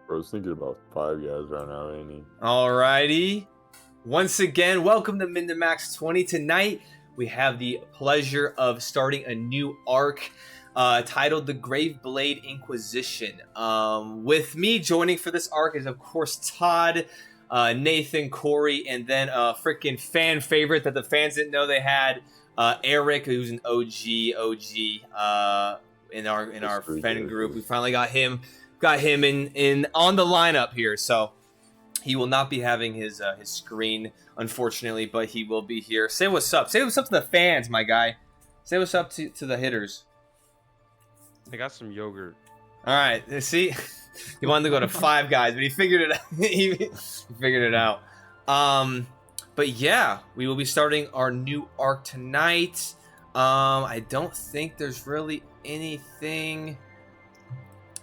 I was thinking about Five Guys right now, ain't he? Alrighty. Once again, welcome to Min to Max 20. Tonight, we have the pleasure of starting a new arc titled The Graveblade Inquisition. With me joining for this arc is, of course, Todd, Nathan, Corey, and then a freaking fan favorite that the fans didn't know they had, Eric, who's an OG in our fan group. We finally got him in on the lineup here, so he will not be having his screen, unfortunately, but he will be here. Say what's up. Say what's up to the fans, my guy. Say what's up to the hitters. I got some yogurt. All right, see, he wanted to go to Five Guys, but he figured it out. he figured it out. But yeah, we will be starting our new arc tonight. I don't think there's really anything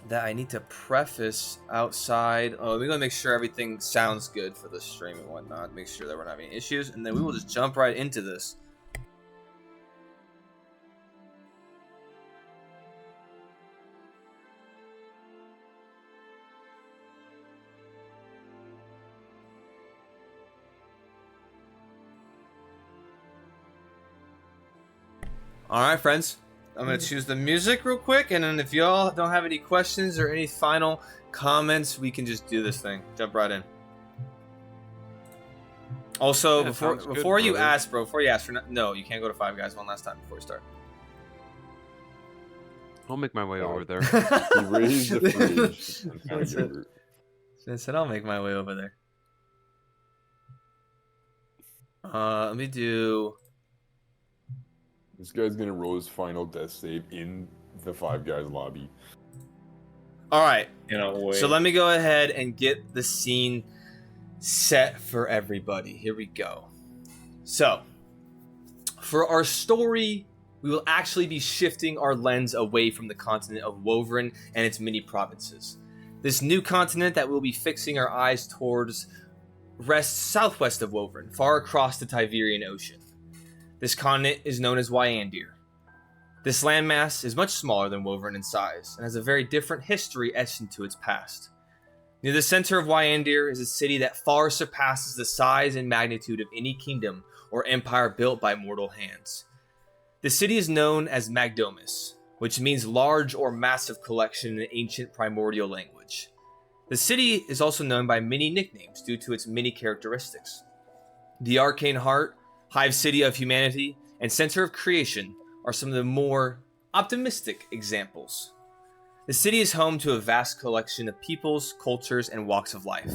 that I need to preface outside. Oh, we're gonna make sure everything sounds good for the stream and whatnot. Make sure that we're not having issues, and then we will just jump right into this. All right, friends. I'm going to choose the music real quick, and then if y'all don't have any questions or any final comments, we can just do this thing. Jump right in. Also, Yeah, before you ask for no, you can't go to Five Guys one last time before we start. I'll make my way over there. He raised the fridge and found That's it. yogurt. I said I'll make my way over there. Let me do... This guy's gonna roll his final death save in the Five Guys lobby. All right. Wait. So let me go ahead and get the scene set for everybody. Here we go. So, for our story, we will actually be shifting our lens away from the continent of Wovren and its many provinces. This new continent that we'll be fixing our eyes towards rests southwest of Wovren, far across the Tiberian Ocean. This continent is known as Wyandir. This landmass is much smaller than Wovren in size and has a very different history etched into its past. Near the center of Wyandir is a city that far surpasses the size and magnitude of any kingdom or empire built by mortal hands. The city is known as Magdomus, which means large or massive collection in ancient primordial language. The city is also known by many nicknames due to its many characteristics. The Arcane Heart, Hive City of Humanity, and Center of Creation are some of the more optimistic examples. The city is home to a vast collection of peoples, cultures, and walks of life.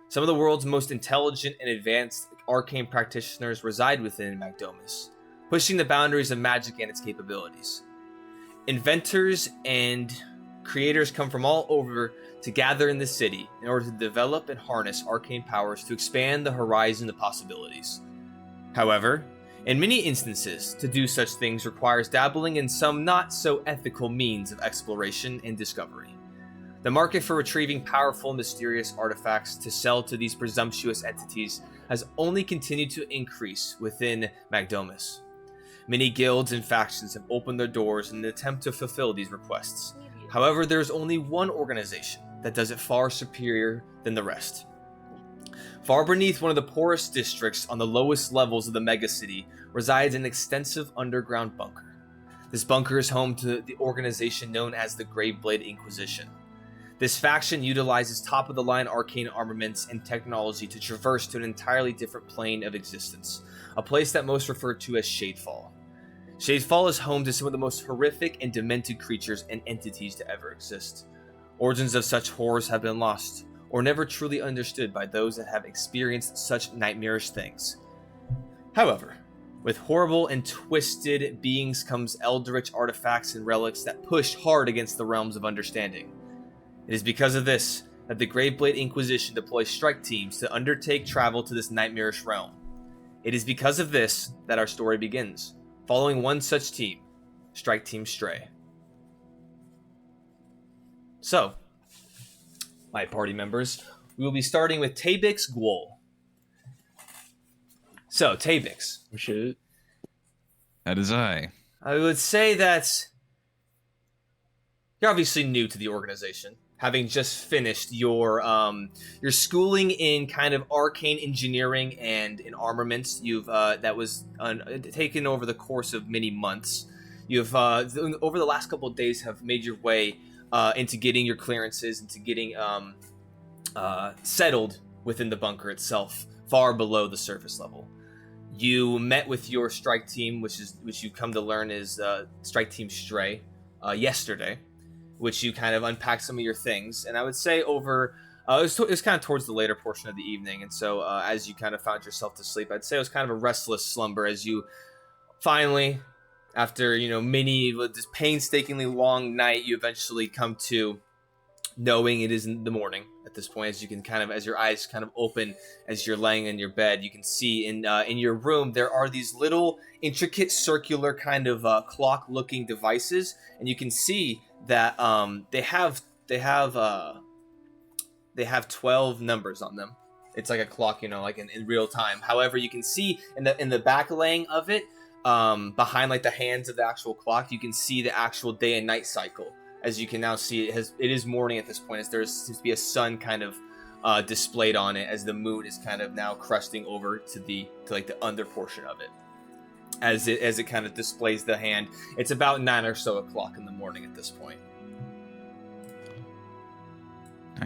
Some of the world's most intelligent and advanced arcane practitioners reside within Magdomus, pushing the boundaries of magic and its capabilities. Inventors and creators come from all over to gather in the city in order to develop and harness arcane powers to expand the horizon of possibilities. However, in many instances, to do such things requires dabbling in some not so ethical means of exploration and discovery. The market for retrieving powerful and mysterious artifacts to sell to these presumptuous entities has only continued to increase within Magdomus. Many guilds and factions have opened their doors in an attempt to fulfill these requests. However, there is only one organization that does it far superior than the rest. Far beneath one of the poorest districts on the lowest levels of the megacity resides an extensive underground bunker. This bunker is home to the organization known as the Graveblade Inquisition. This faction utilizes top-of-the-line arcane armaments and technology to traverse to an entirely different plane of existence, a place that most refer to as Shadefall. Shadefall is home to some of the most horrific and demented creatures and entities to ever exist. Origins of such horrors have been lost, or never truly understood by those that have experienced such nightmarish things. However, with horrible and twisted beings comes eldritch artifacts and relics that push hard against the realms of understanding. It is because of this that the Graveblade Inquisition deploys strike teams to undertake travel to this nightmarish realm. It is because of this that our story begins, following one such team, Strike Team Stray. So, my party members, we will be starting with Tabix Gwol. So, Tabix. Shit. That is I. I would say that you're obviously new to the organization. having just finished your schooling in kind of arcane engineering and in armaments. You've that was taken over the course of many months. You've over the last couple of days have made your way into getting your clearances, into getting settled within the bunker itself, far below the surface level. You met with your strike team, which you come to learn is Strike Team Stray, yesterday, which you kind of unpacked some of your things. And I would say over, it was kind of towards the later portion of the evening. And so as you kind of found yourself to sleep, I'd say it was kind of a restless slumber as you finally, after, many, this painstakingly long night, you eventually come to knowing it is in the morning at this point. As you can kind of, as your eyes kind of open, as you're laying in your bed, you can see in your room, there are these little intricate circular kind of clock looking devices. And you can see that they have 12 numbers on them. It's like a clock, like in real time. However, you can see in the back laying of it, behind like the hands of the actual clock, you can see the actual day and night cycle. As you can now see, it is morning at this point, as there seems to be a sun kind of displayed on it, as the moon is kind of now cresting over to the under portion of it. As it kind of displays the hand, it's about 9 or so o'clock in the morning at this point.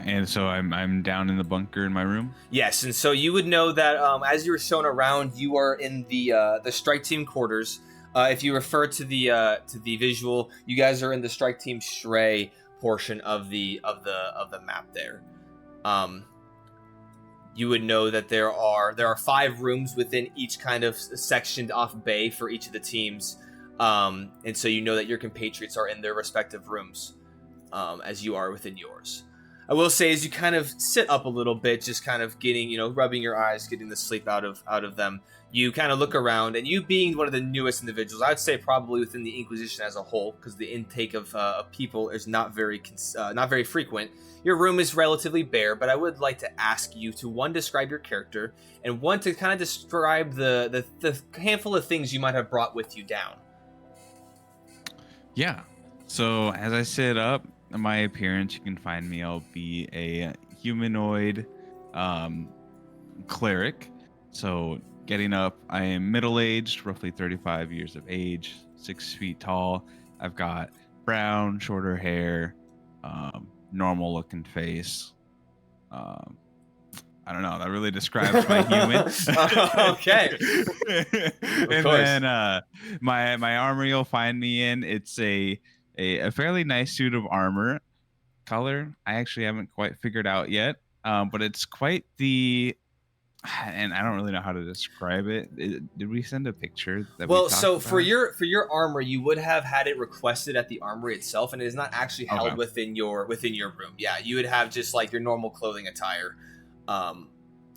And so I'm down in the bunker in my room. Yes, and so you would know that as you were shown around, you are in the strike team quarters. If you refer to the visual, you guys are in the Strike Team Stray portion of the map there. You would know that there are 5 rooms within each kind of sectioned off bay for each of the teams, and so you know that your compatriots are in their respective rooms, as you are within yours. I will say, as you kind of sit up a little bit, just kind of getting, rubbing your eyes, getting the sleep out of them, you kind of look around, and you being one of the newest individuals, I'd say probably within the Inquisition as a whole, because the intake of people is not very frequent. Your room is relatively bare, but I would like to ask you to, 1, describe your character, and 1, to kind of describe the handful of things you might have brought with you down. Yeah. So as I sit up, my appearance, you can find me. I'll be a humanoid cleric. So getting up, I am middle-aged, roughly 35 years of age, 6 feet tall. I've got brown, shorter hair, normal-looking face. I don't know. That really describes my human. Okay. And then my armor you'll find me in. It's a fairly nice suit of armor. Color, I actually haven't quite figured out yet. But it's quite the... And I don't really know how to describe it. Did we send a picture? So for your armor, you would have had it requested at the armory itself, and it is not actually held within your room. Yeah, you would have just like your normal clothing attire.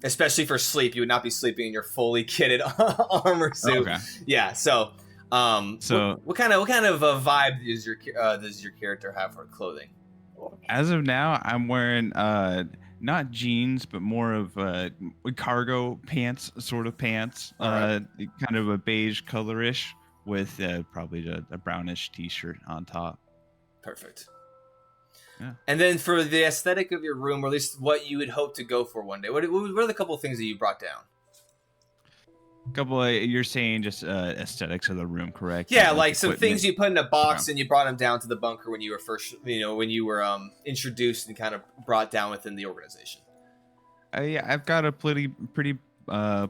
Especially for sleep, you would not be sleeping in your fully kitted armor suit. Okay. Yeah. So what kind of a vibe does your character have for clothing? As of now, I'm wearing not jeans, but more of cargo pants, sort of pants, kind of a beige colorish with probably a brownish t-shirt on top. Perfect. Yeah. And then for the aesthetic of your room, or at least what you would hope to go for one day, what are the couple of things that you brought down? You're saying just aesthetics of the room, correct? Yeah, like some things you put in a box and you brought them down to the bunker when you were first, when you were introduced and kind of brought down within the organization. Yeah, I've got a pretty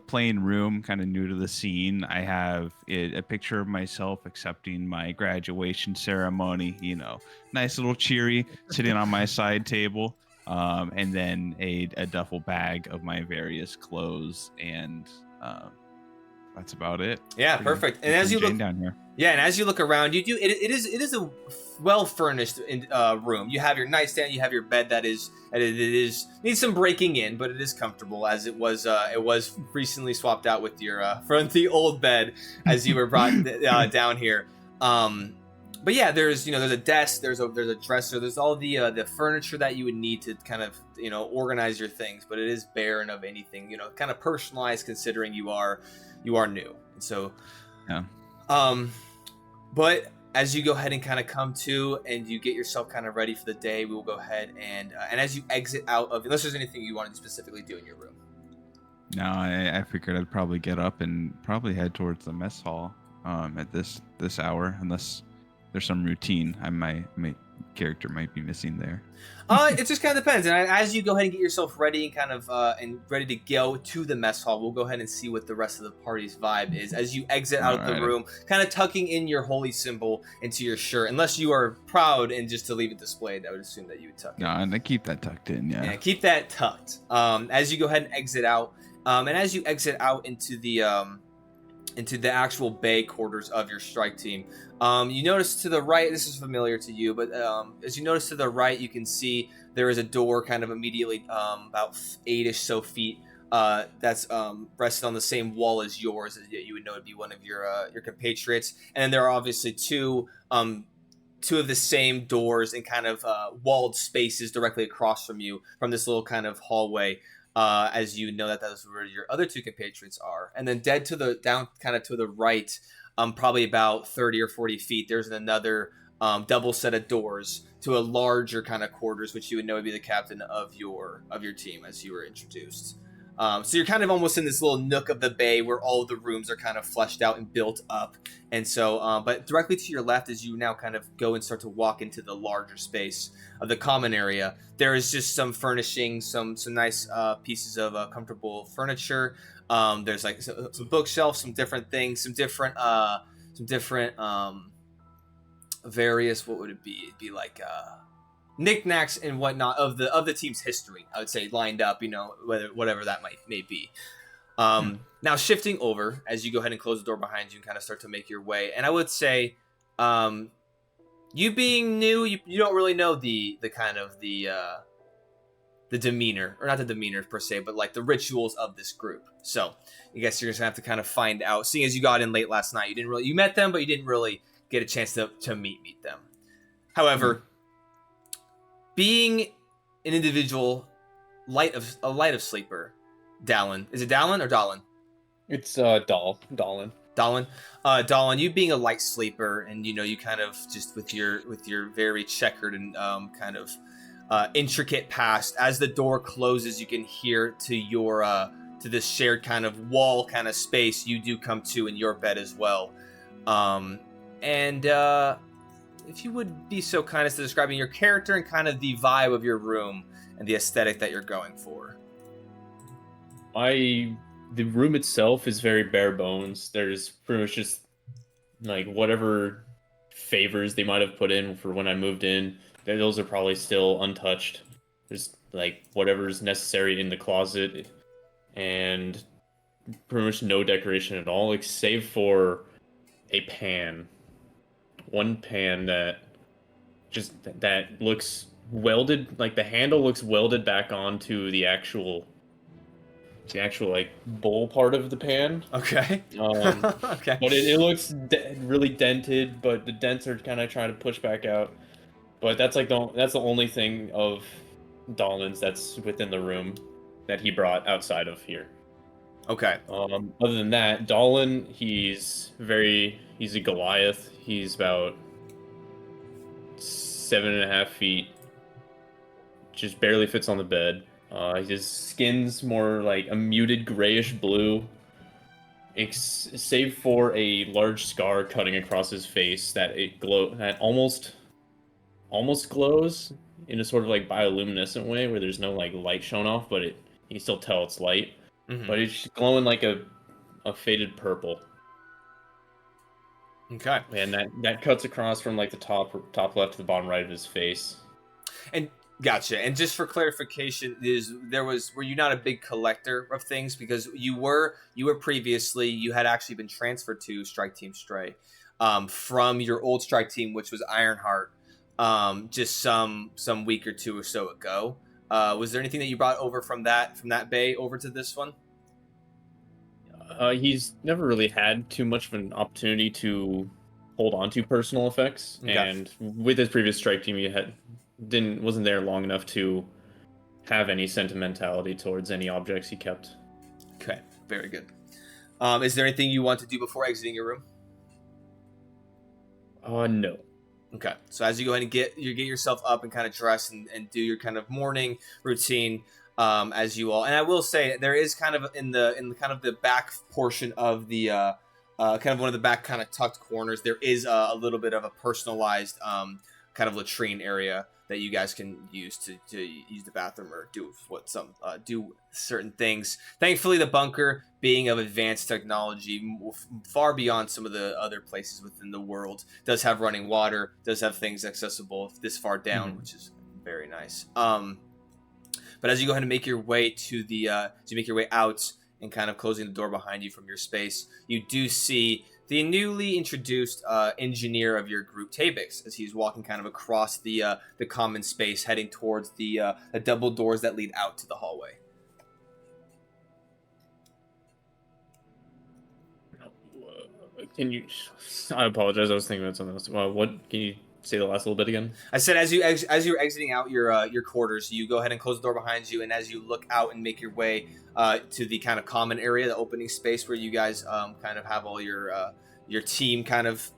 plain room, kind of new to the scene. I have a picture of myself accepting my graduation ceremony. Nice little cheery, sitting on my side table, and then a duffel bag of my various clothes and. That's about it. Yeah, perfect. And as you look down here, and as you look around, it is a well furnished room. You have your nightstand, you have your bed that needs some breaking in, but it is comfortable, as it was recently swapped out with your from the old bed as you were brought down here. But yeah, there's a desk, there's a dresser, there's all the furniture that you would need to kind of organize your things, but it is barren of anything kind of personalized, considering you are new. And so yeah. But as you go ahead and kind of come to and you get yourself kind of ready for the day, we will go ahead and as you exit out of, unless there's anything you want to specifically do in your room. No, I figured I'd probably get up and probably head towards the mess hall at this hour, unless there's some routine my character might be missing there. It just kind of depends. And as you go ahead and get yourself ready and kind of and ready to go to the mess hall, we'll go ahead and see what the rest of the party's vibe is. As you exit out of the room, kind of tucking in your holy symbol into your shirt, unless you are proud and just to leave it displayed, I would assume that you would tuck it. No, and I keep that tucked in, yeah. Keep that tucked. As you go ahead and exit out, and as you exit out into the actual bay quarters of your strike team, you notice to the right, this is familiar to you, but as you notice to the right, you can see there is a door kind of immediately about 8-ish so feet that's rested on the same wall as yours, that you would know would be one of your compatriots. And then there are obviously two of the same doors and kind of walled spaces directly across from you from this little kind of hallway. As you know that's where your other two compatriots are. And then down kind of to the right, probably about 30 or 40 feet, there's another double set of doors to a larger kind of quarters, which you would know would be the captain of your team as you were introduced. So you're kind of almost in this little nook of the bay where all of the rooms are kind of fleshed out and built up. And so, but directly to your left, as you now kind of go and start to walk into the larger space of the common area, there is just some furnishing, some nice pieces of comfortable furniture. There's like some bookshelves, some different things, some different various, what would it be? It'd be like knickknacks and whatnot of the team's history, I would say, lined up, whatever that may be. Now shifting over as you go ahead and close the door behind you and kind of start to make your way, and I would say you being new, you don't really know the kind of the demeanor, or not the demeanor per se, but like the rituals of this group. So I guess you're just gonna have to kind of find out, seeing as you got in late last night. You met them, but you didn't really get a chance to meet them. However, being an individual, light of sleeper, Dallin. Is it Dallin or Dallin? It's Dallin. Dallin, you being a light sleeper, and you kind of just with your very checkered and kind of intricate past, as the door closes, you can hear to your to this shared kind of wall kind of space. You do come to in your bed as well, and if you would be so kind as to describing your character and kind of the vibe of your room and the aesthetic that you're going for. The room itself is very bare bones. There's pretty much just like whatever favors they might have put in for when I moved in. Those are probably still untouched. There's like whatever's necessary in the closet, and pretty much no decoration at all, save for a pan. One pan that looks welded, like the handle looks welded back onto the actual like bowl part of the pan. Okay. Okay. But it looks really dented, but the dents are kind of trying to push back out. But that's the only thing of Dallin's that's within the room that he brought outside of here. Okay. Other than that, Dallin, he's a Goliath. He's about 7.5 feet. Just barely fits on the bed. His skin's more like a muted grayish blue, save for a large scar cutting across his face that almost glows in a sort of like bioluminescent way where there's no like light shown off, but you can still tell it's light. Mm-hmm. But it's glowing like a faded purple. Okay. And that cuts across from like the top left to the bottom right of his face. And gotcha. And just for clarification, were you not a big collector of things? Because you were previously, you had actually been transferred to Strike Team Stray from your old Strike Team, which was Ironheart, just some week or two or so ago. Was there anything that you brought over from that bay over to this one? He's never really had too much of an opportunity to hold on to personal effects, okay. And with his previous strike team, he wasn't there long enough to have any sentimentality towards any objects he kept. Okay, very good. Is there anything you want to do before exiting your room? No. Okay, so as you go ahead and get yourself up and kind of dress and do your kind of morning routine, as you all, and I will say there is kind of in the kind of the back portion of the kind of one of the back kind of tucked corners, there is a little bit of a personalized kind of latrine area that you guys can use to use the bathroom or do do certain things. Thankfully, the bunker, being of advanced technology, far beyond some of the other places within the world, does have running water, does have things accessible this far down, which is very nice. But as you go ahead and make your way to the, as you make your way out and kind of closing the door behind you from your space, you do see the newly introduced engineer of your group, Tabix, as he's walking kind of across the common space, heading towards the double doors that lead out to the hallway. Can you? I apologize. I was thinking about something else. What? Can you say the last little bit again? I said as you're exiting out your quarters, you go ahead and close the door behind you, and as you look out and make your way to the kind of common area, the opening space where you guys kind of have all your team kind of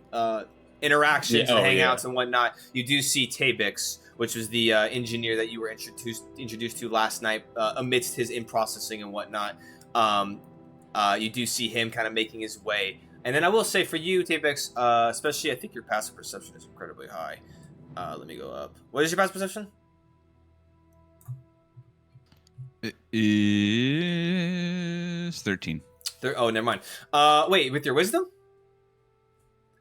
interactions and hangouts and whatnot, you do see Tabix, which was the engineer that you were introduced to last night, amidst his in-processing and whatnot. You do see him kind of making his way. And then I will say for you, Tabix, especially I think your passive perception is incredibly high. Let me go up. What is your passive perception? It is 13. Oh, never mind. Wait, with your wisdom?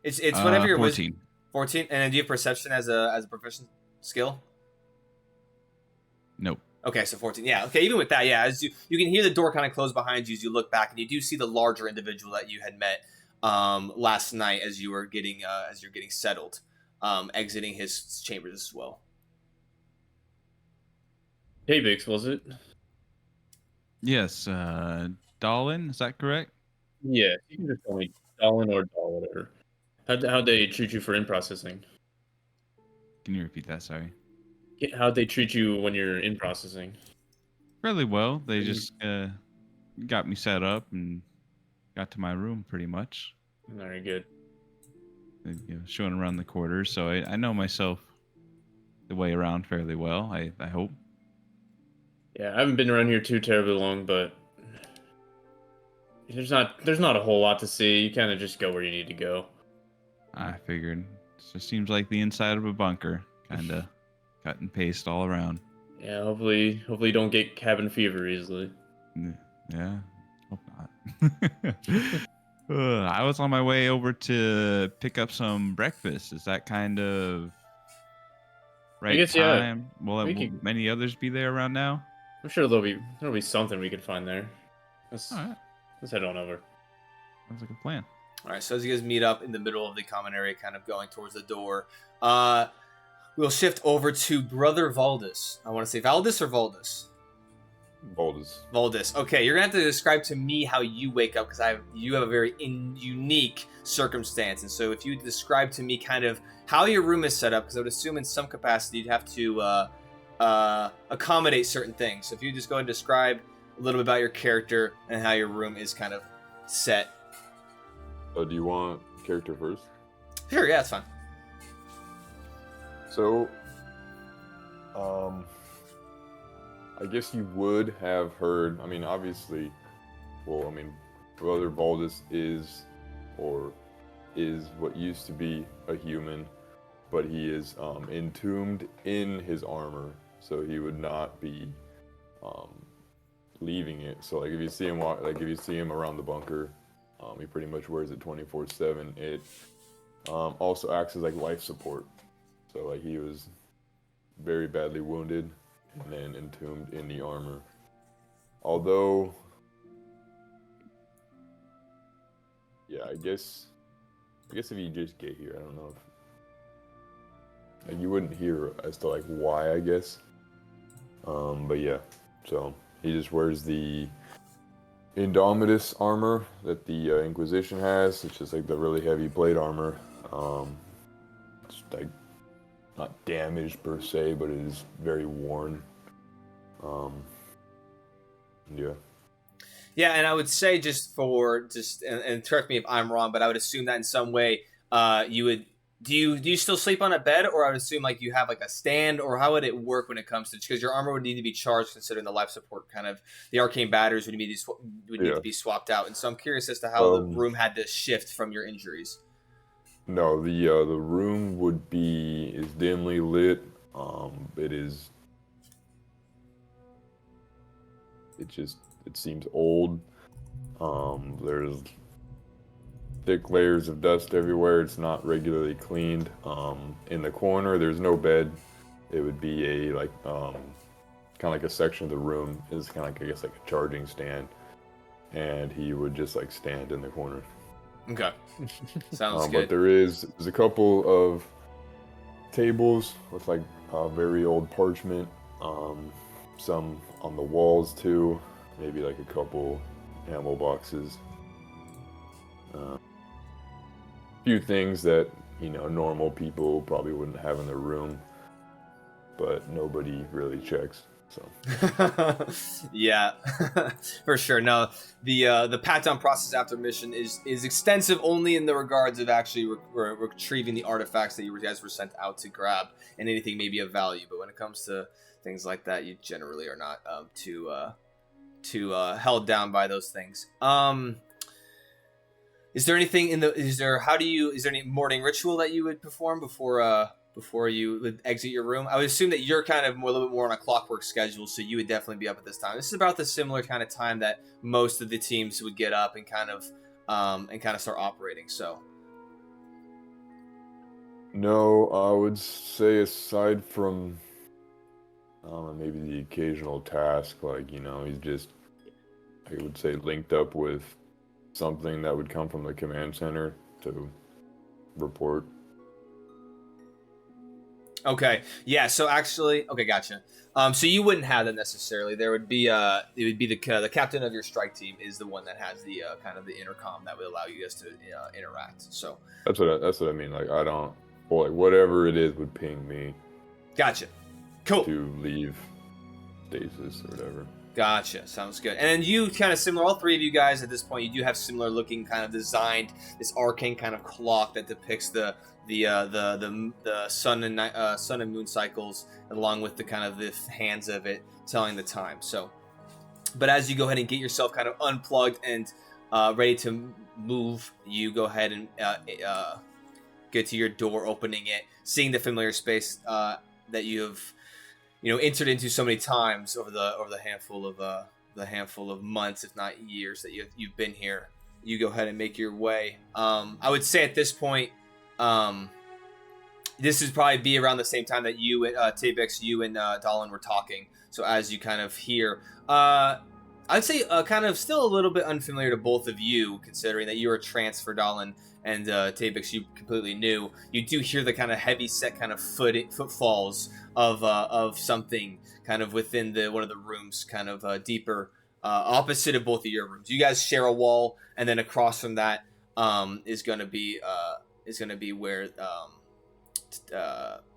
It's whatever your 14. wisdom. 14. And then do you have perception as a proficient skill? Nope. Okay, so 14. Yeah, okay, even with that, yeah, as you can hear the door kind of close behind you as you look back, and you do see the larger individual that you had met last night as you're getting settled, exiting his chambers as well. Tabix, was it? Yes, Dolan, is that correct? Yeah, you can just call me Dolan or Dollar. How'd they treat you for in processing? Can you repeat that? Sorry. How'd they treat you when you're in processing? Fairly well. They just got me set up and got to my room pretty much. Very good. Showing around the quarters, so I know myself the way around fairly well. I hope. Yeah, I haven't been around here too terribly long, but there's not a whole lot to see. You kind of just go where you need to go. I figured. It just seems like the inside of a bunker, kind of cut and paste all around. Yeah, hopefully you don't get cabin fever easily. Yeah, hope not. I was on my way over to pick up some breakfast. Is that kind of right I guess, time? Yeah. Will many others be there around now? I'm sure there'll be something we can find there. All right. Let's head on over. Sounds like a plan. All right, so as you guys meet up in the middle of the common area, kind of going towards the door, we'll shift over to Brother Valdis. I want to say Valdis or Valdis? Valdis. Okay, you're gonna have to describe to me how you wake up because you have a very unique circumstance, and so if you describe to me kind of how your room is set up, because I would assume in some capacity you'd have to accommodate certain things. So if you just go and describe a little bit about your character and how your room is kind of set. Do you want character first? Sure, yeah, that's fine. So, I guess you would have heard, I mean, obviously, Brother Valdis is what used to be a human, but he is entombed in his armor, so he would not be leaving it. So, like, if you see him around the bunker, he pretty much wears it 24/7. It also acts as like life support. So, like, he was very badly wounded and then entombed in the armor. Although, yeah, I guess if you just get here, I don't know if like, you wouldn't hear as to like why, I guess. But yeah, so he just wears the Indomitus armor that the Inquisition has. It's just like the really heavy plate armor. It's like not damaged per se, but it is very worn. Yeah. Yeah, and I would say and correct me if I'm wrong, but I would assume that in some way you would do you still sleep on a bed, or I would assume like you have like a stand, or how would it work when it comes to, because your armor would need to be charged considering the life support kind of the arcane batteries would need to be swapped out, and so I'm curious as to how the room had to shift from your injuries. No, the room is dimly lit. It seems old. There's thick layers of dust everywhere. It's not regularly cleaned. In the corner, there's no bed. It would be kind of like a section of the room is kind of like, I guess, like a charging stand, and he would just like stand in the corner. Okay, sounds good. But there's a couple of tables with like very old parchment. Some on the walls too. Maybe like a couple ammo boxes. A few things that, normal people probably wouldn't have in their room, but nobody really checks. So yeah, for sure. No, the pat-down process after mission is extensive only in the regards of actually retrieving the artifacts that you guys were sent out to grab, and anything maybe of value. But when it comes to things like that, you generally are not too held down by those things. Is there anything is there any morning ritual that you would perform before you would exit your room? I would assume that you're kind of a little bit more on a clockwork schedule, so you would definitely be up at this time. This is about the similar kind of time that most of the teams would get up and kind of start operating. So no, I would say aside from maybe the occasional task, like, he's just, I would say, linked up with something that would come from the command center to report. Okay. Yeah. So actually, okay, gotcha. So you wouldn't have that necessarily. There would be it would be the captain of your strike team is the one that has the kind of the intercom that would allow you guys to interact. So that's what I mean. Like, I don't, well, like, whatever it is would ping me. Gotcha. Cool. To leave stasis or whatever. Gotcha. Sounds good. And then you kind of similar, all three of you guys at this point, you do have similar looking kind of designed, this arcane kind of clock that depicts the sun and moon cycles, along with the kind of the hands of it telling the time. So, but as you go ahead and get yourself kind of unplugged and ready to move, you go ahead and get to your door, opening it, seeing the familiar space that you have entered into so many times over the handful of months, if not years, that you've been here. You go ahead and make your way. I would say at this point, this would probably be around the same time that you and Tabex, you and Dahlin were talking. So as you kind of hear, I'd say kind of still a little bit unfamiliar to both of you, considering that you were transferred, Dahlin, and Tabex, you completely new. You do hear the kind of heavy set kind of footfalls of something kind of within one of the rooms, kind of deeper, opposite of both of your rooms. You guys share a wall, and then across from that is going to be where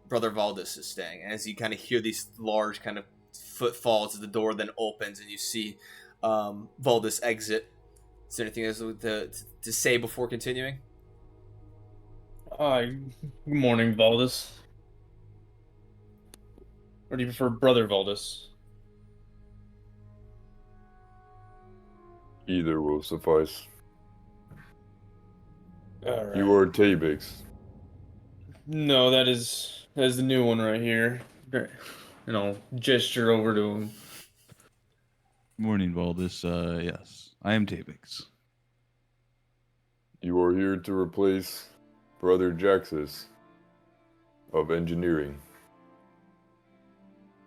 Brother Valdis is staying. And as you kind of hear these large kind of footfalls, the door then opens, and you see Valdis exit. Is there anything else to say before continuing? Good morning, Valdis. Or do you prefer Brother Valdis? Either will suffice. All right. You are Tabex. No, that is the new one right here. Gesture over to him. Morning, Valdis. Yes, I am Tabex. You are here to replace Brother Jaxus of engineering.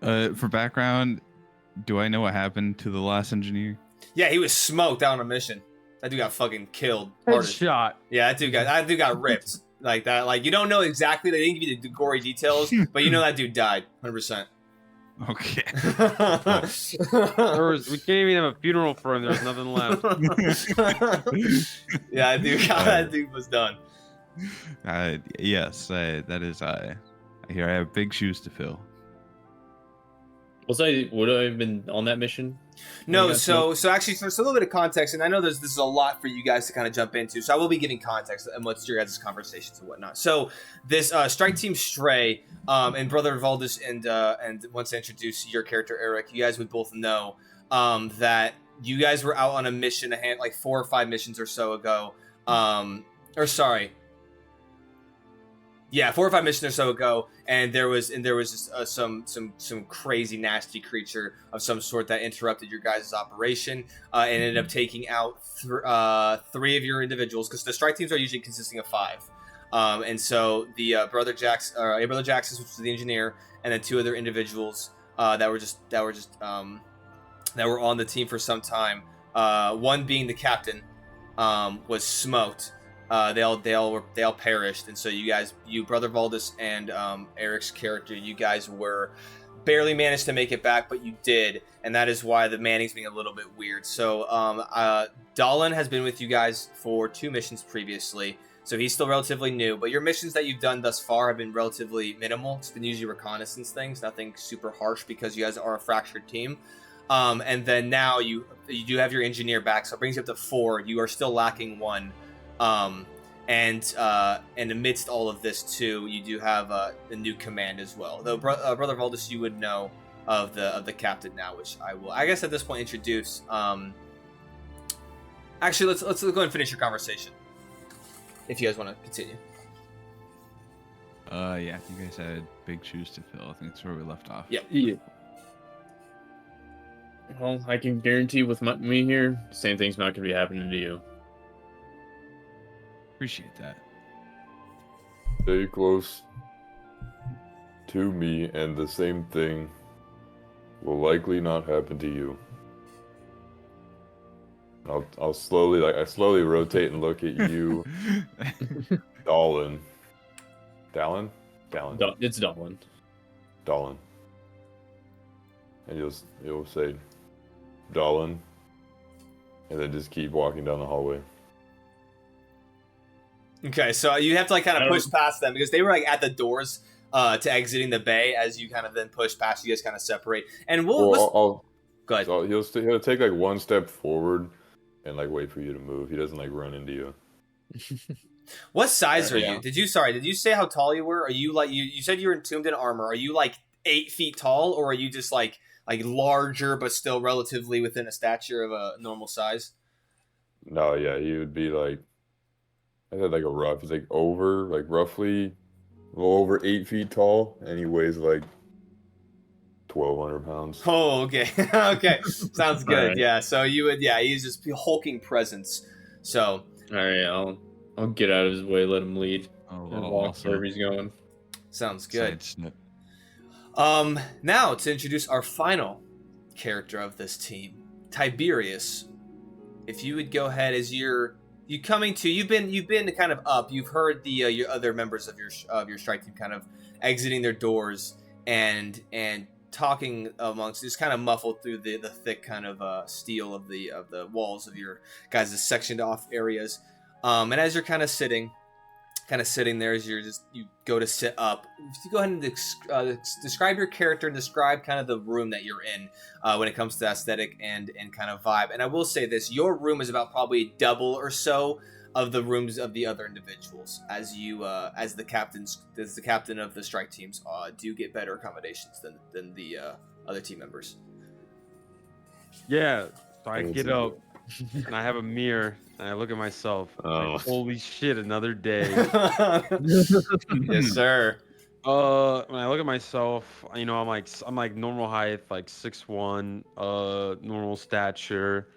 For background, do I know what happened to the last engineer? Yeah, he was smoked out on a mission. That dude got fucking killed. Headshot. Yeah, that dude got ripped. Like that. Like, you don't know exactly. They didn't give you the gory details, but you know that dude died, 100%. Okay. We can't even have a funeral for him. There's nothing left. Yeah, that dude was done. Yes, that is I have big shoes to fill. Would I have been on that mission? No, got so actually, for a little bit of context, and I know this is a lot for you guys to kind of jump into, so I will be giving context and what's your guys' conversations and whatnot. So this Strike Team Stray and Brother Valdis and once I introduce your character Eric, you guys would both know that you guys were out on a mission like 4 or 5 missions or so ago. Or sorry. Yeah, 4 or 5 missions or so ago, and there was just, some crazy nasty creature of some sort that interrupted your guys' operation and ended up taking out 3 of your individuals, because the strike teams are usually consisting of 5. And so the Brother Jackson, which was the engineer, and then 2 other individuals that were on the team for some time. One being the captain was smoked. They all perished, and so you Brother Valdis and Eric's character, you guys were barely managed to make it back, but you did, and that is why the Manning's being a little bit weird. So Dahlan has been with you guys for 2 missions previously, so he's still relatively new, but your missions that you've done thus far have been relatively minimal. It's been usually reconnaissance things, nothing super harsh, because you guys are a fractured team. And then now you do have your engineer back, so it brings you up to 4. You are still lacking 1. And amidst all of this too, you do have a new command as well. Though Brother Valdis, you would know of the captain now, which I guess at this point introduce. Actually, let's go ahead and finish your conversation, if you guys want to continue. Yeah, you guys had big shoes to fill. I think that's where we left off. Yep. Yeah. Well, I can guarantee with me here, same thing's not going to be happening to you. Appreciate that. Stay close to me, and the same thing will likely not happen to you. I'll slowly rotate and look at you, Dahlan. Dahlan? It's Dahlan. Dahlan. And you'll say, Dahlan, and then just keep walking down the hallway. Okay, so you have to kind of push past them, because they were at the doors to exiting the bay. As you kind of then push past, you guys kind of separate. And I'll go ahead. So he'll take 1 step forward and wait for you to move. He doesn't run into you. What size are Yeah. you? Did you say how tall you were? Are you you said you're entombed in armor? Are you 8 feet tall, or are you just like larger but still relatively within a stature of a normal size? No, yeah, he would be I said a rough. He's over roughly a little over 8 feet tall, and he weighs 1,200 pounds. Oh, okay. Okay. Sounds good. Right. Yeah. So he's just a hulking presence. So All right, I'll get out of his way, let him lead, and walk Also, wherever he's going. sounds good. side snip. Now to introduce our final character of this team, Tiberius. If you would go ahead, as you've been kind of up. You've heard the your other members of your strike team kind of exiting their doors and talking amongst, just kind of muffled through the thick kind of steel of the walls of your guys' sectioned off areas. And as you're kind of sitting there, as you go to sit up, if you go ahead and describe your character and describe kind of the room that you're in when it comes to aesthetic and kind of vibe. And I will say this: your room is about probably double or so of the rooms of the other individuals, as you as the captain of the strike teams do get better accommodations than the other team members. Yeah, so I get up and I have a mirror and I look at myself. Oh. Holy shit, another day. Yes, sir. When I look at myself, I'm like normal height, 6'1", normal stature,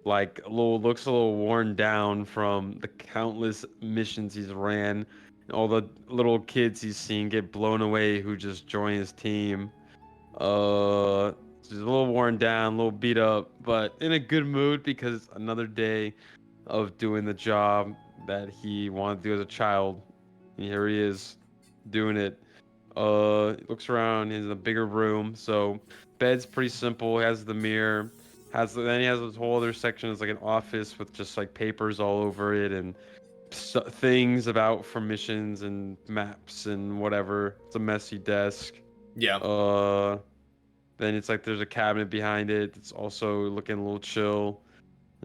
looks a little worn down from the countless missions he's ran, and all the little kids he's seen get blown away who just joined his team. Just a little worn down, a little beat up, but in a good mood because another day of doing the job that he wanted to do as a child. And here he is doing it. Looks around, he's in a bigger room, so bed's pretty simple. He has the mirror, then he has this whole other section. It's like an office with just papers all over it and things about for missions and maps and whatever. It's a messy desk. Yeah. Then it's like there's a cabinet behind it. It's also looking a little chill.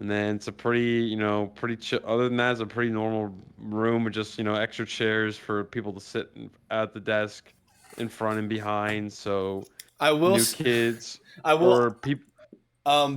And then it's a pretty, pretty chill. Other than that, it's a pretty normal room with just, extra chairs for people to sit at the desk in front and behind. So I will. new kids I will. or people.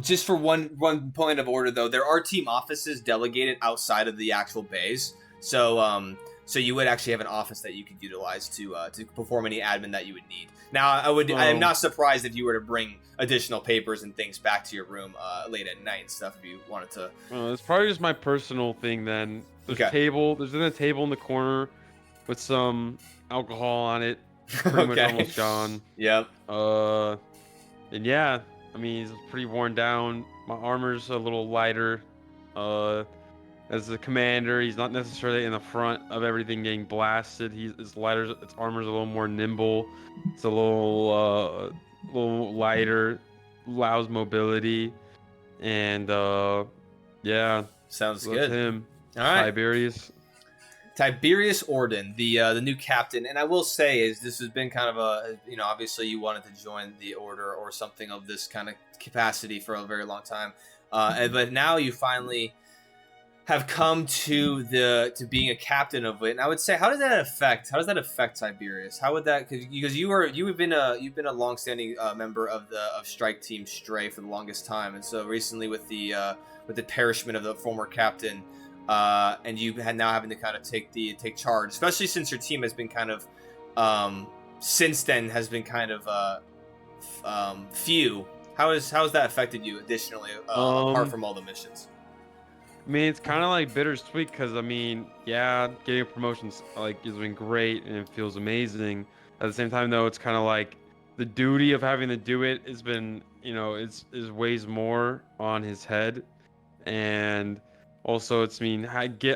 Just for one point of order though, there are team offices delegated outside of the actual bays. So you would actually have an office that you could utilize to perform any admin that you would need. Now, I am not surprised if you were to bring additional papers and things back to your room late at night and stuff if you wanted to. It's probably just my personal thing then. There's a table. There's a table in the corner with some alcohol on it. Pretty much almost gone. Yep. And yeah, I mean, it's pretty worn down. My armor's a little lighter. As the commander, he's not necessarily in the front of everything getting blasted. His armor's a little more nimble. It's a little lighter, allows mobility, and yeah, sounds that's good. Him, all right, Tiberius Orden, the new captain, and I will say this has been kind of a obviously you wanted to join the order or something of this kind of capacity for a very long time, but now you finally have come to being a captain of it. And I would say, how does that affect Tiberius? How would that, because you've been a longstanding member of Strike Team Stray for the longest time, and so recently with the perishment of the former captain, and you had now having to kind of take charge, especially since your team has been kind of since then has been kind of few. How has that affected you additionally, apart from all the missions? I mean, it's kind of like bittersweet because, I mean, yeah, getting a promotion's like has been great and it feels amazing. At the same time, though, it's kind of like the duty of having to do it has been, is weighs more on his head, and also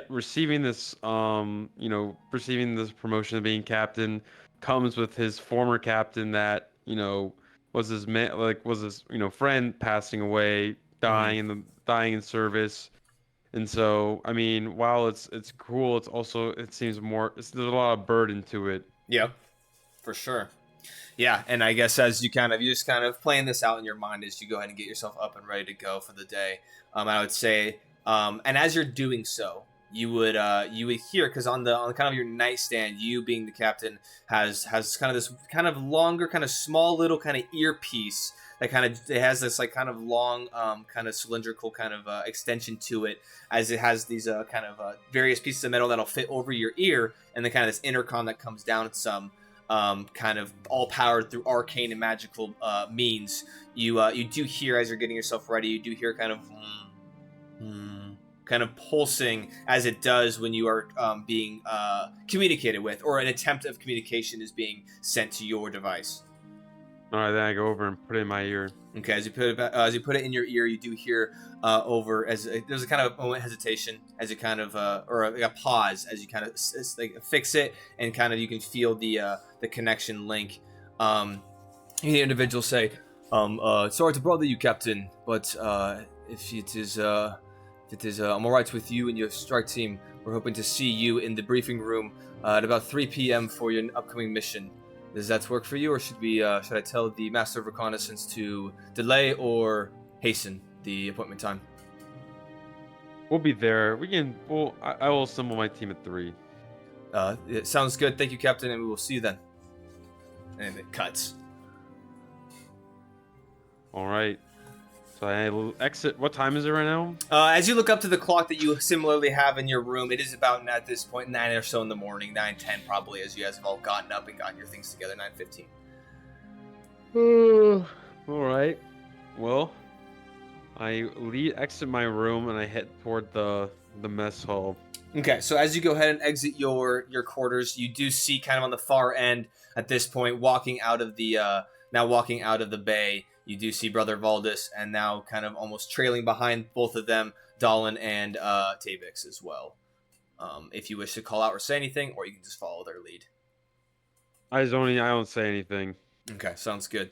receiving this promotion of being captain comes with his former captain that was his friend passing away, dying in service. And so, I mean, while it's cool, it's also, it seems there's a lot of burden to it. Yeah, for sure. Yeah, and I guess as you just kind of playing this out in your mind as you go ahead and get yourself up and ready to go for the day. I would say, and as you're doing so, you would hear, because on kind of your nightstand, you being the captain has kind of this kind of longer, kind of small little kind of earpiece that it has this like kind of long kind of cylindrical kind of extension to it, as it has these kind of various pieces of metal that'll fit over your ear, and then kind of this intercom that comes down some kind of all powered through arcane and magical means. You do hear, as you're getting yourself ready, you do hear kind of kind of pulsing, as it does when you are being communicated with, or an attempt of communication is being sent to your device. All right, then I go over and put it in my ear. Okay, as you put it in your ear, you do hear there's a kind of a moment hesitation as you kind of or a pause as you kind of fix it, and kind of you can feel the connection link. The individual say, "Sorry to bother you, Captain, but if it is I'm all right with you and your strike team, we're hoping to see you in the briefing room at about 3 p.m. for your upcoming mission. Does that work for you, or should I tell the Master of Reconnaissance to delay or hasten the appointment time?" We'll be there. I will assemble my team at 3. It sounds good. Thank you, Captain, and we will see you then. And it cuts. All right. So I will exit. What time is it right now? As you look up to the clock that you similarly have in your room, it is about, at this point, 9 or so in the morning, 9:10 probably, as you guys have all gotten up and gotten your things together, 9:15. All right. Well, I exit my room and I head toward the mess hall. Okay, so as you go ahead and exit your quarters, you do see kind of on the far end at this point, walking out of the bay, you do see Brother Valdis, and now kind of almost trailing behind both of them, Dallin and Tavix as well. If you wish to call out or say anything, or you can just follow their lead. I don't say anything. Okay, sounds good.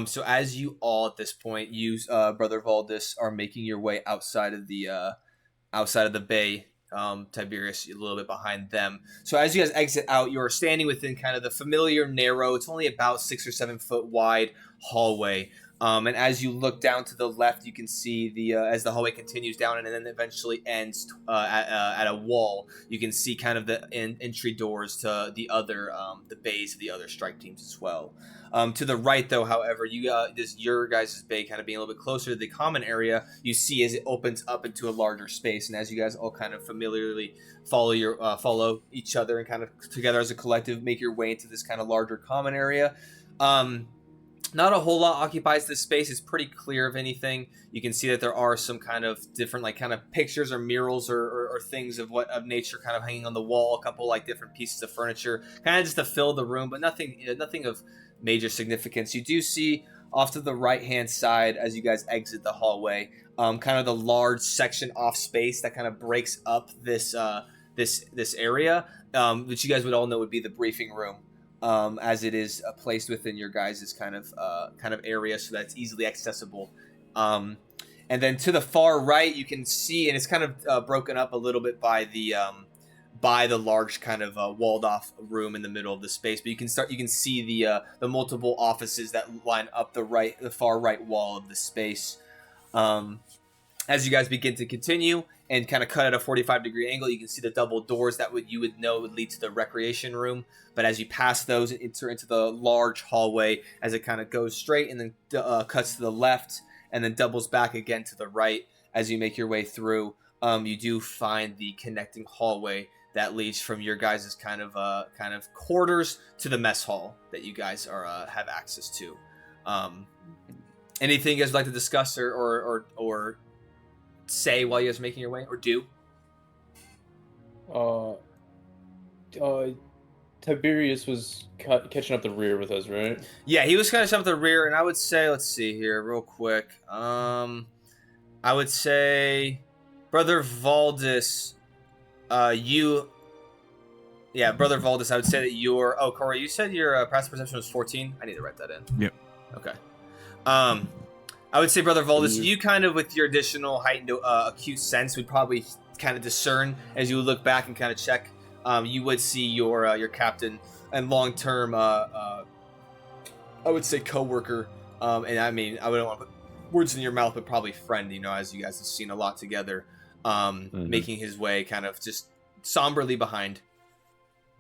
So as you all at this point, you Brother Valdis, are making your way outside of the bay. Tiberius a little bit behind them. So as you guys exit out, you're standing within kind of the familiar narrow, it's only about 6 or 7 foot wide hallway. And as you look down to the left, you can see the as the hallway continues down and then eventually ends at a wall. You can see kind of the entry doors to the other the bays of the other strike teams as well. To the right, though, however, your guys' bay kind of being a little bit closer to the common area, you see as it opens up into a larger space, and as you guys all kind of familiarly follow each other and kind of together as a collective make your way into this kind of larger common area. Not a whole lot occupies this space. It's pretty clear of anything. You can see that there are some kind of different like kind of pictures or murals or things of nature kind of hanging on the wall. A couple like different pieces of furniture, kind of just to fill the room, but nothing of major significance. You do see off to the right hand side as you guys exit the hallway, kind of the large section off space that kind of breaks up this area, which you guys would all know would be the briefing room. As it is placed within your guys' kind of area, so that's easily accessible. And then to the far right, you can see, and it's kind of broken up a little bit by the large kind of walled off room in the middle of the space. But you can see the multiple offices that line up the far right wall of the space. As you guys begin to continue and kind of cut at a 45-degree angle, you can see the double doors that you would know would lead to the recreation room. But as you pass those, enter into the large hallway as it kind of goes straight and then cuts to the left and then doubles back again to the right as you make your way through. You do find the connecting hallway that leads from your guys' kind of quarters to the mess hall that you guys have access to. Anything you guys would like to discuss or say while you guys are making your way, or do? Tiberius was catching up the rear with us, right? Yeah, he was catching up the rear, and I would say, let's see here, real quick. I would say, Brother Valdis, Brother Valdis, I would say that your... Oh, Corey, you said your passive perception was 14? I need to write that in. Yep. Okay. I would say, Brother Valdis, you kind of, with your additional heightened acute sense, would probably kind of discern as you would look back and kind of check. You would see your captain and long-term, I would say, co-worker, and I mean, I wouldn't want to put words in your mouth, but probably friend, as you guys have seen a lot together, making his way kind of just somberly behind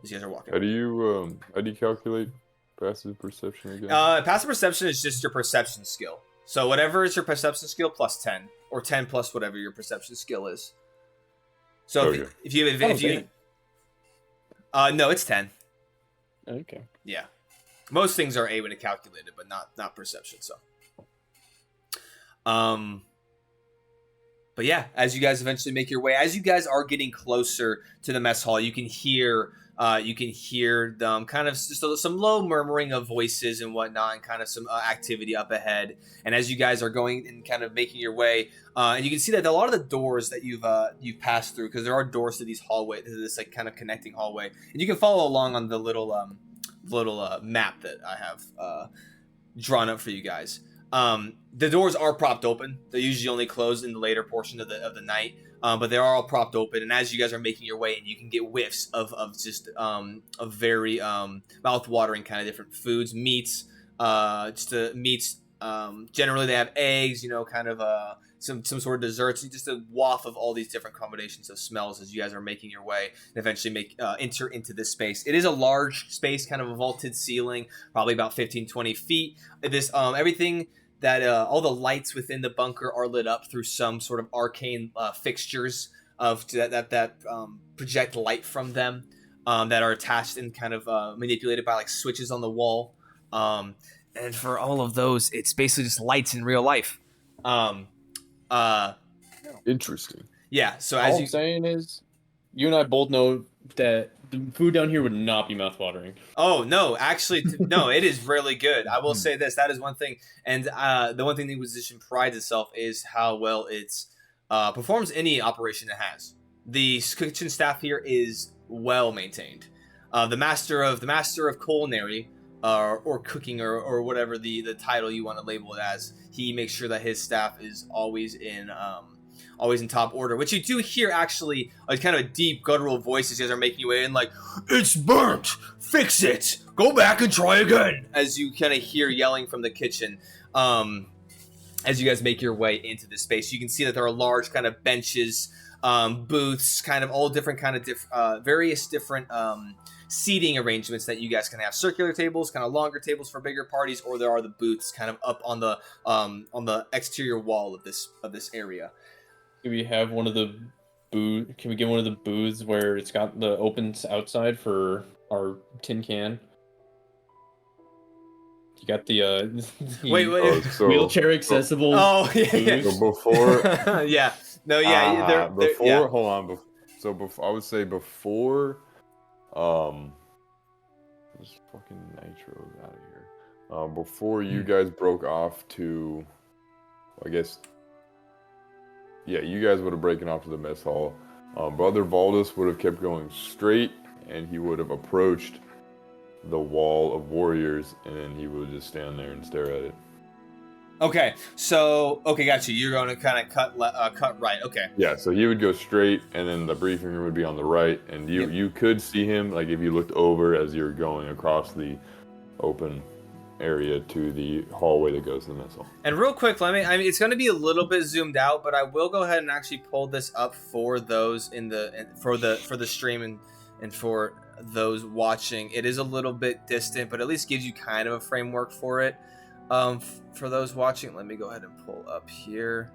as you guys are walking. How do you calculate passive perception again? Passive perception is just your perception skill. So whatever is your perception skill plus 10, or 10 plus whatever your perception skill is. So Okay. if you no, it's 10. Okay. Yeah, most things are able to calculate it, but not perception. So, but yeah, as you guys eventually make your way, as you guys are getting closer to the mess hall, you can hear them kind of just some low murmuring of voices and whatnot, and kind of some activity up ahead. And as you guys are going and kind of making your way, and you can see that a lot of the doors that you've passed through, because there are doors to these hallways, to this like kind of connecting hallway, and you can follow along on the little map that I have drawn up for you guys. The doors are propped open. They're usually only closed in the later portion of the night. But they are all propped open, and as you guys are making your way, and you can get whiffs of just of very mouth-watering kind of different foods, meats. Generally, they have eggs, kind of some sort of desserts, and just a waft of all these different combinations of smells as you guys are making your way and eventually enter into this space. It is a large space, kind of a vaulted ceiling, probably about 15-20 feet. This everything. That all the lights within the bunker are lit up through some sort of arcane fixtures that project light from them, that are attached and kind of manipulated by like switches on the wall. And for all of those, it's basically just lights in real life. Interesting. Yeah. So All I'm saying is, you and I both know that the food down here would not be mouthwatering. Oh, no, actually, no, it is really good. I will say this. That is one thing. And the one thing the Inquisition prides itself is how well it performs any operation it has. The kitchen staff here is well maintained. The master of culinary, or cooking, or whatever the title you want to label it as, he makes sure that his staff is always in always in top order. Which you do hear actually a kind of a deep guttural voice as you guys are making your way in, like, "It's burnt! Fix it! Go back and try again!" As you kind of hear yelling from the kitchen. As you guys make your way into this space, you can see that there are large kind of benches, booths, kind of all different kind of various different seating arrangements that you guys can have. Circular tables, kind of longer tables for bigger parties, or there are the booths kind of up on the exterior wall of this area. Can we have one of the Can we get one of the booths where it's got the open outside for our tin can? You got the Wait. wheelchair accessible. Oh, yeah. So before, yeah. No, yeah. before, yeah. hold on. I would say before, this fucking Nitro's out of here. Before you guys broke off to, I guess, yeah, you guys would have broken off to the mess hall. Brother Valdus would have kept going straight, and he would have approached the wall of warriors, and then he would just stand there and stare at it. Okay, got you. You're going to kind of cut right. Okay. Yeah, so he would go straight, and then the briefing room would be on the right, and you could see him, like, if you looked over as you're going across the open area to the hallway that goes to the mess hall. And real quick, it's going to be a little bit zoomed out, but I will go ahead and actually pull this up for those for the stream and for those watching. It is a little bit distant, but at least gives you kind of a framework for it. For those watching, let me go ahead and pull up here.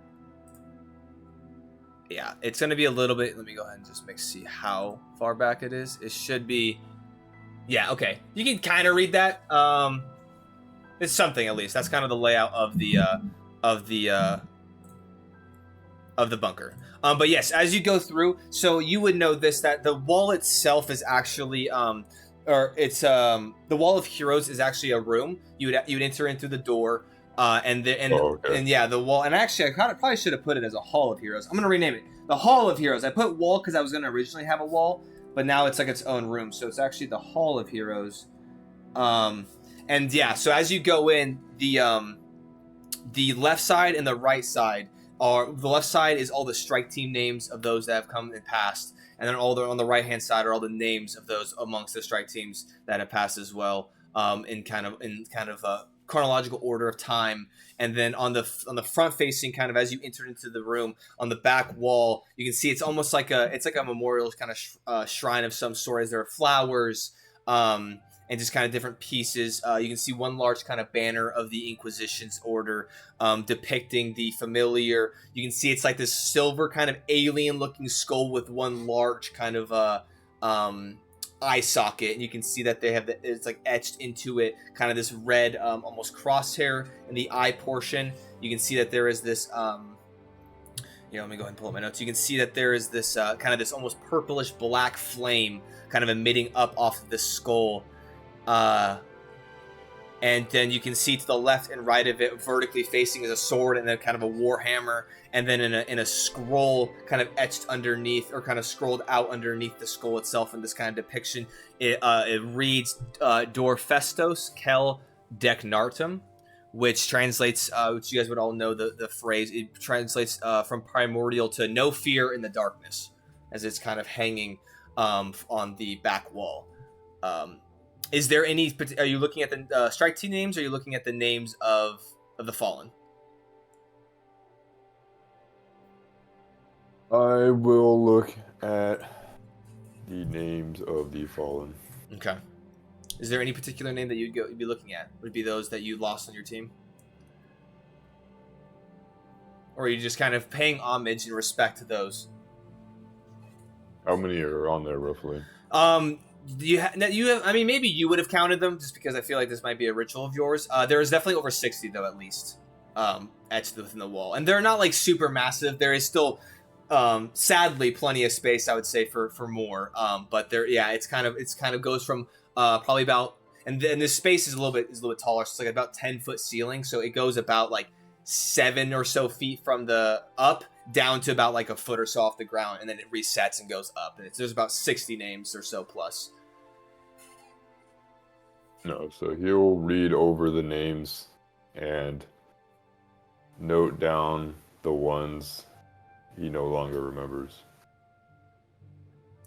Yeah, it's going to be a little bit. Let me go ahead and just see how far back it is. It should be. Yeah, okay. You can kind of read that. It's something, at least. That's kind of the layout of the bunker. But yes, as you go through, so you would know that the wall itself is actually the Wall of Heroes is actually a room. You would enter in through the door, and the wall. And actually, I probably should have put it as a Hall of Heroes. I'm gonna rename it the Hall of Heroes. I put wall because I was gonna originally have a wall, but now it's like its own room, so it's actually the Hall of Heroes. And yeah, so as you go in, the left side and the right side the left side is all the strike team names of those that have come and passed, and then on the right hand side are all the names of those amongst the strike teams that have passed as well, in kind of chronological order of time. And then on the front facing, kind of as you enter into the room, on the back wall, you can see it's almost like a memorial kind of shrine of some sort, as there are flowers, and just kind of different pieces. You can see one large kind of banner of the Inquisition's order, depicting the familiar. You can see it's like this silver kind of alien-looking skull with one large kind of eye socket, and you can see that they have it's like etched into it, kind of this red, almost crosshair in the eye portion. You can see that there is this. Let me go ahead and pull up my notes. You can see that there is this kind of this almost purplish black flame, kind of emitting up off of the skull. And then you can see to the left and right of it, vertically facing, is a sword and then kind of a war hammer, and then in a scroll kind of etched underneath, or kind of scrolled out underneath the skull itself in this kind of depiction, it reads Dorfestos Kel Decnartum, which translates, which you guys would all know the phrase. It translates from primordial to no fear in the darkness, as it's kind of hanging on the back wall. Is there any? Are you looking at the strike team names? Or are you looking at the names of the fallen? I will look at the names of the fallen. Okay. Is there any particular name that you'd be looking at? Would it be those that you lost on your team? Or are you just kind of paying homage and respect to those? How many are on there roughly? You have. I mean, maybe you would have counted them, just because I feel like this might be a ritual of yours. There is definitely over 60 though, at least, etched within the wall, and they're not like super massive. There is still, sadly, plenty of space, I would say, for more. But there, yeah, it's kind of goes from probably about, and then this space is a little bit taller, so it's like about 10-foot ceiling, so it goes about like 7 or so feet from the up down to about like a foot or so off the ground, and then it resets and goes up, and there's about 60 names or so plus. No, so he'll read over the names and note down the ones he no longer remembers.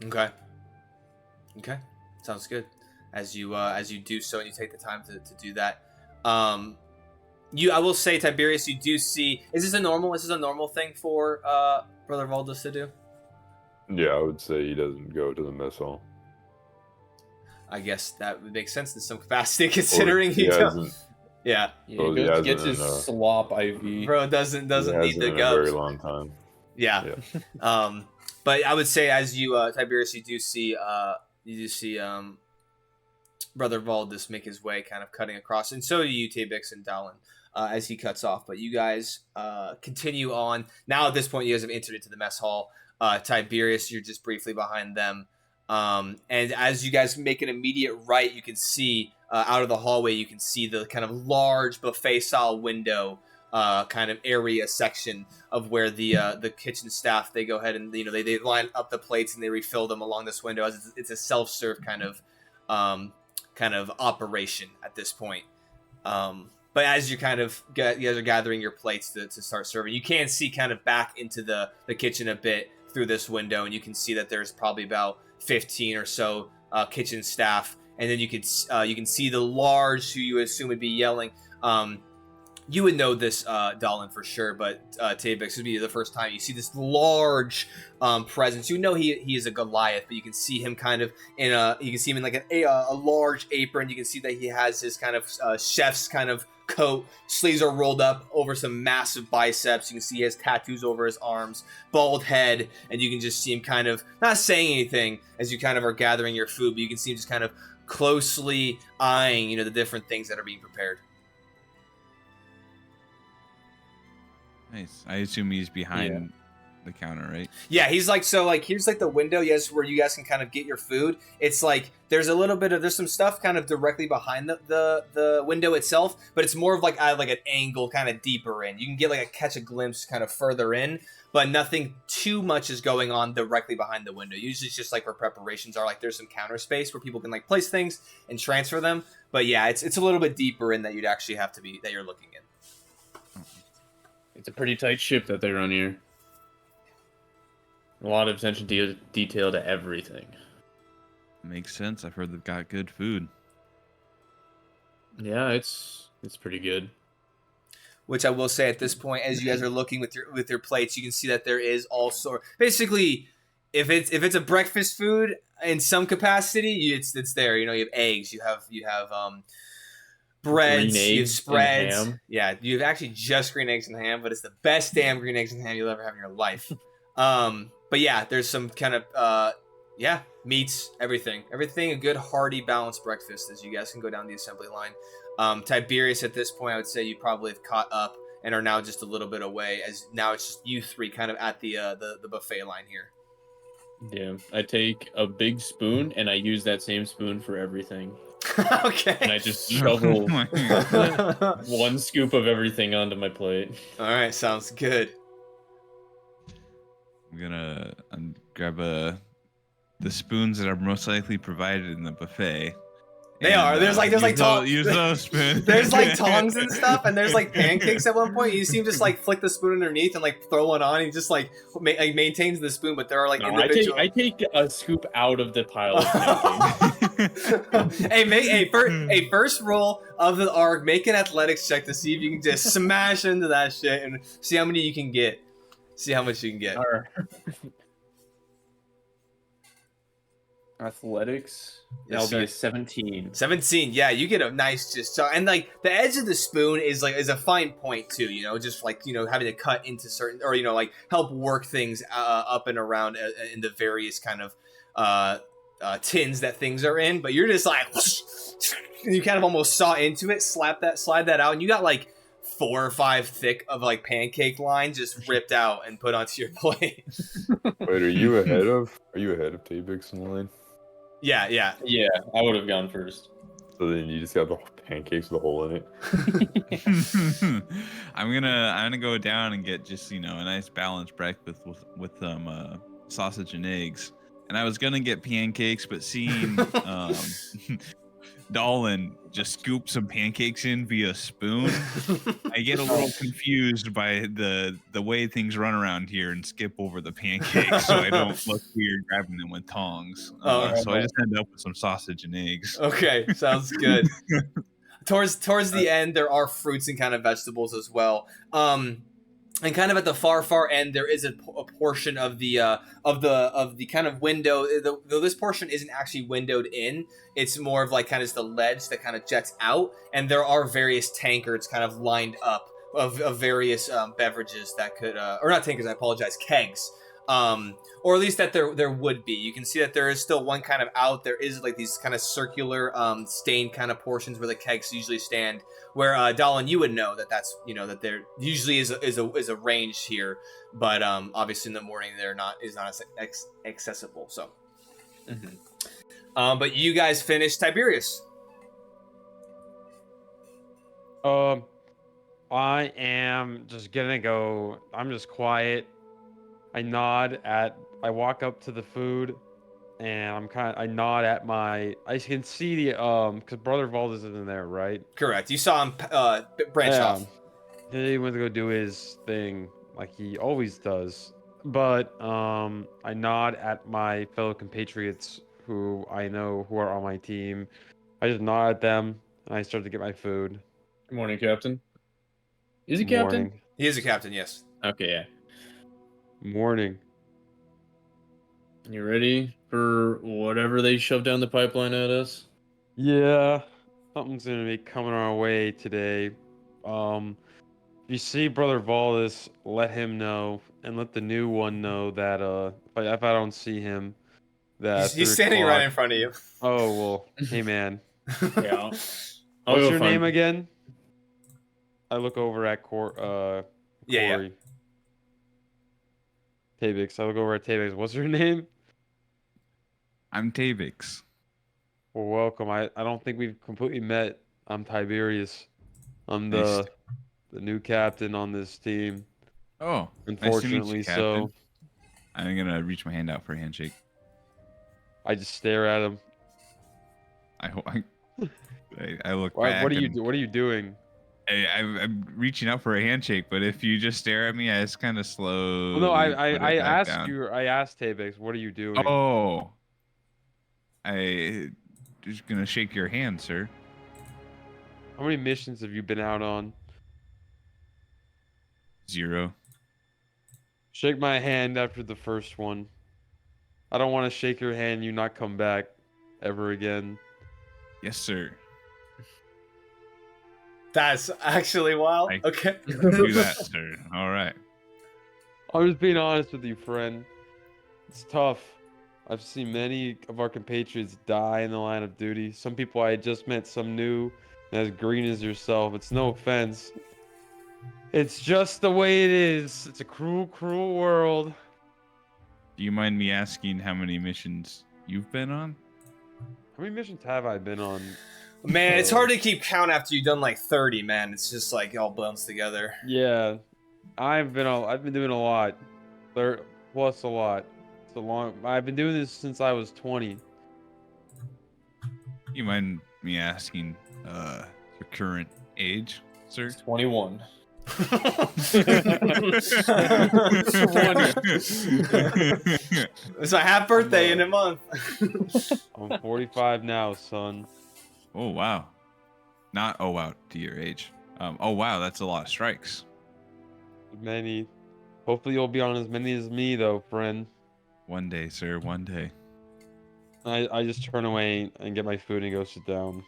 Okay. Okay. Sounds good. As you do so and you take the time to do that. I will say, Tiberius, you do see, is this a normal thing for Brother Valdus to do? Yeah, I would say he doesn't go to the mess hall. I guess that would make sense in some capacity, considering he he don't. hasn't. Yeah. Yeah, Well, he he goes, hasn't gets his in, slop IV. Bro doesn't he need hasn't the in a very gubs. long time. Yeah. But I would say, as you Tiberius, you do see Brother Valdus make his way, kind of cutting across, and so do you, Tabix and Dallin, as he cuts off. But you guys continue on. Now at this point, you guys have entered into the mess hall. Tiberius, you're just briefly behind them. And as you guys make an immediate right, you can see out of the hallway, you can see the kind of large buffet-style window kind of area section of where the kitchen staff, they go ahead and they line up the plates and they refill them along this window, as it's a self-serve kind of operation at this point. But as you guys are gathering your plates to start serving, you can see kind of back into the kitchen a bit through this window, and you can see that there's probably about 15 or so kitchen staff, and then you can see the large, who you assume would be yelling. You would know this, Dallin, for sure, but Tabix would be the first time you see this large presence. You know he is a Goliath, but you can see him kind of in like a large apron. You can see that he has his kind of chef's kind of coat. Sleeves are rolled up over some massive biceps. You can see he has tattoos over his arms, bald head, and you can just see him kind of not saying anything as you kind of are gathering your food, but you can see him just kind of closely eyeing, the different things that are being prepared. Nice. I assume he's behind the counter, right? Yeah, he's like, so like here's like the window, yes, where you guys can kind of get your food. It's like there's some stuff kind of directly behind the window itself, but it's more of like an angle kind of deeper in. You can get catch a glimpse kind of further in, but nothing too much is going on directly behind the window. Usually it's just like where preparations are, like there's some counter space where people can like place things and transfer them. But yeah, it's a little bit deeper in that you'd actually have to be, that you're looking in. It's a pretty tight ship that they run here. A lot of attention detail to everything. Makes sense. I've heard they've got good food. Yeah, it's pretty good. Which I will say at this point, as you guys are looking with your plates, you can see that there is also basically, if it's a breakfast food in some capacity, it's there. You have eggs, you have breads, you have spreads. Ham. Yeah, you have actually just green eggs and ham, but it's the best damn green eggs and ham you'll ever have in your life. But yeah, there's some kind of meats, everything, a good hearty balanced breakfast as you guys can go down the assembly line. Tiberius, at this point, I would say you probably have caught up and are now just a little bit away, as now it's just you three kind of at the buffet line here. Yeah, I take a big spoon and I use that same spoon for everything. Okay. And I just shovel one scoop of everything onto my plate. All right, sounds good. I'm gonna grab the spoons that are most likely provided in the buffet. They are. There's like tongs. Use those spoons. There's like tongs and stuff, and there's like pancakes at one point. You see him just like flick the spoon underneath and like throw one on. He just like maintains the spoon, but there are like individual. I take a scoop out of the pile of pancakes. First roll of the arc. Make an athletics check to see if you can just smash into that shit and see how many you can get. See how much you can get. Athletics. Yes, That'll be sir. a 17. 17. Yeah, you get a nice and like the edge of the spoon is a fine point too. Just like having to cut into certain or like help work things up and around in the various kind of tins that things are in. But you're just like you kind of almost saw into it, slide that out, and you got like 4 or 5 thick of like pancake lines just ripped out and put onto your plate. Wait, are you ahead of Tabix in the line? Yeah. Yeah, I would have gone first. So then you just got the pancakes with a hole in it. I'm gonna go down and get just a nice balanced breakfast with some sausage and eggs. And I was gonna get pancakes, but seeing Dolan just scoop some pancakes in via spoon. I get a little confused by the way things run around here and skip over the pancakes, so I don't look weird grabbing them with tongs. So I just end up with some sausage and eggs. Okay, sounds good. Towards the end, there are fruits and kind of vegetables as well. And kind of at the far end, there is a portion of the kind of window. Though this portion isn't actually windowed in, it's more of like kind of just the ledge that kind of jets out, and there are various tankards kind of lined up of various beverages that could, or not tankards, I apologize, kegs. Or at least that there would be. You can see that there is still one kind of out. There is like these kind of circular stained kind of portions where the kegs usually stand. Where Dalin, you would know that that's that there usually is a range here, but obviously in the morning is not as accessible. So, but you guys finished Tiberius. I am just gonna go. I'm just quiet. I walk up to the food, and I nod at I can see the because Brother Valdez isn't there, right? Correct. You saw him branch off. He went to go do his thing like he always does. But I nod at my fellow compatriots who I know who are on my team. I just nod at them and I start to get my food. Good morning, Captain. Is he Captain? Morning. He is a captain, yes. Okay, yeah. Morning. You ready for whatever they shove down the pipeline at us? Yeah, something's gonna be coming our way today. If you see Brother Valdez, let him know, and let the new one know that if I don't see him, that he's standing right in front of you. Oh well, hey man. Yeah. What's your name again? I look over at Corey. Yeah. Tabix. I look over at Tabix. What's your name? I'm Tabix. Well, welcome. I don't think we've completely met. I'm Tiberius. I'm the new captain on this team. Oh, unfortunately, nice to meet you, Captain. I'm gonna reach my hand out for a handshake. I just stare at him. I look back. What are you doing? I'm reaching out for a handshake, but if you just stare at me, I just kind of slow. Well, no, I asked down. I asked Tabix, what are you doing? Oh, I just gonna shake your hand, sir. How many missions have you been out on? 0. Shake my hand after the first one. I don't want to shake your hand and you not come back ever again. Yes, sir. That's actually wild. Okay. Do that, sir. All right. I'm just being honest with you, friend. It's tough. I've seen many of our compatriots die in the line of duty. Some people I just met, some new, and as green as yourself. It's no offense. It's just the way it is. It's a cruel, cruel world. Do you mind me asking how many missions you've been on? How many missions have I been on? Man, it's hard to keep count after you've done like 30, man. It's just like it all blends together. Yeah. I've been doing a lot. Plus a lot. I've been doing this since I was 20. You mind me asking your current age, sir? 21. It's my half birthday in a month. I'm 45 now, son. Oh wow. Not oh wow to your age. Oh wow, that's a lot of strikes. Many. Hopefully you'll be on as many as me though, friend. One day, sir, one day. I just turn away and get my food and go sit down.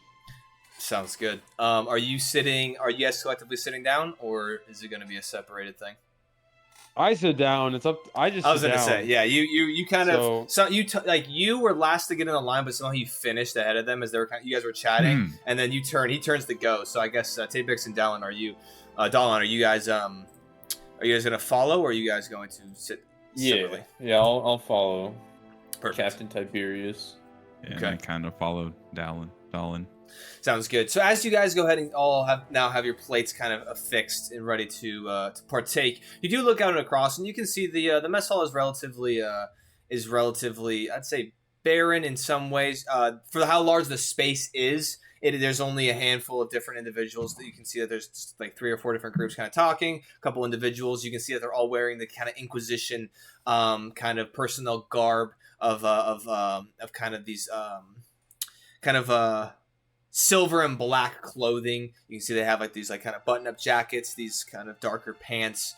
Sounds good. Are you guys collectively sitting down, or is it going to be a separated thing? I sit down. It's up. I was gonna say, yeah. You kind of you were last to get in the line, but somehow you finished ahead of them as you guys were chatting, and then he turns to go. So I guess Tabix and Dallin, are you guys gonna follow, or are you guys going to sit separately? Yeah. I'll follow. Perfect. Captain Tiberius. Yeah, Okay. I kind of followed Dallin. Sounds good. So as you guys go ahead and all have your plates kind of affixed and ready to partake, you do look out and across, and you can see the mess hall is relatively I'd say barren in some ways. For how large the space is, there's only a handful of different individuals that you can see that there's just like 3 or 4 different groups kind of talking. A couple individuals, you can see that they're all wearing the kind of Inquisition kind of personnel garb of kind of these silver and black clothing. You can see they have like these like kind of button-up jackets, these kind of darker pants,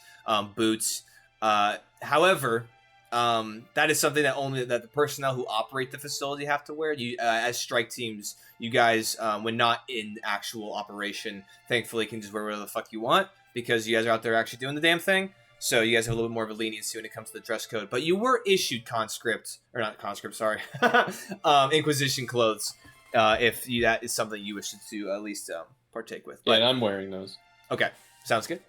boots. However, that is something that only that the personnel who operate the facility have to wear. You, as strike teams, you guys, when not in actual operation, thankfully can just wear whatever the fuck you want because you guys are out there actually doing the damn thing. So you guys have a little bit more of a leniency when it comes to the dress code. But you were issued Inquisition clothes. If that is something you wish to at least partake with. But, yeah, I'm wearing those. Okay, sounds good.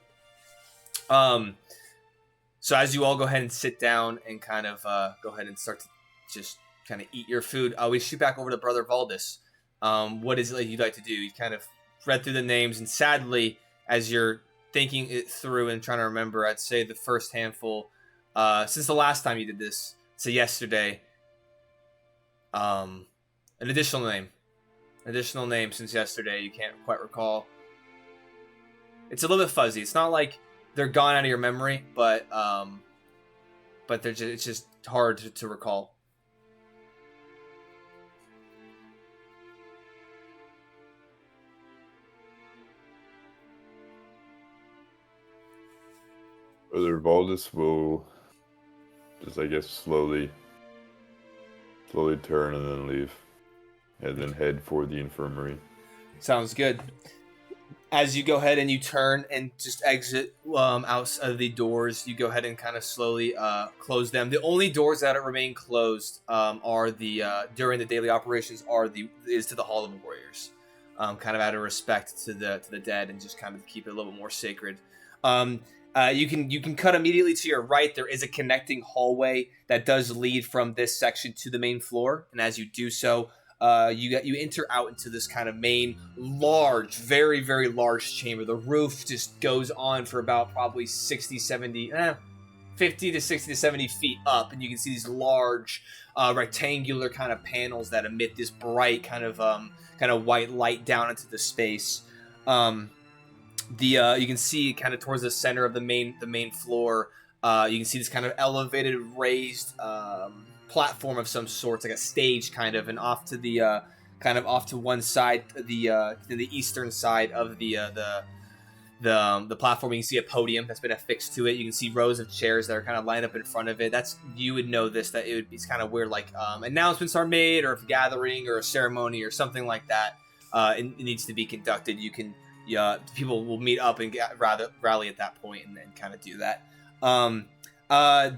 So as you all go ahead and sit down and kind of go ahead and start to just kind of eat your food, we shoot back over to Brother Valdis. What is it you'd like to do? You kind of read through the names, and sadly, as you're thinking it through and trying to remember, I'd say the first handful, since the last time you did this, so yesterday, an additional name since yesterday, you can't quite recall. It's a little bit fuzzy. It's not like they're gone out of your memory, but it's just hard to recall. Brother Valdis will just, I guess, slowly turn and then leave. And then head for the infirmary. Sounds good. As you go ahead and you turn and just exit out of the doors, you go ahead and kind of slowly close them. The only doors that remain closed are the during the daily operations is to the Hall of Warriors, kind of out of respect to the dead and just kind of keep it a little bit more sacred. You can cut immediately to your right. There is a connecting hallway that does lead from this section to the main floor, and as you do so, you enter out into this kind of main, large, very, very large chamber. The roof just goes on for about probably 50 to 60 to 70 feet up, and you can see these large, rectangular kind of panels that emit this bright kind of white light down into the space. You can see kind of towards the center of the main floor. You can see this kind of elevated, raised platform of some sorts, like a stage kind of, and off to the off to one side, the eastern side of the platform. You can see a podium that's been affixed to it. You can see rows of chairs that are kind of lined up in front of it. You would know this, that it's kind of where like announcements are made, or if a gathering or a ceremony or something like that it needs to be conducted. People will meet up and rally at that point and then kind of do that.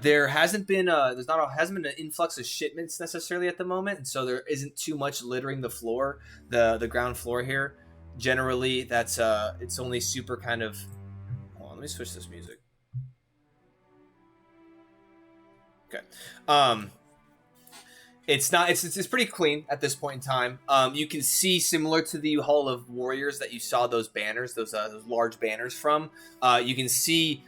There hasn't been an influx of shipments necessarily at the moment, and so there isn't too much littering the floor, the ground floor here. Generally, that's it's only super kind of. Hold on, let me switch this music. Okay. It's pretty clean at this point in time. You can see, similar to the Hall of Warriors that you saw those banners, those large banners from. You can see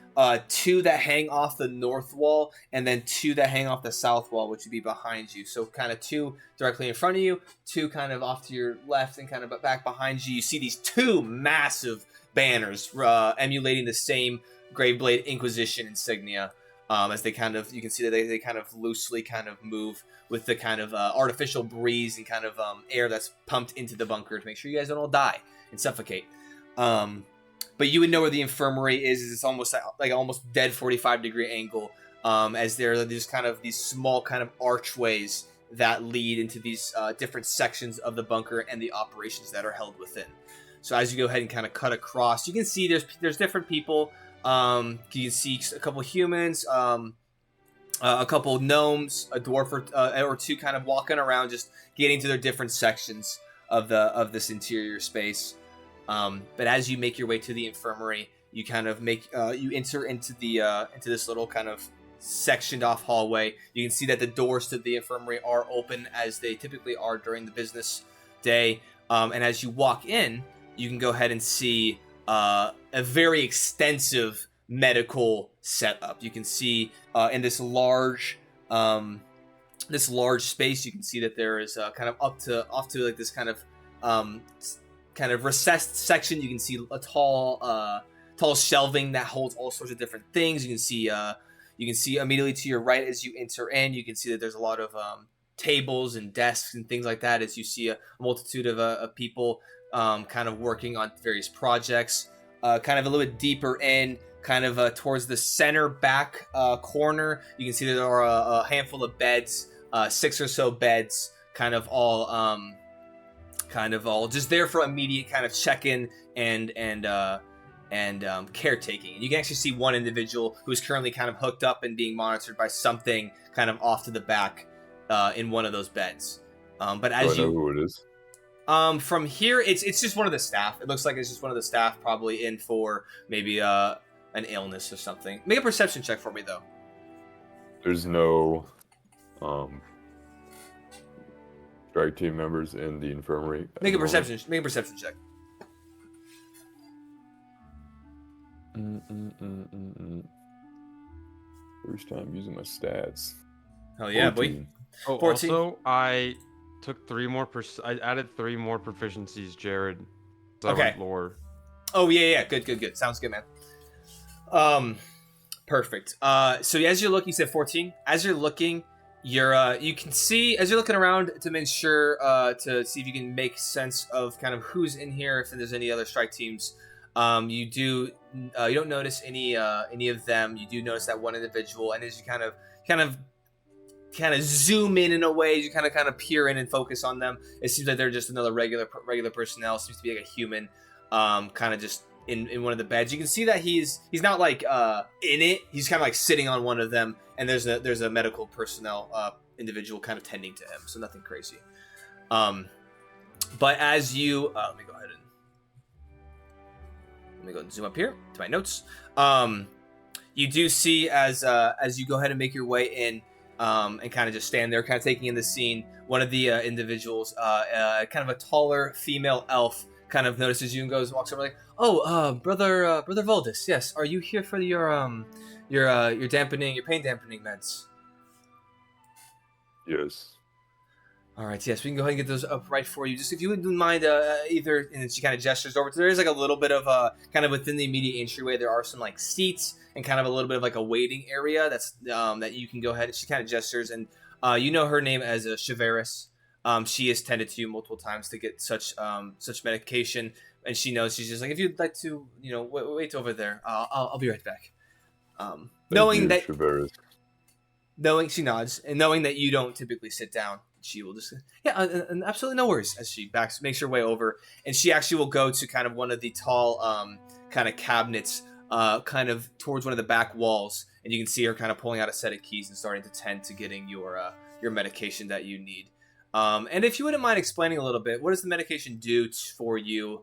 2 that hang off the north wall, and then 2 that hang off the south wall, which would be behind you. So kind of 2 directly in front of you, 2 kind of off to your left, and kind of back behind you. You see these 2 massive banners emulating the same Graveblade Inquisition insignia. As they kind of, you can see that they kind of loosely kind of move with the kind of artificial breeze and kind of air that's pumped into the bunker to make sure you guys don't all die and suffocate. But you would know where the infirmary is. It's almost like almost dead 45-degree angle, as there's kind of these small kind of archways that lead into these different sections of the bunker and the operations that are held within. So as you go ahead and kind of cut across, you can see there's different people. You can see a couple humans, a couple gnomes, a dwarf or 2 kind of walking around, just getting to their different sections of this interior space. But as you make your way to the infirmary, you kind of you enter into this little kind of sectioned off hallway. You can see that the doors to the infirmary are open, as they typically are during the business day. And as you walk in, you can go ahead and see a very extensive medical setup. You can see in this large this large space, you can see that there is kind of off to like this kind of recessed section. You can see a tall shelving that holds all sorts of different things. You can see immediately to your right as you enter in. You can see that there's a lot of tables and desks and things like that. As you see a multitude of people kind of working on various projects. Kind of a little bit deeper in, kind of towards the center back corner, you can see that there are a handful of beds, 6 or so beds, kind of all just there for immediate kind of check-in and caretaking. And you can actually see one individual who is currently kind of hooked up and being monitored by something kind of off to the back in one of those beds. But as Do I know who it is? From here, it's just one of the staff. It looks like it's just one of the staff, probably in for maybe an illness or something. Make a perception check for me, though. There's no strike team members in the infirmary. Make a perception check. First time using my stats. Oh yeah, 14. boy. Oh, 14. also, I took 3 more. I added 3 more proficiencies, Jared. So Okay. I went lore. Oh yeah. Good. Sounds good, man. Perfect. So as you're looking, you said 14. As you're looking, you can see as you're looking around to make sure to see if you can make sense of kind of who's in here, if there's any other strike teams. You don't notice any of them. You do notice that one individual, and as you kind of zoom in a way, you kind of peer in and focus on them. It seems like they're just another regular personnel. Seems to be like a human, kind of just in one of the beds. You can see that he's not like in it. He's kind of like sitting on one of them, and there's a medical personnel individual kind of tending to him. So nothing crazy. But as you let me go and zoom up here to my notes. You do see as you go ahead and make your way in. And kind of just stand there, kind of taking in the scene. One of the individuals, kind of a taller female elf, kind of notices you and walks over like, "Oh, brother Voldis, yes, are you here for your pain dampening meds?" Yes. All right, yes, we can go ahead and get those up right for you. Just if you wouldn't mind, either, and then she kind of gestures over. So there is like a little bit of kind of within the immediate entryway. There are some like seats and kind of a little bit of like a waiting area that's that you can go ahead. And she kind of gestures, and you know her name as Shiveris. She has tended to you multiple times to get such medication, and she knows. She's just like, if you'd like to, wait over there. I'll be right back. Knowing that she nods, and knowing that you don't typically sit down. She will just and absolutely no worries as she makes her way over, and she actually will go to kind of one of the tall kind of cabinets kind of towards one of the back walls, and you can see her kind of pulling out a set of keys and starting to tend to getting your medication that you need. And if you wouldn't mind explaining a little bit, what does the medication do for you?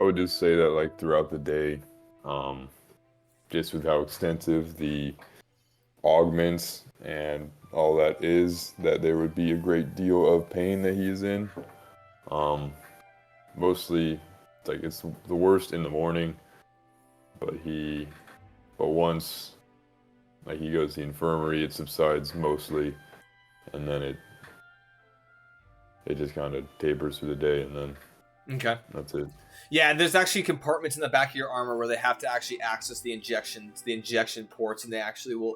I would just say that like throughout the day, just with how extensive the augments and all that is, that there would be a great deal of pain that he is in. Mostly it's the worst in the morning, but once he goes to the infirmary, it subsides mostly, and then it just kind of tapers through the day, and then that's it. Yeah, and there's actually compartments in the back of your armor where they have to actually access the injection ports, and they actually will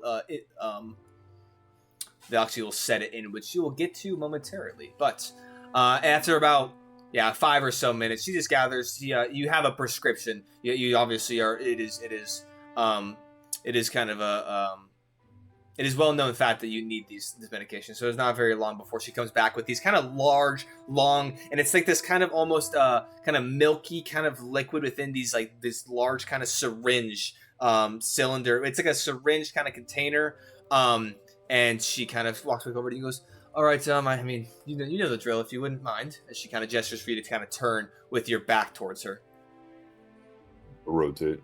set it in, which you will get to momentarily. But after about 5 or so minutes, she just gathers. You have a prescription. You obviously are. It is kind of it is well known fact that you need this medication. So it's not very long before she comes back with these kind of large, long, and it's like this kind of almost kind of milky kind of liquid within these like this large kind of syringe cylinder. It's like a syringe kind of container. And she kind of walks back over to you and goes, "All right, I mean, you know the drill. If you wouldn't mind," as she kind of gestures for you to kind of turn with your back towards her. Rotate.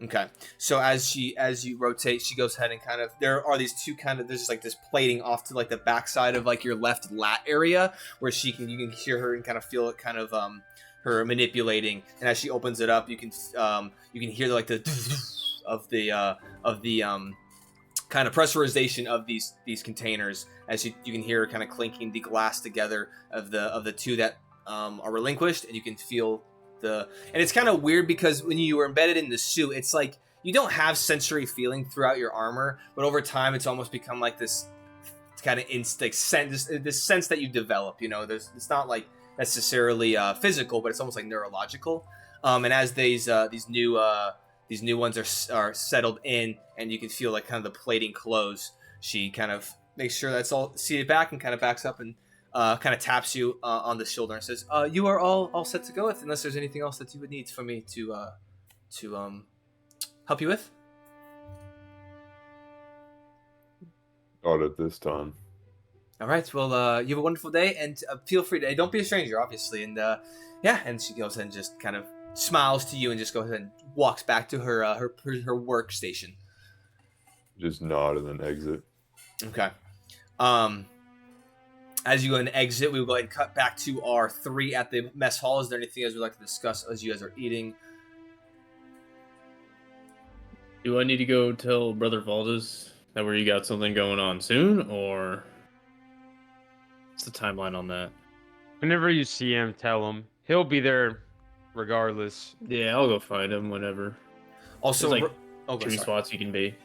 Okay, so as you rotate, she goes ahead and kind of there are these two kind of there's just like this plating off to like the backside of like your left lat area where you can hear her and kind of feel it kind of her manipulating, and as she opens it up, you can hear like the of the kind of pressurization of these containers, as you can hear kind of clinking the glass together of the two that are relinquished, and you can feel and it's kind of weird because when you were embedded in the suit, it's like you don't have sensory feeling throughout your armor, but over time it's almost become like this kind of instinct sense, this sense that you develop. It's not like necessarily physical, but it's almost like neurological. And as these new ones are settled in, and you can feel like kind of the plating close, she kind of makes sure that's all seated back and kind of backs up and kind of taps you on the shoulder and says, "You are all set to go with, unless there's anything else that you would need for me to help you with." Not at this time. All right. Well, you have a wonderful day, and feel free to don't be a stranger, obviously. And and she goes ahead and just kind of smiles to you and just goes ahead and walks back to her workstation. Just nod and then exit. Okay. As you go and exit, we will go ahead and cut back to our 3 at the mess hall. Is there anything else we'd like to discuss as you guys are eating? Do I need to go tell Brother Valdez that you got something going on soon, or what's the timeline on that? Whenever you see him, tell him. He'll be there regardless. Yeah, I'll go find him whenever. Also, There's like 2 spots you can be.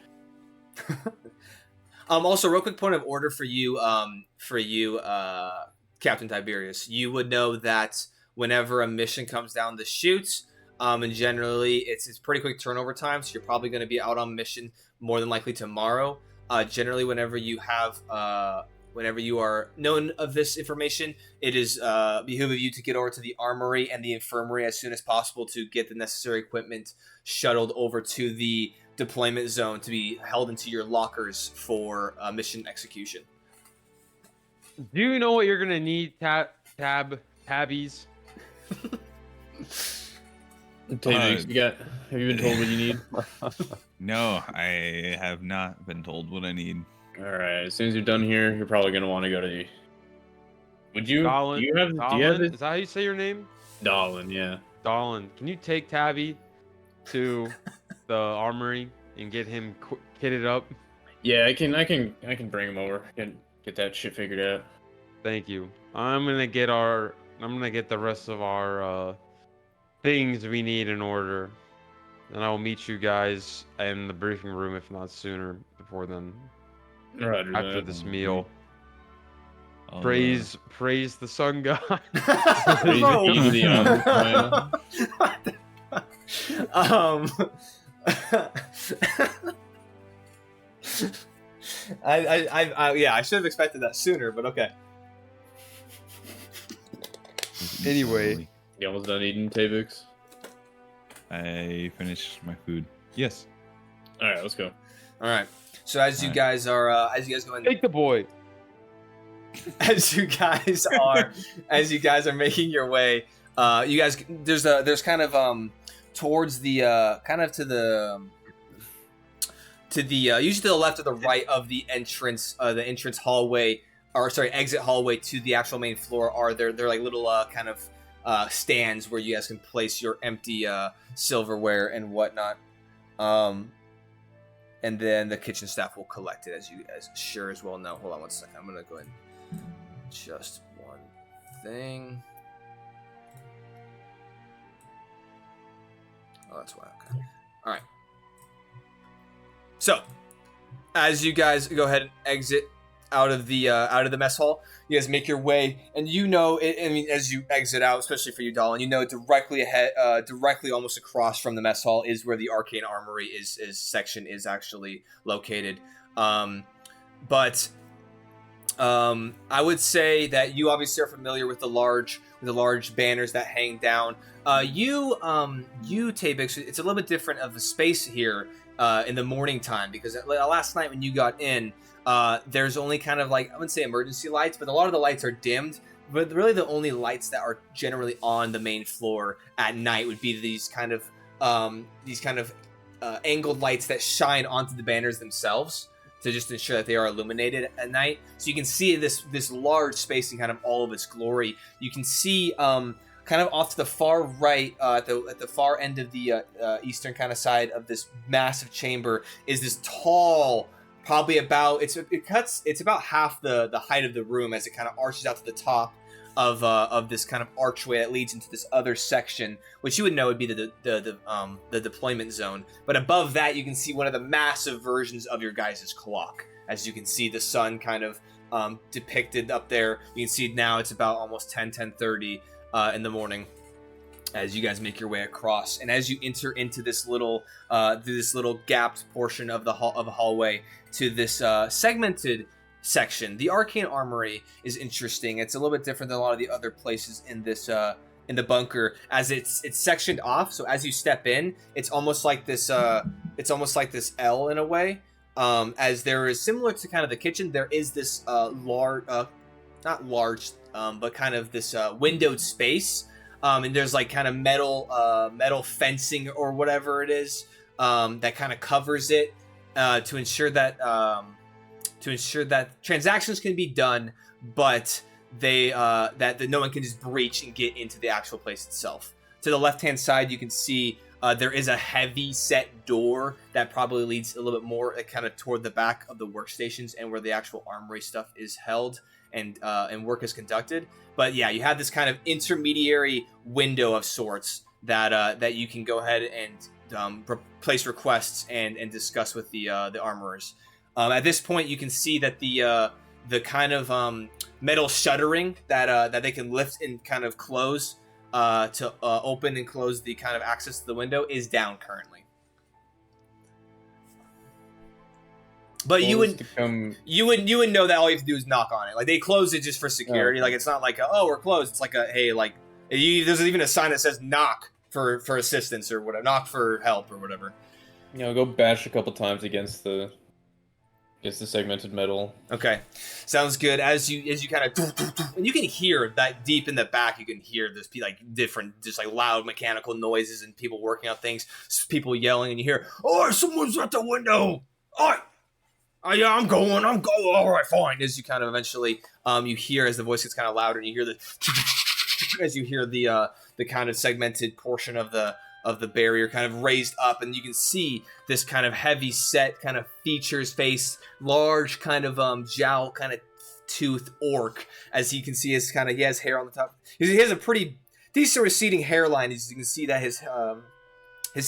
Also, real quick point of order for you, Captain Tiberius. You would know that whenever a mission comes down the chute, and generally it's pretty quick turnover time, so you're probably going to be out on mission more than likely tomorrow. Generally, whenever you are known of this information, it is behoove of you to get over to the armory and the infirmary as soon as possible to get the necessary equipment shuttled over to the deployment zone to be held into your lockers for mission execution. Do you know what you're gonna need, tabbies? Have you been told what you need? No, I have not been told what I need. All right. As soon as you're done here, you're probably gonna want to go to the. Would you? Dolan, do you have is that how you say your name? Dolan, yeah. Dolan, can you take Tabby to the armory and get him kitted up? Yeah, I can bring him over. Get that shit figured out. Thank you. I'm gonna get the rest of our things we need in order, and I will meet you guys in the briefing room, if not sooner, before then. Roger after that. this meal. I'll, Praise the sun god. Praise the I should have expected that sooner, but okay. Anyway. You almost done eating, Tavix? I finished my food. Yes. All right, let's go. All right. So as you guys go in, Take the boy. as you guys are making your way, you guys there's kind of towards the kind of to the usually to the left or the right of the entrance hallway, or sorry, exit hallway to the actual main floor are they're like little kind of stands where you guys can place your empty silverware and whatnot. And then the kitchen staff will collect it, as you guys sure as well know. Hold on one second. I'm going to go ahead and just one thing. Oh, that's why. Okay. All right. So, as you guys go ahead and exit out of the mess hall, you guys make your way, and as you exit out, especially for you, Dolan, directly ahead, directly almost across from the mess hall is where the arcane armory section is actually located. I would say that you obviously are familiar with the large banners that hang down. You Tabix, it's a little bit different of a space here in the morning time, because last night when you got in, there's only kind of like, I wouldn't say emergency lights, but a lot of the lights are dimmed. But really the only lights that are generally on the main floor at night would be these kind of angled lights that shine onto the banners themselves to just ensure that they are illuminated at night. So you can see this large space in kind of all of its glory. You can see kind of off to the far right, at the far end of the eastern kind of side of this massive chamber, is this tall probably about it's about half the height of the room as it kind of arches out to the top of this kind of archway that leads into this other section, which you would know would be the deployment zone. But above that, you can see one of the massive versions of your guys' clock. As you can see, the sun kind of depicted up there. You can see now it's about almost 10:30 in the morning. As you guys make your way across, and as you enter into this little gapped portion of the hallway to this segmented section, the Arcane Armory is interesting. It's a little bit different than a lot of the other places in this in the bunker, as it's sectioned off. So as you step in, it's almost like this L in a way. As there is, similar to kind of the kitchen, there is this large, not large, but kind of this windowed space. And there's like kind of metal fencing or whatever it is that kind of covers it to ensure that transactions can be done, but that no one can just breach and get into the actual place itself. To the left-hand side, you can see there is a heavy set door that probably leads a little bit more kind of toward the back of the workstations and where the actual armory stuff is held and work is conducted. But yeah, you have this kind of intermediary window of sorts that you can go ahead and place requests and discuss with the armorers. At this point, you can see that the kind of metal shuttering that they can lift and kind of close to open and close the kind of access to the window is down currently. But you would know that all you have to do is knock on it. Like, they close it just for security. Like, it's not like we're closed. It's like there's even a sign that says knock for assistance or whatever, knock for help or whatever. Go bash a couple times against the segmented metal. Okay, sounds good. As you kind of, and you can hear that deep in the back. You can hear this like different, just like loud mechanical noises and people working on things, people yelling, and you hear, "Oh, someone's at the window! Oh, yeah, I'm going. All right, fine." As you kind of eventually, you hear as the voice gets kind of louder, and you hear as you hear the kind of segmented portion of the barrier kind of raised up, and you can see this kind of heavy set kind of features face, large kind of jowl kind of tooth orc. As you can see, he has hair on the top. He has a pretty decent receding hairline. As you can see that his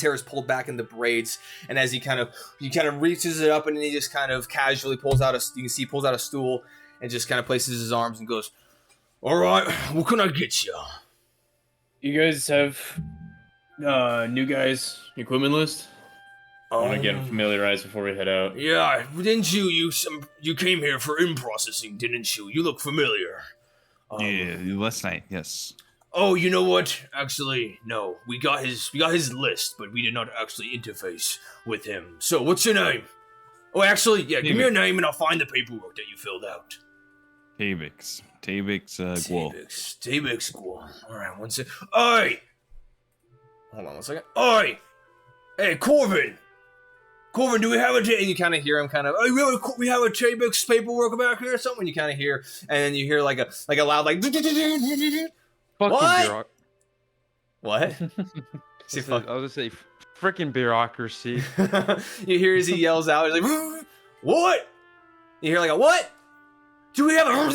hair is pulled back into braids, and as he kind of reaches it up, and then he just kind of casually pulls out a stool and just kind of places his arms and goes, "All right, what can I get you? You guys have new guys equipment list? I want to get them familiarized before we head out." "Yeah, didn't you came here for in-processing, didn't you? You look familiar." Yeah, last night, yes. "Oh, you know what? Actually, no. We got his list, but we did not actually interface with him. So, what's your name?" "Oh, actually, yeah, give me your name and I'll find the paperwork that you filled out." Tabix Guol. Tabix Guol. All right, one second. Oi! Hold on one second. Oi! Hey, Corvin, do we have and you kind of hear him kind of, "Oh, we have a Tabix paperwork back here or something?" You kind of hear, and then you hear like a loud like. What? What? I was gonna say, freaking bureaucracy. You hear as he yells out, he's like, "What?" You hear like a what? "Do we have a all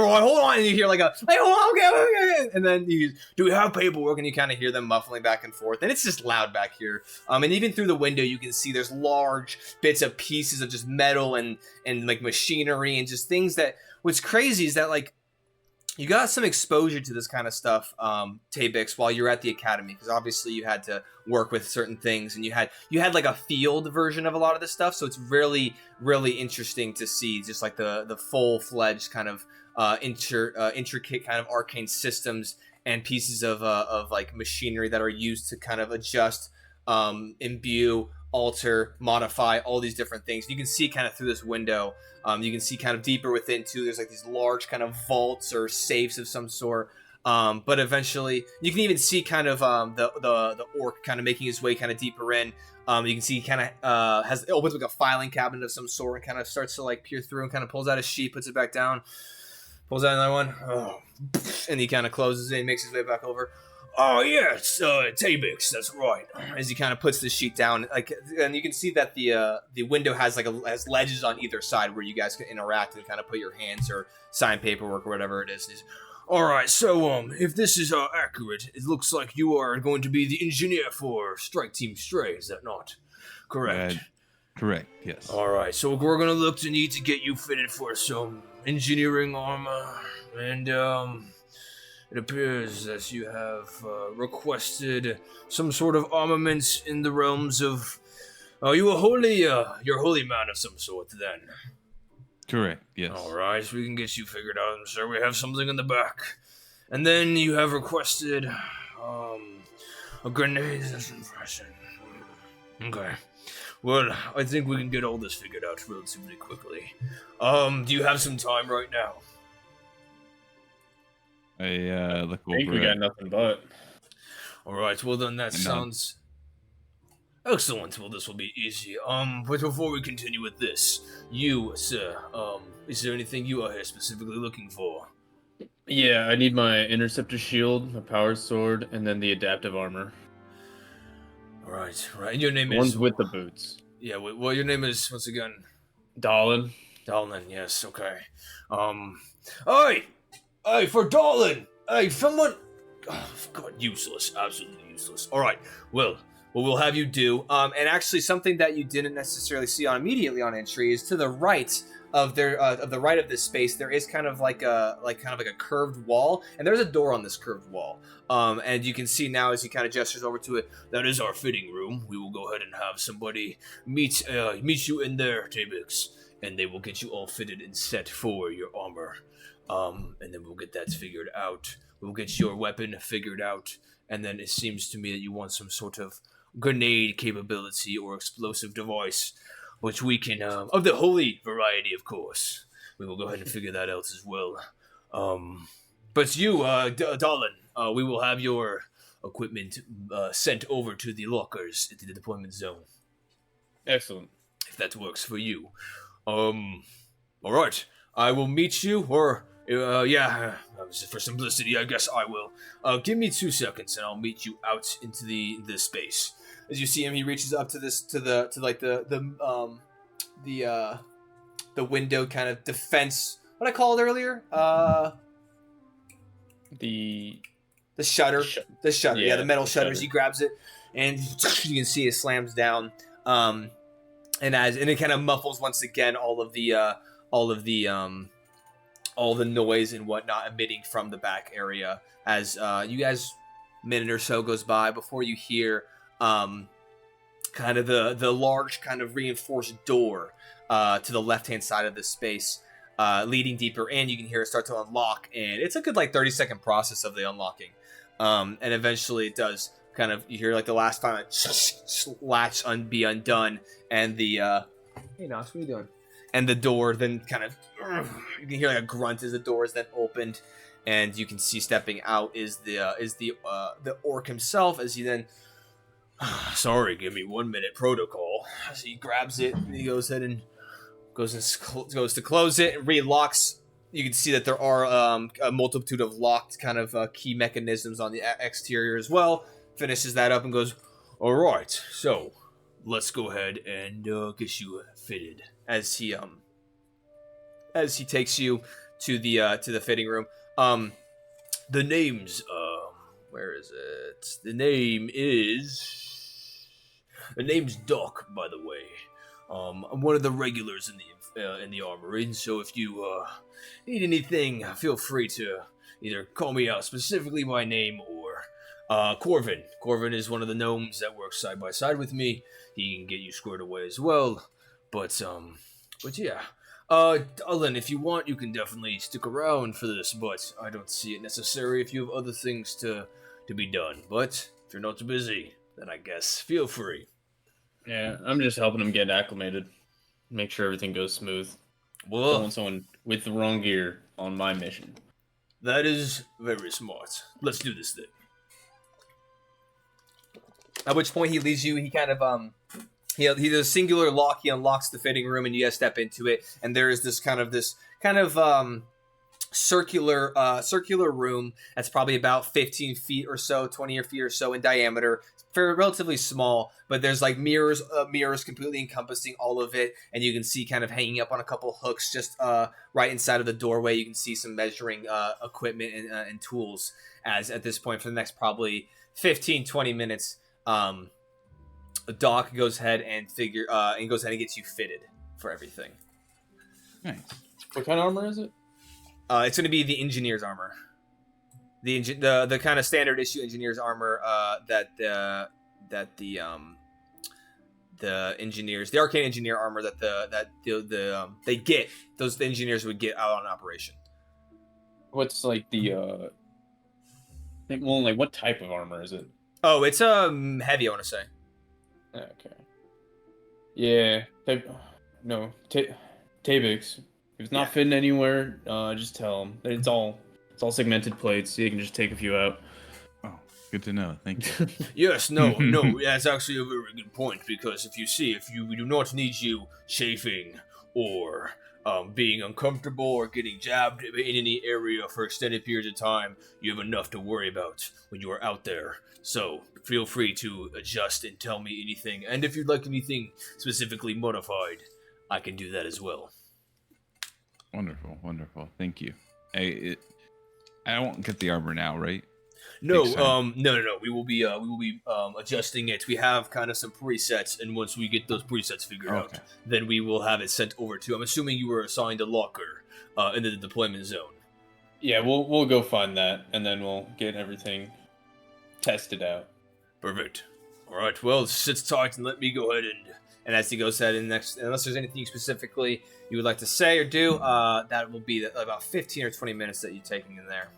right, hold on." And you hear like a like, "Oh, okay. And then "Do we have paperwork?" And you kind of hear them muffling back and forth, and it's just loud back here. And even through the window, you can see there's large bits of pieces of just metal and like machinery and just things that. What's crazy is that like. You got some exposure to this kind of stuff, Tabix, while you were at the academy, because obviously you had to work with certain things, and you had like a field version of a lot of this stuff. So it's really, really interesting to see just like the full-fledged kind of intricate kind of arcane systems and pieces of like machinery that are used to kind of adjust, imbue, alter, modify all these different things. You can see kind of through this window. You can see kind of deeper within too. There's like these large kind of vaults or safes of some sort. But eventually, you can even see kind of the orc kind of making his way kind of deeper in. You can see he kind of opens like a filing cabinet of some sort and kind of starts to like peer through and kind of pulls out a sheet, puts it back down, pulls out another one, and he kind of closes it and makes his way back over. Oh yes, Tabix, that's right. As he kind of puts the sheet down, like, and you can see that the window has has ledges on either side where you guys can interact and kind of put your hands or sign paperwork or whatever it is. All right, so if this is accurate, it looks like you are going to be the engineer for Strike Team Stray. Is that not correct? Correct. Yes. All right, so we're gonna look to need to get you fitted for some engineering armor, and it appears that you have requested some sort of armaments in the realms of. You're a holy man of some sort, then. Correct. Yes. All right, we can get you figured out, sir. We have something in the back, and then you have requested a grenade. That's impressive. Okay. Well, I think we can get all this figured out relatively quickly. Do you have some time right now? I look over. I think we got nothing but. All right. Well, then that sounds excellent. Well, this will be easy. But before we continue with this, you, sir, is there anything you are here specifically looking for? Yeah, I need my interceptor shield, my power sword, and then the adaptive armor. Right. And your name One's is with the boots. Yeah. Well, your name is once again. Dolan. Dolan. Yes. Okay. Hey, for Dolan. Hey, someone. Oh, God, useless. Absolutely useless. All right. Well, what we'll have you do, and actually something that you didn't necessarily see immediately on entry is to the right of this space. There is kind of like a curved wall, and there's a door on this curved wall. And you can see now as he kind of gestures over to it, that is our fitting room. We will go ahead and have somebody meet you in there, Tabix, and they will get you all fitted and set for your armor. And then we'll get that figured out. We'll get your weapon figured out, and then it seems to me that you want some sort of grenade capability or explosive device, which we can, of the holy variety, of course. We will go ahead and figure that out as well. But you, Dolan, we will have your equipment sent over to the lockers into the deployment zone. Excellent. If that works for you. All right. I will meet you, or, for simplicity, I guess I will. Give me 2 seconds, and I'll meet you out into the space. As you see him, he reaches up to the window kind of defense. What I called earlier? The shutter. The shutter. Yeah, the metal shutter. shutters. He grabs it, and you can see it slams down. And it kind of muffles once again all the noise and whatnot emitting from the back area. As you guys, minute or so goes by before you hear kind of the large kind of reinforced door to the left hand side of this space leading deeper in. You can hear it start to unlock, and it's a good 30-second process of the unlocking, and eventually it does kind of, you hear the last time latch be undone, and the hey Knox, what are you doing? And the door then kind of, you can hear a grunt as the door is then opened, and you can see stepping out is the orc himself, as he then, sorry, give me 1 minute protocol. So he grabs it and he goes ahead and goes to close it and relocks. You can see that there are a multitude of locked kind of key mechanisms on the exterior as well. Finishes that up and goes, all right, so let's go ahead and get you fitted. As he takes you to the fitting room. The name's where is it? The name's Doc, by the way. I'm one of the regulars in the armory, and so if you need anything, feel free to either call me out specifically by name or Corvin. Corvin is one of the gnomes that works side by side with me. He can get you squared away as well. But yeah. Dolan, if you want, you can definitely stick around for this, but I don't see it necessary if you have other things to be done. But if you're not busy, then I guess feel free. Yeah, I'm just helping him get acclimated. Make sure everything goes smooth. Well, Don't want someone with the wrong gear on my mission. That is very smart. Let's do this thing. At which point he leads you, he kind of, he does a singular lock, he unlocks the fitting room, and you guys step into it, and there is this kind of circular room that's probably about 15 feet or so, 20 feet or so in diameter. Very relatively small, but there's like mirrors completely encompassing all of it, and you can see kind of hanging up on a couple hooks just right inside of the doorway. You can see some measuring equipment and tools. As at this point, for the next probably 15-20 minutes, Doc goes ahead and gets you fitted for everything. Nice. What kind of armor is it? It's going to be the engineer's armor, the kind of standard issue engineer's armor that the engineers, the arcane engineer armor that they get, the engineers would get out on operation. What's like the well, like what type of armor is it? Oh, it's heavy, I want to say. Okay. Yeah. Tabix. If it's not fitting anywhere, just tell him. It's all segmented plates, so you can just take a few out. Oh, good to know. Thank you. Yes, no, that's actually a very good point, because we do not need you chafing or being uncomfortable or getting jabbed in any area for extended periods of time. You have enough to worry about when you are out there. So feel free to adjust and tell me anything. And if you'd like anything specifically modified, I can do that as well. Wonderful. Thank you. I won't get the armor now, right? No. We will be adjusting it. We have kind of some presets, and once we get those presets figured out, then we will have it sent over to. I'm assuming you were assigned a locker in the deployment zone. Yeah, we'll go find that, and then we'll get everything tested out. Perfect. All right. Well, sit tight and let me go ahead and as he goes ahead and next, unless there's anything specifically you would like to say or do, that will be about 15 or 20 minutes that you're taking in there.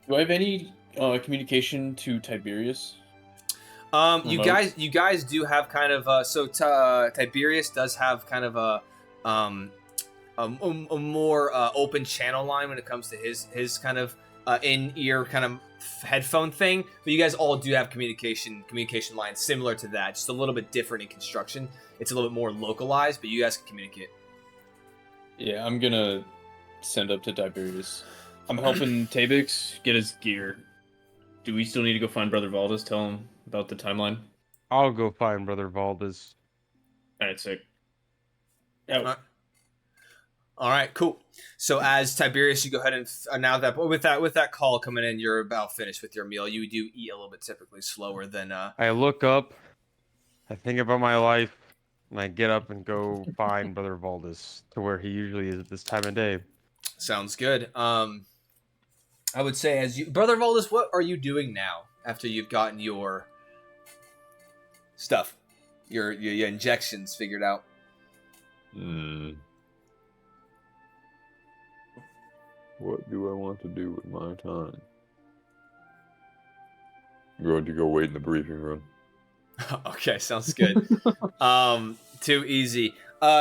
Do I have any communication to Tiberius? You guys do have kind of Tiberius does have kind of a more open channel line when it comes to his kind of in-ear kind of headphone thing, but you guys all do have communication lines similar to that, just a little bit different in construction. It's a little bit more localized, but you guys can communicate. Yeah, I'm gonna send up to Tiberius. I'm helping Tabix get his gear. Do we still need to go find Brother Valdez? Tell him about the timeline. I'll go find Brother Valdez. Alright, sick. Yeah. All right, cool. So as Tiberius, you go ahead and now that with that call coming in, you're about finished with your meal. You do eat a little bit typically slower than. I look up, I think about my life, and I get up and go find Brother Valdez to where he usually is at this time of day. Sounds good. I would say Brother Valdez, what are you doing now after you've gotten your stuff, your injections figured out? What do I want to do with my time? I'm going to go wait in the briefing room. Okay, sounds good. Too easy.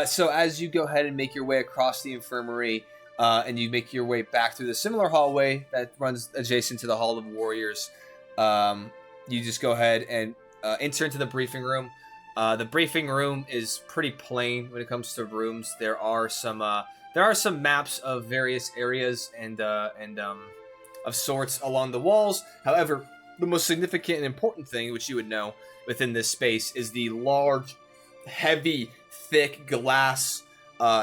So as you go ahead and make your way across the infirmary, and you make your way back through the similar hallway that runs adjacent to the Hall of Warriors, you just go ahead and enter into the briefing room. The briefing room is pretty plain when it comes to rooms. There are some maps of various areas and of sorts along the walls. However, the most significant and important thing, which you would know within this space, is the large, heavy, thick glass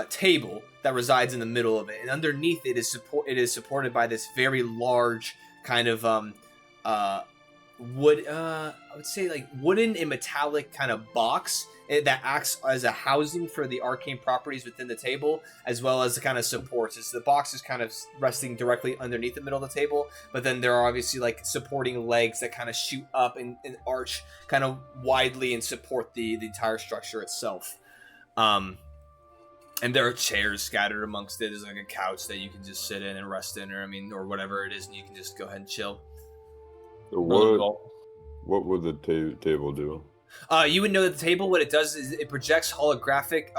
table that resides in the middle of it, and underneath it is supported by this very large kind of wood. I would say like wooden and metallic kind of box that acts as a housing for the arcane properties within the table, as well as the kind of supports. The box is kind of resting directly underneath the middle of the table, but then there are obviously like supporting legs that kind of shoot up and arch kind of widely and support the entire structure itself. And there are chairs scattered amongst it. There's like a couch that you can just sit in and rest in, or whatever it is, and you can just go ahead and chill. So what would the table do? You would know that the table, what it does is it projects holographic,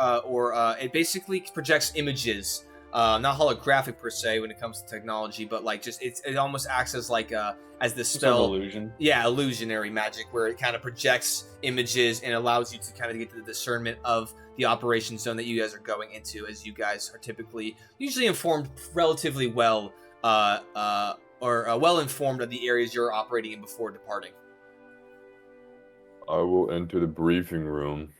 it basically projects images. Not holographic per se when it comes to technology, but like just it almost acts as like as the spell illusion. Yeah, illusionary magic, where it kind of projects images and allows you to kind of get to the discernment of the operation zone that you guys are going into, as you guys are usually informed relatively well well informed of the areas you're operating in before departing. I will enter the briefing room.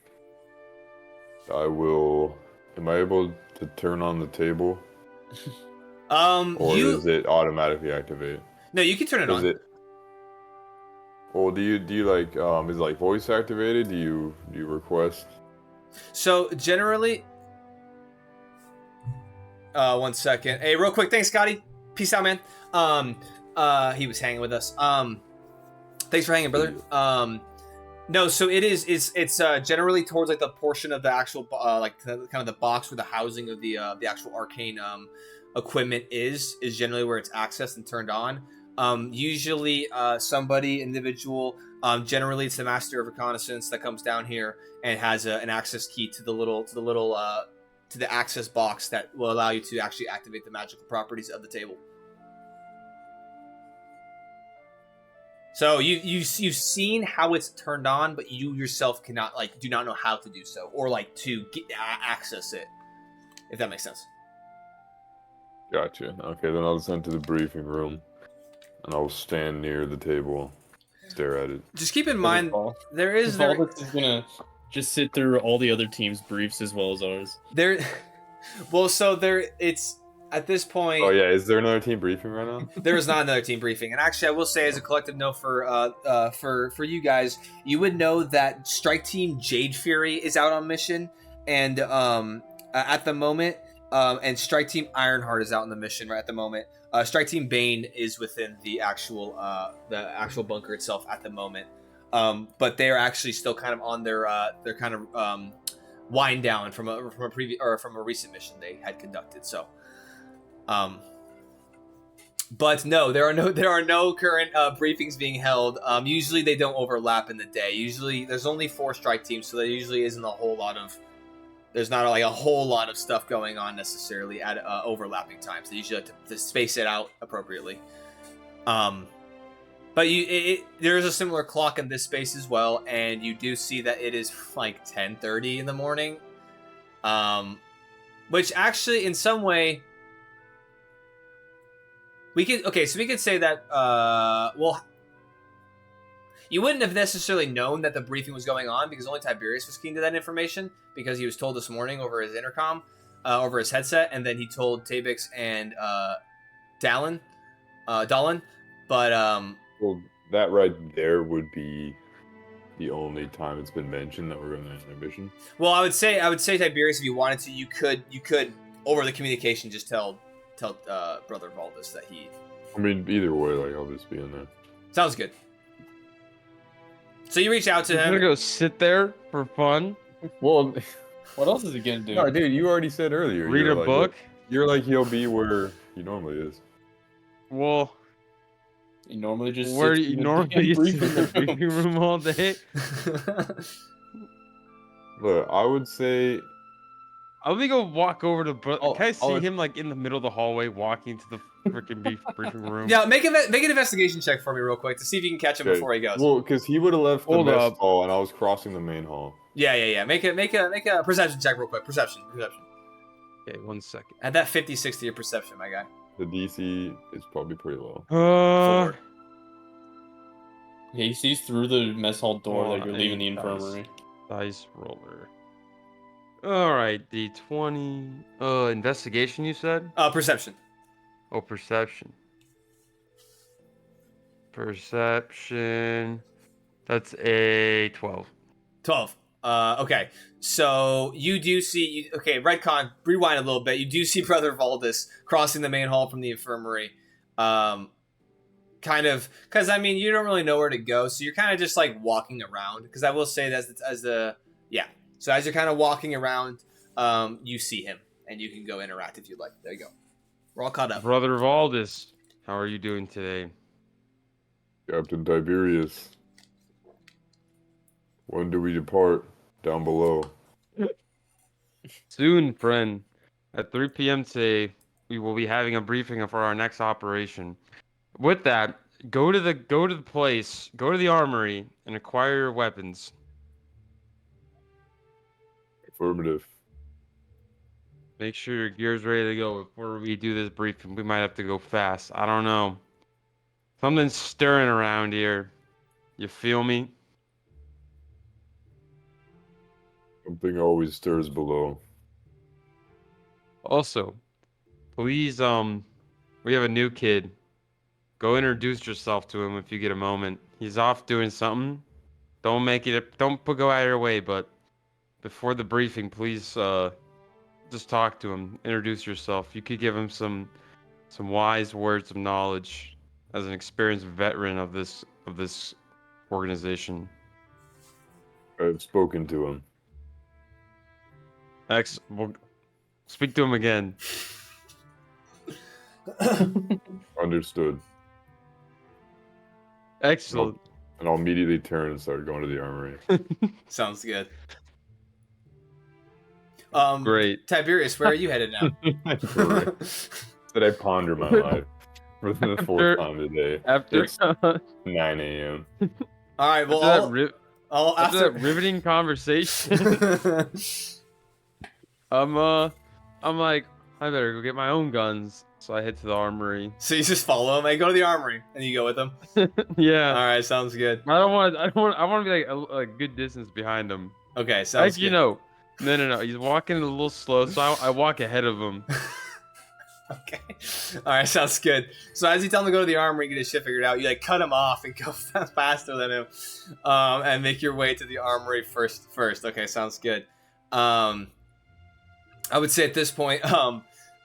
Am I able to turn on the table? Or does it automatically activate? No, you can turn it on. Well, do you like is it like voice activated? Do you request? So generally, 1 second. Hey, real quick, thanks, Scotty. Peace out, man. He was hanging with us. Thanks for hanging, brother. No, so it's generally towards like the portion of the actual kind of the box where the housing of the actual arcane equipment is generally where it's accessed and turned on. Usually individual, generally it's the master of reconnaissance that comes down here and has an access key to the access box that will allow you to actually activate the magical properties of the table. So you've seen how it's turned on, but you yourself do not know how to do so or to access it, if that makes sense. Gotcha. Okay, then I'll just enter the briefing room, and I'll stand near the table, stare at it. Just keep in mind, Valdis is gonna just sit through all the other teams' briefs as well as ours. It's at this point. Oh yeah, is there another team briefing right now? There is not another team briefing, and actually, I will say as a collective note for you guys, you would know that Strike Team Jade Fury is out on mission, and at the moment. And Strike Team Ironheart is out in the mission right at the moment. Strike Team Bane is within the actual bunker itself at the moment. But they are actually still kind of on their kind of wind down from a recent mission they had conducted. So, but no, there are no current briefings being held. Usually they don't overlap in the day. Usually there's only 4 strike teams, so there usually isn't a whole lot of. There's not a whole lot of stuff going on necessarily at overlapping times. They usually like to space it out appropriately. But there is a similar clock in this space as well, and you do see that it is like 10:30 in the morning. Which actually, in some way, we could say that. You wouldn't have necessarily known that the briefing was going on because only Tiberius was keen to that information because he was told this morning over his intercom, over his headset, and then he told Tabix and Dallin. But well, that right there would be the only time it's been mentioned that we're going to end the mission. Well, I would say Tiberius, if you wanted to, you could over the communication just tell Brother Valdis that he. I mean, either way, I'll just be in there. Sounds good. So you reach out to him. You're gonna go sit there for fun? Well, what else is he gonna do? No, dude, you already said earlier. Read a book? You're like, he'll be where he normally is. Well, he normally just where sits you in normally the sit in the briefing room all day. Look, I would say. I'm gonna go walk over to. Can I see I'll- him in the middle of the hallway walking to the freaking briefing room? Yeah, make an investigation check for me real quick to see if you can catch him before he goes. Well, because he would have left the Hold mess up. hall, and I was crossing the main hall. Yeah. Make a perception check real quick. Perception. Okay, 1 second. Add that 50-6 to your perception, my guy. The DC is probably pretty low. 4. Yeah, he sees through the mess hall door Oh, that you're leaving the and infirmary. Dice roller. All right, D20. Investigation, you said? Perception. Oh, perception. Perception. That's a 12. 12. Okay. So you do see. Okay, Redcon. Rewind a little bit. You do see Brother Valdis crossing the main hall from the infirmary. Kind of, because you don't really know where to go, so you're kind of just walking around. Because I will say that So as you're kind of walking around, you see him, and you can go interact if you'd like. There you go. We're all caught up. Brother Valdis, how are you doing today? Captain Tiberius. When do we depart? Down below. Soon, friend. At 3 p.m. today, we will be having a briefing for our next operation. With that, go to the place, go to the armory, and acquire your weapons. Affirmative. Make sure your gear's ready to go before we do this briefing. We might have to go fast. I don't know. Something's stirring around here. You feel me? Something always stirs below. Also, please, we have a new kid. Go introduce yourself to him if you get a moment. He's off doing something. Don't go out of your way, but before the briefing, please, just talk to him. Introduce yourself. You could give him some wise words of knowledge as an experienced veteran of this organization. I've spoken to him. We'll speak to him again. Understood. Excellent. And I'll immediately turn and start going to the armory. Sounds good. Great. Tiberius, where are you headed now? Did I ponder my life for the fourth time today? After It's 9 a.m. All right. Well, after that riveting conversation, I'm like, I better go get my own guns. So I head to the armory. So you just follow him. I go to the armory, and you go with him. Yeah. All right. Sounds good. I want to be like a good distance behind him. Okay. Sounds good. No. He's walking a little slow, so I walk ahead of him. Okay. All right. Sounds good. So as you tell him to go to the armory, get his shit figured out, you like cut him off and go faster than him, and make your way to the armory first. Okay. Sounds good. I would say at this point,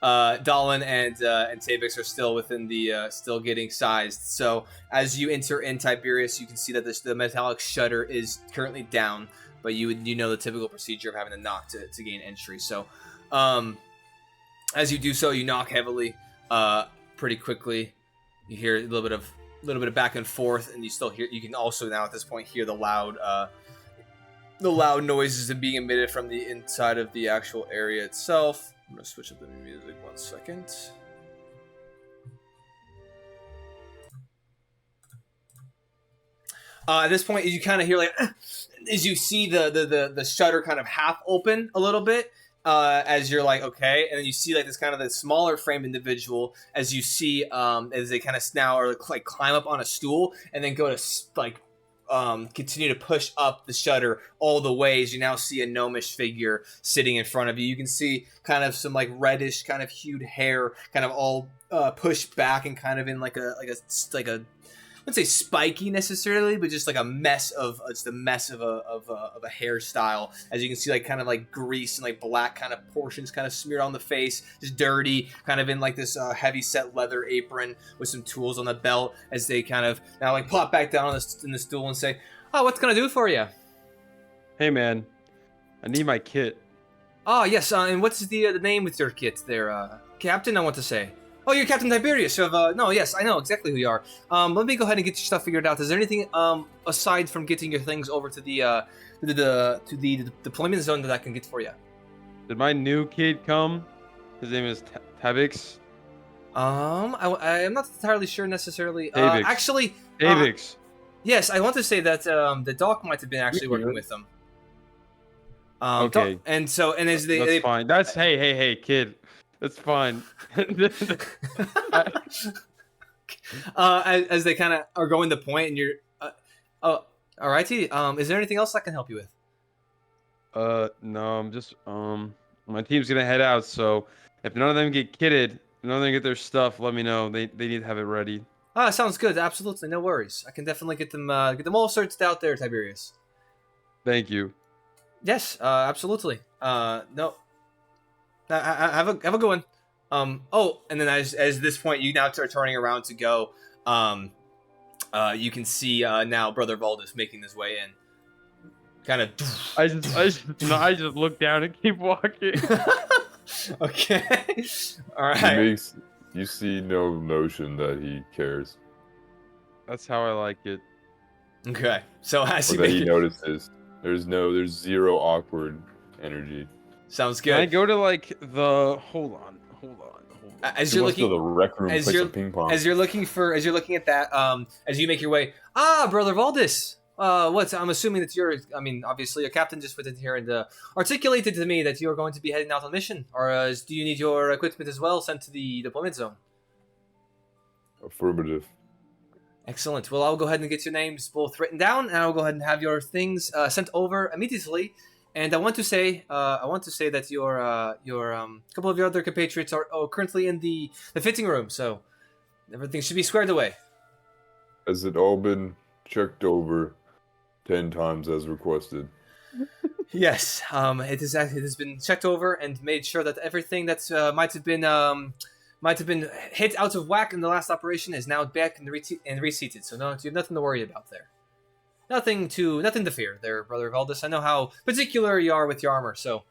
Dallin and Tabix are still within the still getting sized. So as you enter in Tiberius, you can see that the metallic shutter is currently down, but you know the typical procedure of having to knock to gain entry. So as you do so, you knock heavily, pretty quickly. You hear a little bit of back and forth, and you can also now at this point hear the loud noises that being emitted from the inside of the actual area itself. I'm gonna switch up the music 1 second. At this point, you kind of hear as you see the shutter kind of half open a little bit, as you're like, okay, and then you see this kind of the smaller framed individual as you see as they kind of now are like climb up on a stool and then go to continue to push up the shutter all the way as you now see a gnomish figure sitting in front of you. You can see kind of some reddish kind of hued hair kind of all pushed back and kind of in like a I wouldn't say spiky necessarily, but just a mess of a hairstyle. As you can see, kind of grease and black kind of portions kind of smeared on the face, just dirty, kind of in this heavy set leather apron with some tools on the belt. As they kind of now plop back down in the stool and say, "Oh, what's gonna do for you?" Hey man, I need my kit. Oh yes, and what's the name with your kit there, Captain? I want to say. Oh, you're Captain Tiberius of, no, yes, I know exactly who you are. Let me go ahead and get your stuff figured out. Is there anything, aside from getting your things over to the deployment zone that I can get for you? Did my new kid come? His name is Tabix. I am not entirely sure necessarily. Tabix. Actually, Tabix. Yes, I want to say that, the doc might have been actually working with them. Okay. And as That's fine. That's, hey, kid. That's fine. As they kind of are going to point, and you're, alrighty. Is there anything else I can help you with? No, I'm just, my team's gonna head out. So if none of them get kitted, none of them get their stuff, let me know. They need to have it ready. Sounds good. Absolutely, no worries. I can definitely get them all searched out there, Tiberius. Thank you. Yes, absolutely. No. Have a good one. And then as this point you now are turning around to go, you can see now Brother Valdis making his way in. Kind of. I just look down and keep walking. Okay. All right. You see no notion that he cares. That's how I like it. Okay. So as Or that he notices, there's zero awkward energy. Sounds good. Can I go to the hold on. As you're looking, to the rec room, play some ping pong. as you're looking at that, as you make your way, Brother Valdis, I'm assuming that you're. I mean, obviously, a captain just went in here and articulated to me that you're going to be heading out on mission. Or do you need your equipment as well sent to the deployment zone? Affirmative. Excellent. Well, I'll go ahead and get your names both written down, and I'll go ahead and have your things sent over immediately. And I want to say that your couple of your other compatriots are currently in the fitting room, so everything should be squared away. Has it all been checked over 10 times as requested? Yes, it has been checked over and made sure that everything that might have been hit out of whack in the last operation is now back and reseated. So no, you have nothing to worry about there. Nothing to fear there, Brother Valdis. I know how particular you are with your armor, so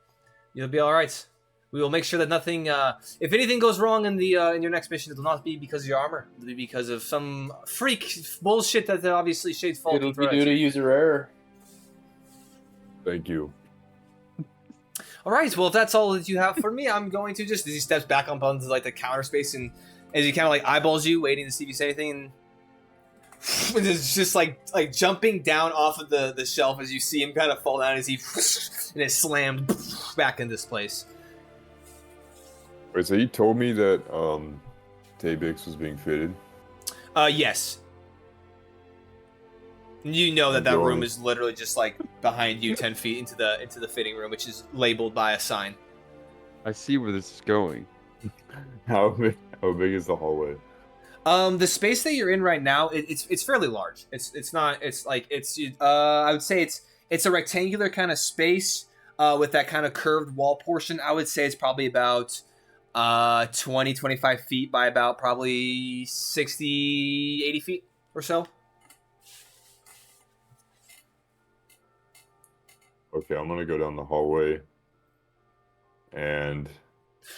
you'll be all right. We will make sure that nothing, if anything goes wrong in your next mission, it will not be because of your armor. It'll be because of some freak bullshit that obviously Shade's fault. It'll be due to user error. Thank you. All right. Well, if that's all that you have for me, I'm going to just. As he steps back up onto like the counter space, and as he kind of like eyeballs you, waiting to see if you say anything, and it's just like jumping down off of the shelf as you see him kind of fall down as he and is slammed back in this place. Wait, so he told me that Tabix was being fitted? Yes. You know that room is literally just like behind you 10 feet into the fitting room, which is labeled by a sign. I see where this is going. How big is the hallway? The space that you're in right now, it's fairly large. I would say it's a rectangular kind of space with that kind of curved wall portion. I would say it's probably about 25 feet by about probably 60, 80 feet or so. Okay, I'm gonna go down the hallway, and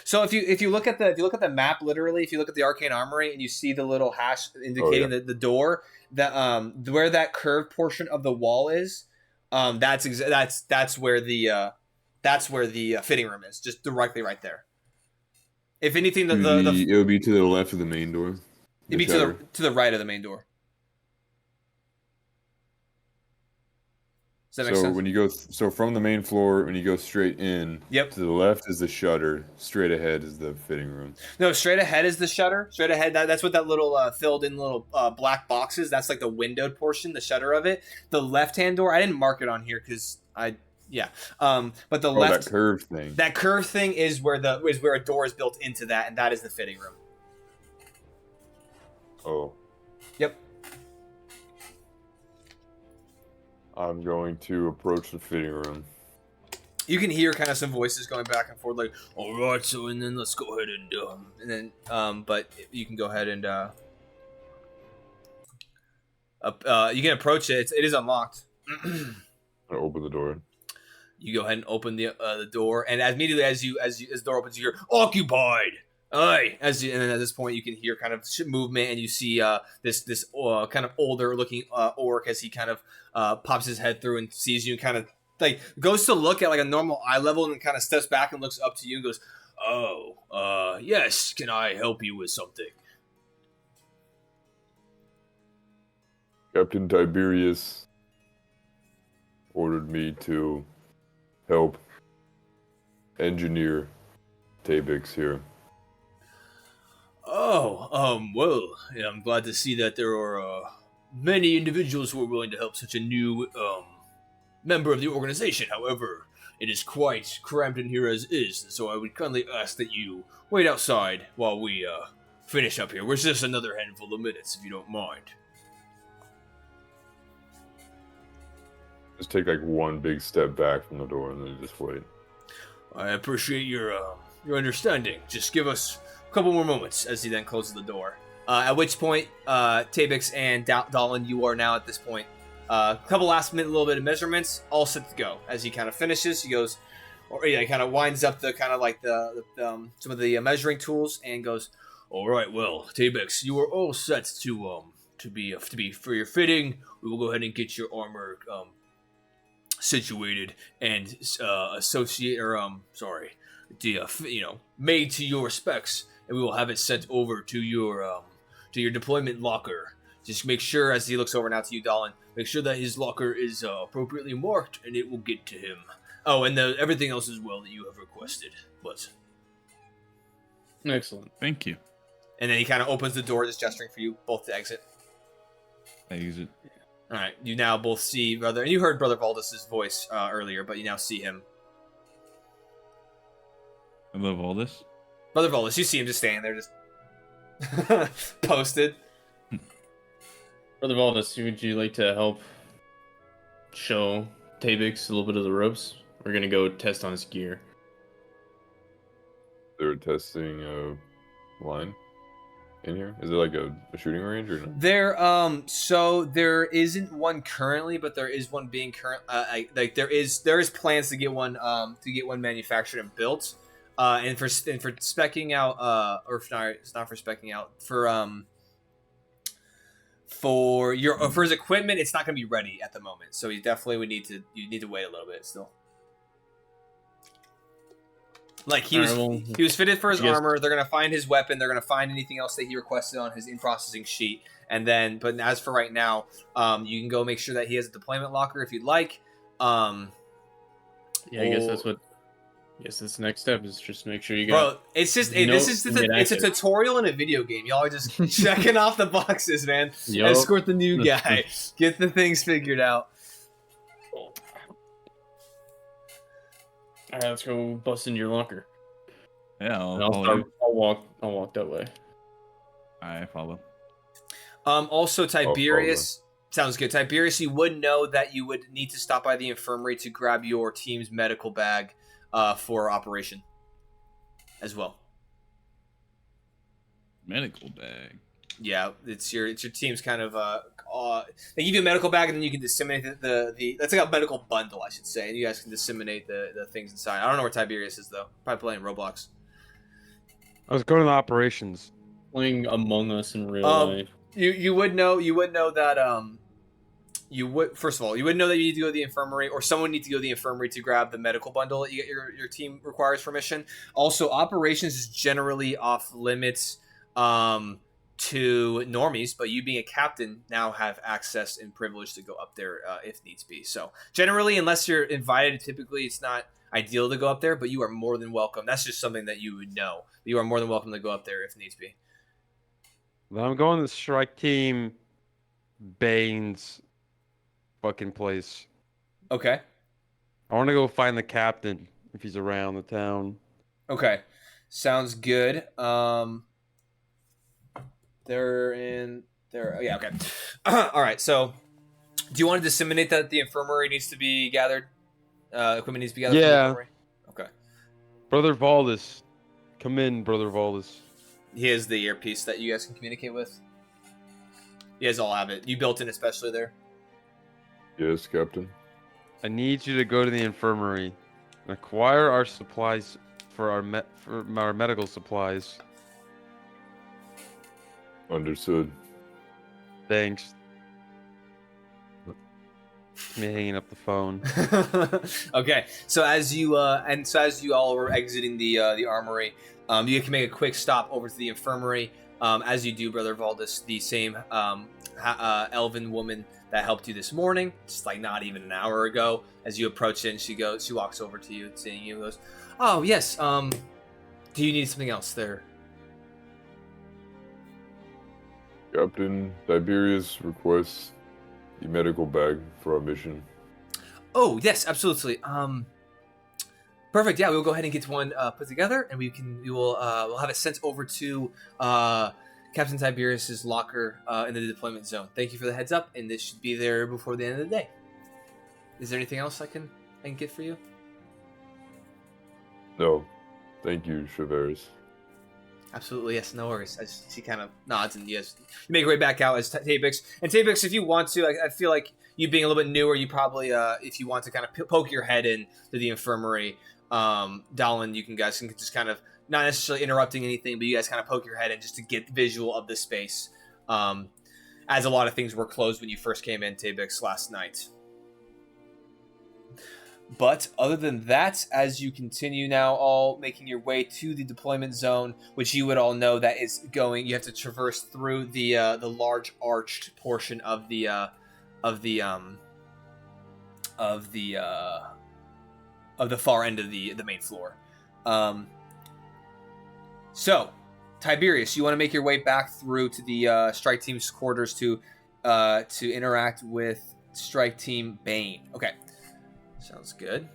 so if you look at the map, literally, if you look at the arcane armory and you see the little hash indicating the door, where that curved portion of the wall is, that's where the fitting room is, just directly right there. If anything, it would be to the left of the main door. It'd be to the right of the main door. Does that make sense? From the main floor, when you go straight in, yep. To the left is the shutter. Straight ahead is the fitting room. No, straight ahead is the shutter. Straight ahead, that's what that little filled in little black box is. That's like the windowed portion, the shutter of it. The left-hand door, I didn't mark it on here because but the left, that curved thing. That curved thing is where a door is built into that, and that is the fitting room. Oh. Yep. I'm going to approach the fitting room. You can hear kind of some voices going back and forth, like, "All right, so and then let's go ahead but you can go ahead and you can approach it. It is unlocked. I open the door. You go ahead and open the door, and immediately as the door opens, you hear "occupied." Aye. And then at this point, you can hear kind of movement, and you see this kind of older looking orc as he kind of pops his head through and sees you, and kind of like goes to look at like a normal eye level, and then kind of steps back and looks up to you and goes, "Oh, yes. Can I help you with something?" Captain Tiberius ordered me to help engineer Tabix here. Well, yeah, I'm glad to see that there are many individuals who are willing to help such a new member of the organization. However, it is quite cramped in here as is, so I would kindly ask that you wait outside while we finish up here. We're just another handful of minutes, if you don't mind. Just take like one big step back from the door and then just wait. I appreciate your understanding. Just give us a couple more moments as he then closes the door. At which point, Tabix and Dahlin, you are now at this point. A couple last minute, little bit of measurements, all set to go. As he kind of finishes, he goes, he kind of winds up the kind of like the some of the measuring tools and goes, "All right, well, Tabix, you are all set to be for your fitting. We will go ahead and get your armor situated and made to your specs, and we will have it sent over to your deployment locker Just make sure, as he looks over now to you, Dolan, make sure that his locker is appropriately marked, and it will get to him. Oh, and everything else as well that you have requested. But Excellent. Thank you. and then he kind of opens the door, just gesturing for you both to exit. I use it. All right, you now both see Brother, and you heard Brother Valdis's voice earlier, but you now see him. I love all this. Brother Valdis, you see him just standing there, just posted. Brother Valdis, would you like to help show Tabix a little bit of the ropes? We're gonna go test on his gear. They're testing a line in here. Is it like a shooting range or no? So there isn't one currently, but there is one being there is plans to get one manufactured and built. And for specking out, or sorry, it's not for specking out, for his equipment, it's not going to be ready at the moment. So you need to wait a little bit still. Like he was fitted for his armor. They're going to find his weapon. They're going to find anything else that he requested on his in-processing sheet. And then, but as for right now, you can go make sure that he has a deployment locker if you'd like. I guess that's what. Yes, that's the next step is just make sure you got. Bro, it's a tutorial in a video game. Y'all are just checking off the boxes, man. Yep. Escort the new guy. Get the things figured out. All right, let's go bust into your locker. Yeah, I'll walk that way. I follow. Also, Tiberius. Sounds good. Tiberius, you would know that you would need to stop by the infirmary to grab your team's medical bag for operation as well. Medical bag. Yeah, it's your team's kind of they give you a medical bag and then you can disseminate the that's like a medical bundle, I should say, and you guys can disseminate the things inside. I don't know where Tiberius is though. Probably playing Roblox. I was going to operations. Playing Among Us in real life. You would know that you would, first of all, you would know that you need to go to the infirmary, or someone needs to go to the infirmary to grab the medical bundle that your team requires for mission. Also, operations is generally off limits to normies, but you being a captain now have access and privilege to go up there if needs be. So generally, unless you're invited, typically it's not ideal to go up there, but you are more than welcome. That's just something that you would know. You are more than welcome to go up there if needs be. Well, I'm going to strike team Bane's fucking place. Okay. I want to go find the captain if he's around the town. Okay. Sounds good. They're in there. Yeah, okay. All right. So, do you want to disseminate that the infirmary needs to be gathered? Equipment needs to be gathered. Yeah. From the infirmary? Okay. Brother Valdis. Come in, Brother Valdis. He has the earpiece that you guys can communicate with. You guys all have it. You built in especially there. Yes, Captain. I need you to go to the infirmary and acquire our supplies for our medical supplies. Understood. Thanks. Me hanging up the phone. Okay, so as you all were exiting the armory, you can make a quick stop over to the infirmary. As you do, Brother Valdis, the same elven woman that helped you this morning, just like not even an hour ago. As you approach it, and she walks over to you, seeing you, and goes, "Oh yes, do you need something else there?" Captain, Tiberius requests the medical bag for our mission. Oh yes, absolutely. Perfect. Yeah, we'll go ahead and get one put together, and we'll have it sent over to Captain Tiberius's locker in the deployment zone. Thank you for the heads up, and this should be there before the end of the day. Is there anything else I can get for you? No, thank you, Chaveris. Absolutely, yes, no worries. She kind of nods, and yes, you make your way back out as Tabix. And Tabix, if you want to, I feel like you being a little bit newer, you probably, if you want to kind of poke your head in to the infirmary, Dallin, you guys can just kind of, not necessarily interrupting anything, but you guys kind of poke your head in just to get visual of the space. As a lot of things were closed when you first came in, Tabix, last night. But other than that, as you continue now, all making your way to the deployment zone, which you would all know that is going, you have to traverse through the large arched portion of the far end of the main floor. So, Tiberius, you want to make your way back through to the strike team's quarters to interact with strike team Bane. Okay. Sounds good.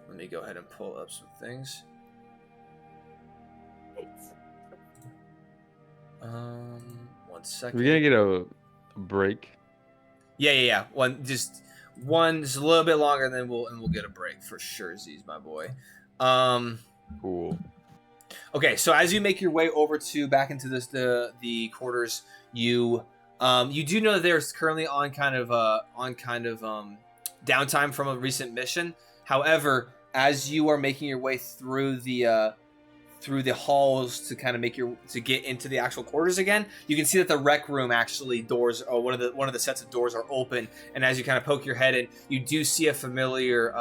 Let me go ahead and pull up some things. One second. We're gonna get a break. Yeah. Just a little bit longer, and then we'll get a break for sure. Z's my boy. Cool. Okay, so as you make your way over to back into the quarters, you do know that there's currently on kind of downtime from a recent mission. However, as you are making your way through the halls to kind of to get into the actual quarters again, you can see that the rec room actually doors, or one of the sets of doors are open. And as you kind of poke your head in, you do see a familiar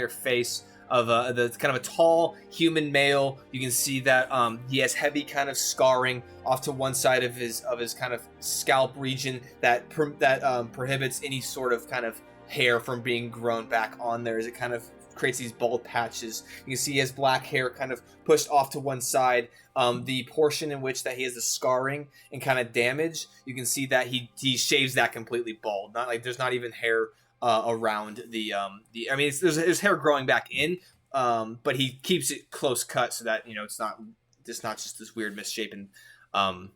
face of the kind of a tall human male. You can see that he has heavy kind of scarring off to one side of his kind of scalp region that prohibits any sort of kind of hair from being grown back on there, as it kind of creates these bald patches. You can see he has black hair kind of pushed off to one side. The portion in which that he has the scarring and kind of damage, you can see that he shaves that completely bald. Not like there's not even hair around the I mean, there's hair growing back in, but he keeps it close cut so that it's not just this weird misshapen kind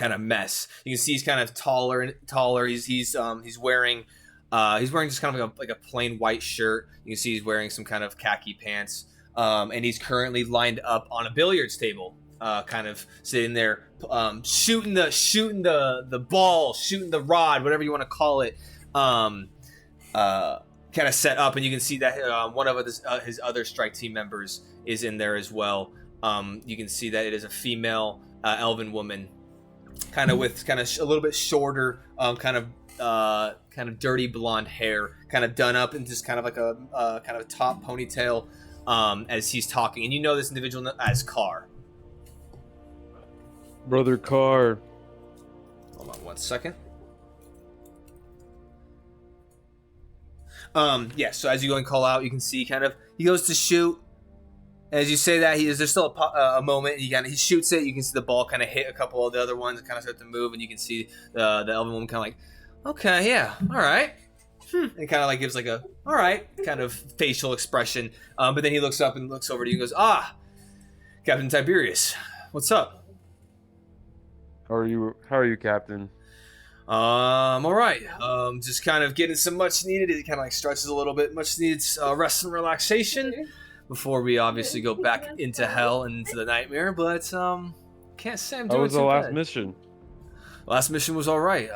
of mess. You can see he's kind of taller. He's wearing just kind of like a plain white shirt. You can see he's wearing some kind of khaki pants, and he's currently lined up on a billiards table, kind of sitting there, shooting the ball, shooting the rod, whatever you want to call it. Kind of set up, and you can see that one of his other strike team members is in there as well. You can see that it is a female elven woman, kind of with a little bit shorter, kind of dirty blonde hair, kind of done up in just kind of like a kind of top ponytail, as he's talking. And you know this individual as Carr. Brother Carr. Hold on one second. So as you go and call out, you can see he goes to shoot. As you say that, there's still a moment. He shoots it. You can see the ball kind of hit a couple of the other ones and kind of start to move, and you can see the elven woman kind of like, okay, yeah, all right. And kind of like gives like a all right kind of facial expression. But then he looks up and looks over to you and goes, Captain Tiberius, what's up? How are you, Captain? All right. Just kind of getting some much needed. It kind of like stretches a little bit, much needed rest and relaxation before we obviously go back into hell and into the nightmare. But can't say I'm doing. How was the too last bad. mission? Last mission was all right.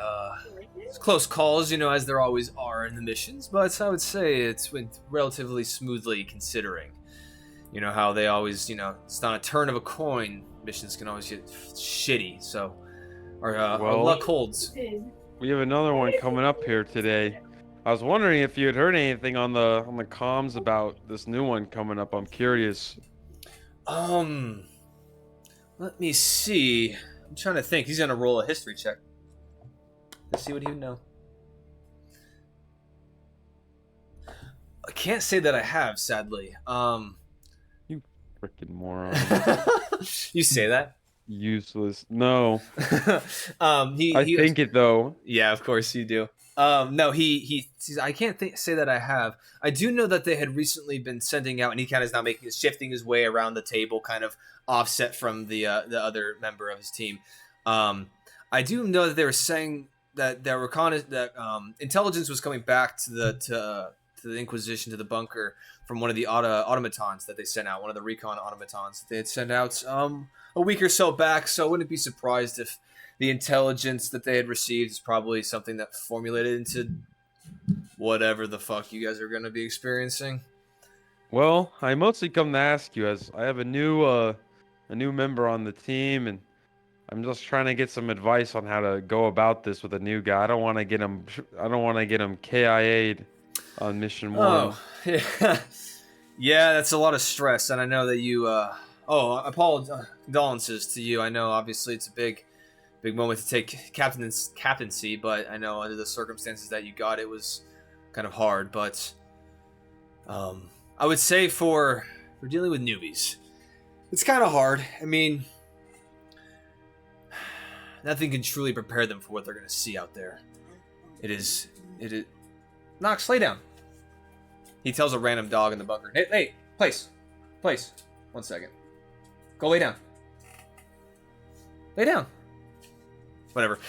It's close calls, as there always are in the missions. But I would say it went relatively smoothly, considering, how they always, it's not a turn of a coin. Missions can always get shitty. So. Our luck holds. We have another one coming up here today. I was wondering if you had heard anything on the comms about this new one coming up. I'm curious. Let me see. I'm trying to think. He's gonna roll a history check. Let's see what he would know. I can't say that I have, sadly. You freaking moron. You say that? Useless. No. I think it though. Yeah, of course you do. No, I can't say that I have. I do know that they had recently been sending out, and he kind of is now shifting his way around the table, kind of offset from the other member of his team. I do know that they were saying that intelligence was coming back to the Inquisition, to the bunker, from one of the automatons that they sent out, one of the recon automatons that they had sent out a week or so back. So I wouldn't be surprised if the intelligence that they had received is probably something that formulated into whatever the fuck you guys are going to be experiencing. Well, I mostly come to ask you, as I have a new member on the team, and I'm just trying to get some advice on how to go about this with a new guy. I don't want to get him KIA'd on mission one. Oh, yeah. Yeah, that's a lot of stress, and I know that you, condolences to you. I know, obviously, it's a big moment to take captaincy, but I know under the circumstances that you got, it was kind of hard, but, I would say for dealing with newbies, it's kind of hard. I mean, nothing can truly prepare them for what they're going to see out there. It is... Knox, lay down. He tells a random dog in the bunker, hey, place. 1 second. Go lay down. Lay down. Whatever.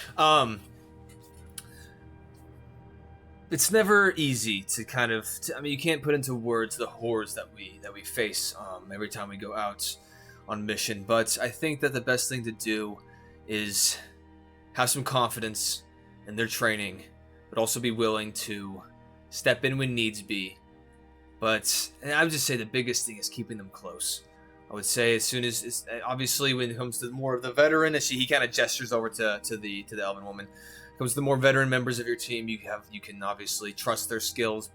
It's never easy to kind of... I mean, you can't put into words the horrors that we face every time we go out on mission, but I think that the best thing to do is have some confidence in their training, but also be willing to step in when needs be. But I would just say the biggest thing is keeping them close. I would say as soon as obviously when it comes to more of the veteran, he kind of gestures over to the elven woman. When it comes to the more veteran members of your team, you can obviously trust their skills,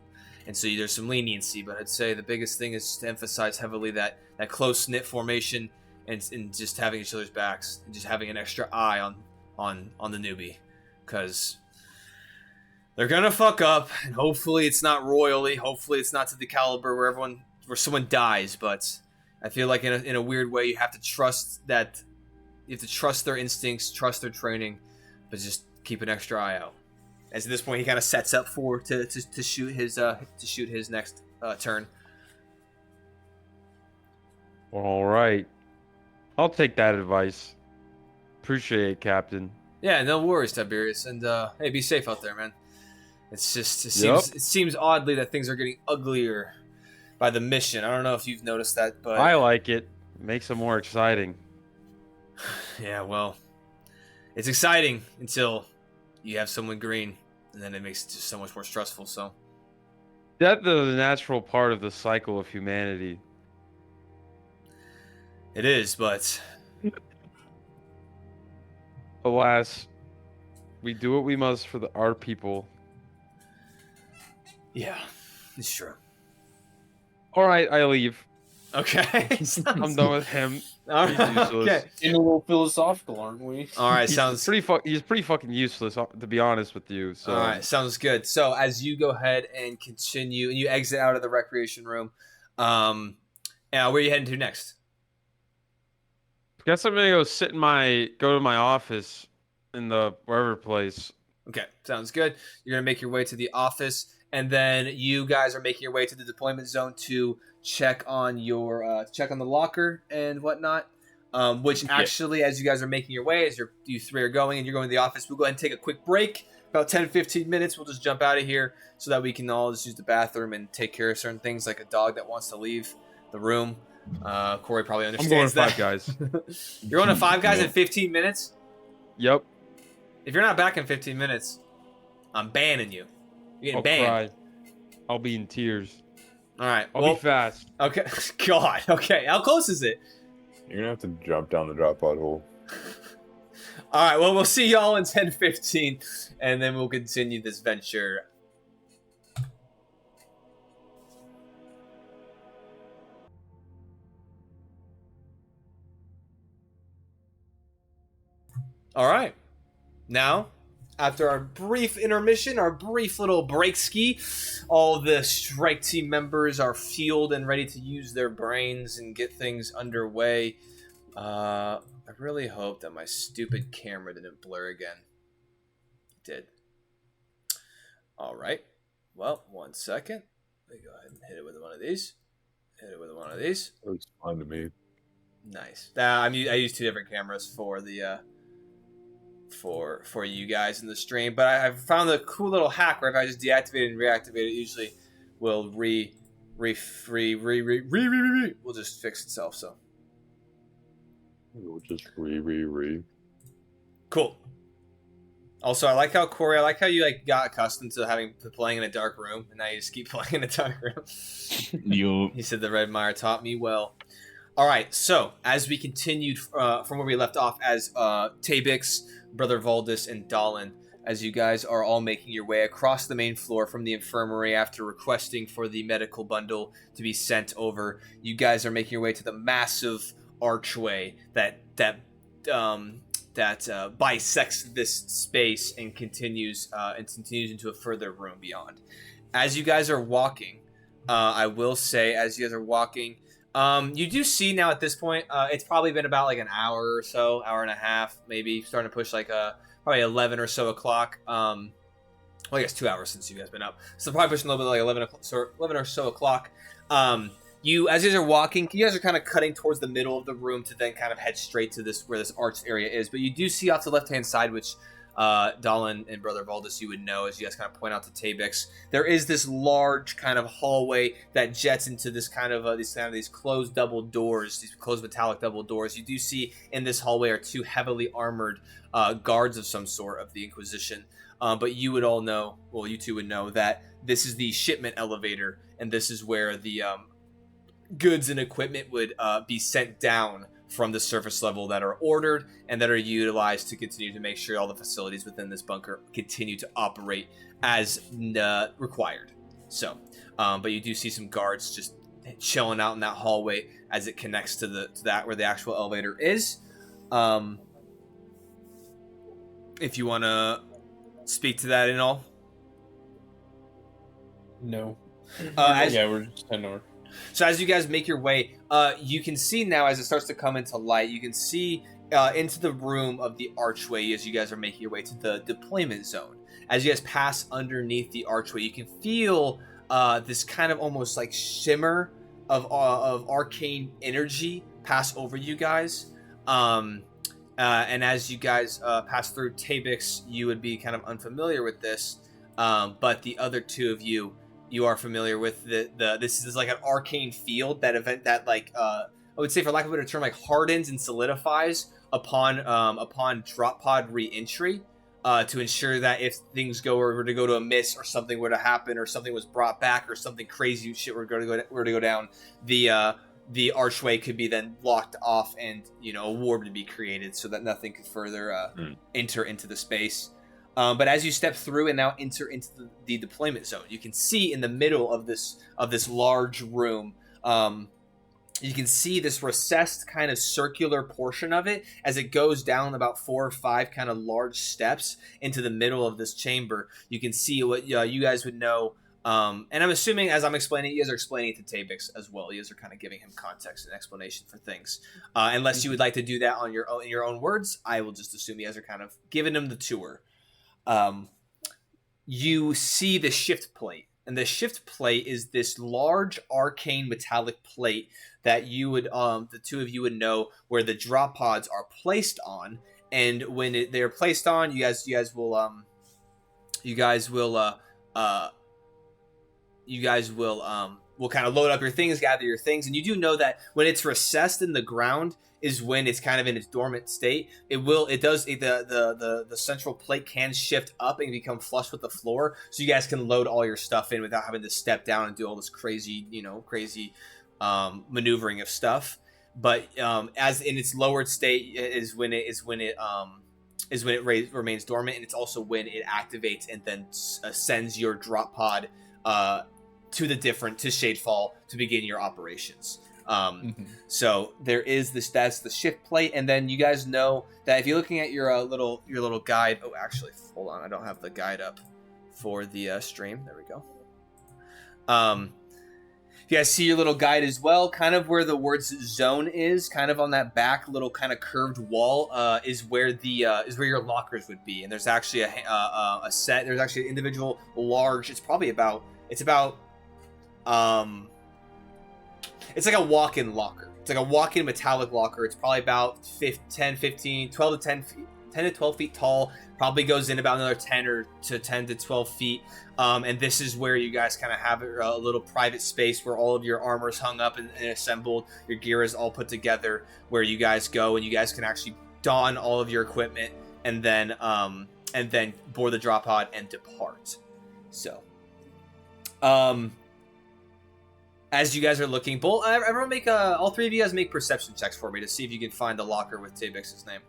and so there's some leniency. But I'd say the biggest thing is to emphasize heavily that close knit formation and just having each other's backs and just having an extra eye on the newbie, because they're gonna fuck up, and hopefully it's not royally. Hopefully it's not to the caliber where someone dies. But I feel like in a weird way, you have to trust that. You have to trust their instincts, trust their training, but just keep an extra eye out. As at this point, he kind of sets up to shoot his next turn. All right. I'll take that advice. Appreciate it, Captain. Yeah, no worries, Tiberius, and hey, be safe out there, man. It seems oddly that things are getting uglier by the mission. I don't know if you've noticed that, but I like it. Makes it more exciting. Yeah, well, it's exciting until you have someone green, and then it makes it just so much more stressful. So That's the natural part of the cycle of humanity. it is, but Alas, we do what we must for our people. yeah, it's true. All right, I leave. Okay, I'm done with him. All He's right, useless. okay. Getting a little philosophical, aren't we? All right, He's pretty fucking useless, to be honest with you. So. All right, sounds good. So as you go ahead and continue, and you exit out of the recreation room, where are you heading to next? Guess I'm gonna go to my office in the wherever place. Okay, sounds good. You're gonna make your way to the office, and then you guys are making your way to the deployment zone to check on the locker and whatnot. Which actually, as you guys are making your way, as you three are going, and you're going to the office, we'll go ahead and take a quick break, about 10-15 minutes. We'll just jump out of here so that we can all just use the bathroom and take care of certain things, like a dog that wants to leave the room. Corey probably understands I'm going to that. Five Guys. You're going to Five Guys in 15 minutes? Yep. If you're not back in 15 minutes, I'm banning you. You're I'll getting banned. cry. I'll be in tears. All right. I'll be fast. Okay. God. Okay. How close is it? You're gonna have to jump down the drop pod hole. All right. Well, we'll see y'all in 10-15, and then we'll continue this venture. All right. Now, after our brief intermission, our brief little break ski, all the strike team members are fueled and ready to use their brains and get things underway. I really hope that my stupid camera didn't blur again. It did. All right. Well, 1 second. Let me go ahead and hit it with one of these. It was fun to me. Nice. I use two different cameras for the for you guys in the stream, but I've found a cool little hack where if I just deactivate it and reactivate it, usually will will just fix itself. So We'll just re. cool. Also, I like how you got accustomed to playing in a dark room, and now you just keep playing in a dark room. He said the Red Mire taught me well. All right, so as we continued from where we left off, as Tabix, Brother Valdis, and Dallin as you guys are all making your way across the main floor from the infirmary after requesting for the medical bundle to be sent over. You guys are making your way to the massive archway that bisects this space and continues into a further room beyond. As you guys are walking, I will say, as you guys are walking, you do see now at this point, it's probably been about like an hour or so, hour and a half, maybe starting to push like probably 11 or so o'clock. Well, I guess 2 hours since you guys been up, so probably pushing a little bit like 11 or so o'clock. You, as you guys are walking, you guys are kind of cutting towards the middle of the room to then kind of head straight to where this arch area is. But you do see off the left-hand side, which Dahlin and Brother Valdis, you would know as you guys kind of point out to Tabix, there is this large kind of hallway that jets into this kind of these closed double doors, these closed metallic double doors. You do see in this hallway are 2 heavily armored guards of some sort of the Inquisition. But you would all know, well, you two would know that this is the shipment elevator, and this is where the goods and equipment would be sent down from the surface level that are ordered and that are utilized to continue to make sure all the facilities within this bunker continue to operate as required. So, but you do see some guards just chilling out in that hallway as it connects to that where the actual elevator is. If you want to speak to that at all. No. We're just heading over. So as you guys make your way, you can see now as it starts to come into light, you can see into the room of the archway as you guys are making your way to the deployment zone. As you guys pass underneath the archway, you can feel this kind of almost like shimmer of arcane energy pass over you guys. And as you guys pass through Tabix, you would be kind of unfamiliar with this, but the other two of you are familiar with this is like an arcane field that like I would say, for lack of a better term, like hardens and solidifies upon drop pod re-entry to ensure that if things were to go to a miss, or something were to happen, or something was brought back, or something crazy shit were to go down, the archway could be then locked off, and a warp to be created so that nothing could further enter into the space. But as you step through and now enter into the deployment zone, you can see in the middle of this large room, you can see this recessed kind of circular portion of it as it goes down about 4 or 5 kind of large steps into the middle of this chamber. You can see what you guys would know. And I'm assuming as I'm explaining, you guys are explaining it to Tabix as well. You guys are kind of giving him context and explanation for things. Unless you would like to do that in your own words, I will just assume you guys are kind of giving him the tour. You see the shift plate, and the shift plate is this large arcane metallic plate that you would the two of you would know where the drop pods are placed on. And when they're placed on, you guys will kind of load up your things, gather your things, and you do know that when it's recessed in the ground is when it's kind of in its dormant state. The central plate can shift up and become flush with the floor, so you guys can load all your stuff in without having to step down and do all this crazy maneuvering of stuff. But as in its lowered state is when it remains dormant, and it's also when it activates and then sends your drop pod to Shadefall to begin your operations. So there is that's the shift plate, and then you guys know that if you're looking at your little guide. Oh, actually, hold on, I don't have the guide up for the stream. There we go. You guys see your little guide as well, kind of where the words zone is, kind of on that back little kind of curved wall, is where your lockers would be. And there's actually a set. There's actually an individual large. It's like a walk-in locker. It's like a walk-in metallic locker. It's probably about 12 to 12 feet tall. Probably goes in about another 10 to 12 feet. And this is where you guys kind of have a little private space where all of your armor is hung up and assembled. Your gear is all put together, where you guys go and you guys can actually don all of your equipment and then board the drop pod and depart. So, as you guys are looking, everyone make all three of you guys make perception checks for me to see if you can find the locker with Tabix's name.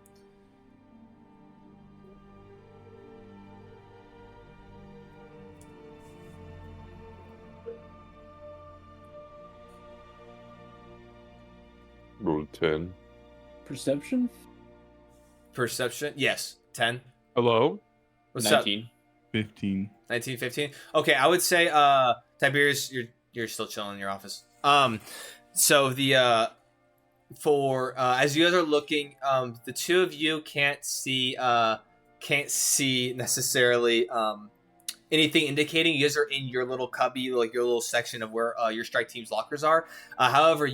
Roll 10. Perception? Perception? Yes. 10. Hello? What's 19. up? 15. 19, 15? Okay, I would say, Tiberius, you're still chilling in your office. So the, as you guys are looking, the two of you can't see necessarily, anything indicating you guys are in your little cubby, like your little section of where your strike team's lockers are. However,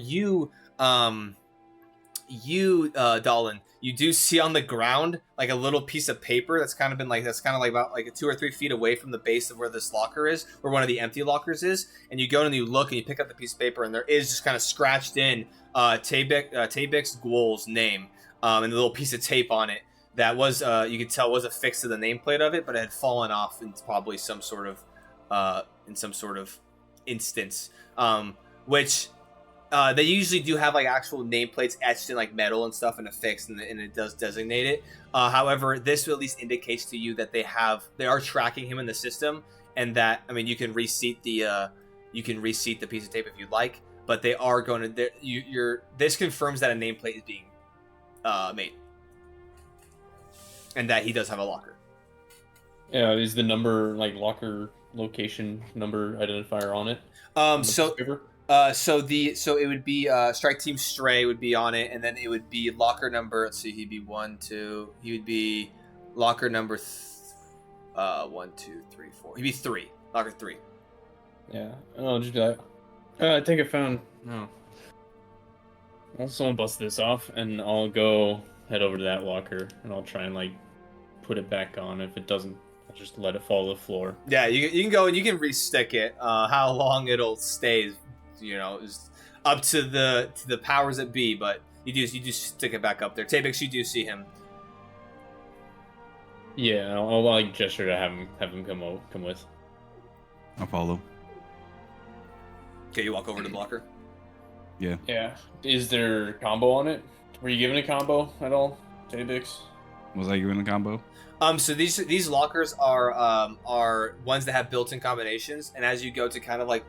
Dolan, you do see on the ground like a little piece of paper that's kind of about like 2 or 3 feet away from the base of where this locker is, where one of the empty lockers is. And you go and you look and you pick up the piece of paper, and there is just kind of scratched in Tabix Gwol's name, and a little piece of tape on it that was you could tell was affixed to the nameplate of it, but it had fallen off in probably some sort of instance, which they usually do have like actual nameplates etched in like metal and stuff and affixed, and it does designate it. However, this at least indicates to you that they are tracking him in the system, and that, I mean, you can reseat the piece of tape if you'd like, but they are going to this confirms that a nameplate is being made, and that he does have a locker. Yeah, is the number, like, locker location number identifier on it? So it would be Strike Team Stray would be on it, and then it would be locker number. Let's see, he'd be 1, 2. He would be locker number 1, 2, 3, 4. He'd be 3. Locker 3. Yeah, I'll just be like, I think I found. No. Well, someone bust this off, and I'll go head over to that locker, and I'll try and like put it back on. If it doesn't, I'll just let it fall to the floor. Yeah, you can go and you can restick it. How long it'll stay, is up to the powers that be. But you do stick it back up there. Tabix, you do see him. Yeah, I'll like gesture to have him come with. I'll follow. Okay, you walk over to the locker. Yeah. Yeah. Is there combo on it? Were you given a combo at all, Tabix? Was I given a combo? So these lockers are ones that have built-in combinations, and as you go to kind of like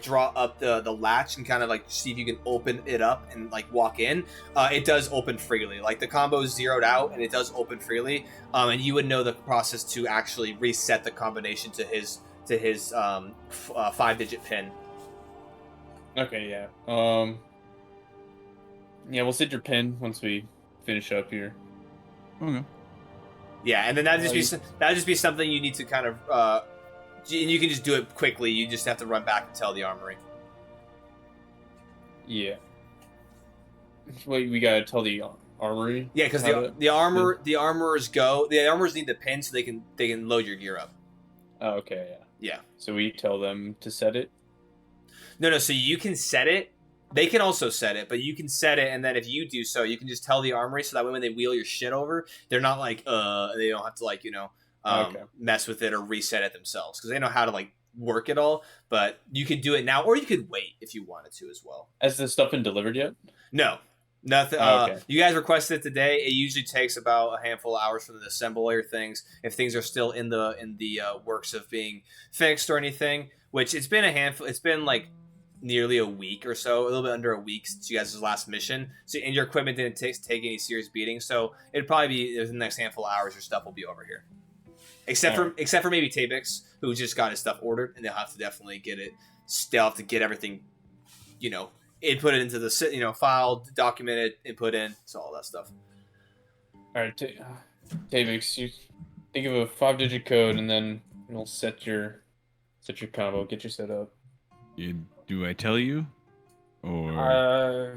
draw up the latch and kind of like see if you can open it up and like walk in, it does open freely. Like the combo is zeroed out and it does open freely, and you would know the process to actually reset the combination to his 5-digit pin. Okay, yeah. Yeah, we'll set your pin once we finish up here. Okay. Yeah, and then that'd just be something you need to kind of, and you can just do it quickly. You just have to run back and tell the armory. Yeah. Wait, we gotta tell the armory. Yeah, because the armorers need the pin so they can load your gear up. Oh, okay, yeah. Yeah. So we tell them to set it. No. So you can set it. They can also set it, but you can set it, and then if you do so, you can just tell the armory, so that way when they wheel your shit over, they're not like, they don't have to like, mess with it or reset it themselves, because they know how to like work it all. But you could do it now, or you could wait if you wanted to as well. Has the stuff been delivered yet? No, nothing. Okay. You guys requested it today. It usually takes about a handful of hours for them to assemble your things. If things are still in the works of being fixed or anything, which it's been a handful. It's been like nearly a week or so, a little bit under a week since you guys' last mission. So, and your equipment didn't take any serious beating, so it'd probably be within the next handful of hours your stuff will be over here. Except for maybe Tabix, who just got his stuff ordered, and they'll have to definitely get it. They'll have to get everything, input it into the file, document it, input in, so all that stuff. All right, Tabix, you think of a 5-digit code, and then we'll set your combo, get you set up. Do I tell you? Or I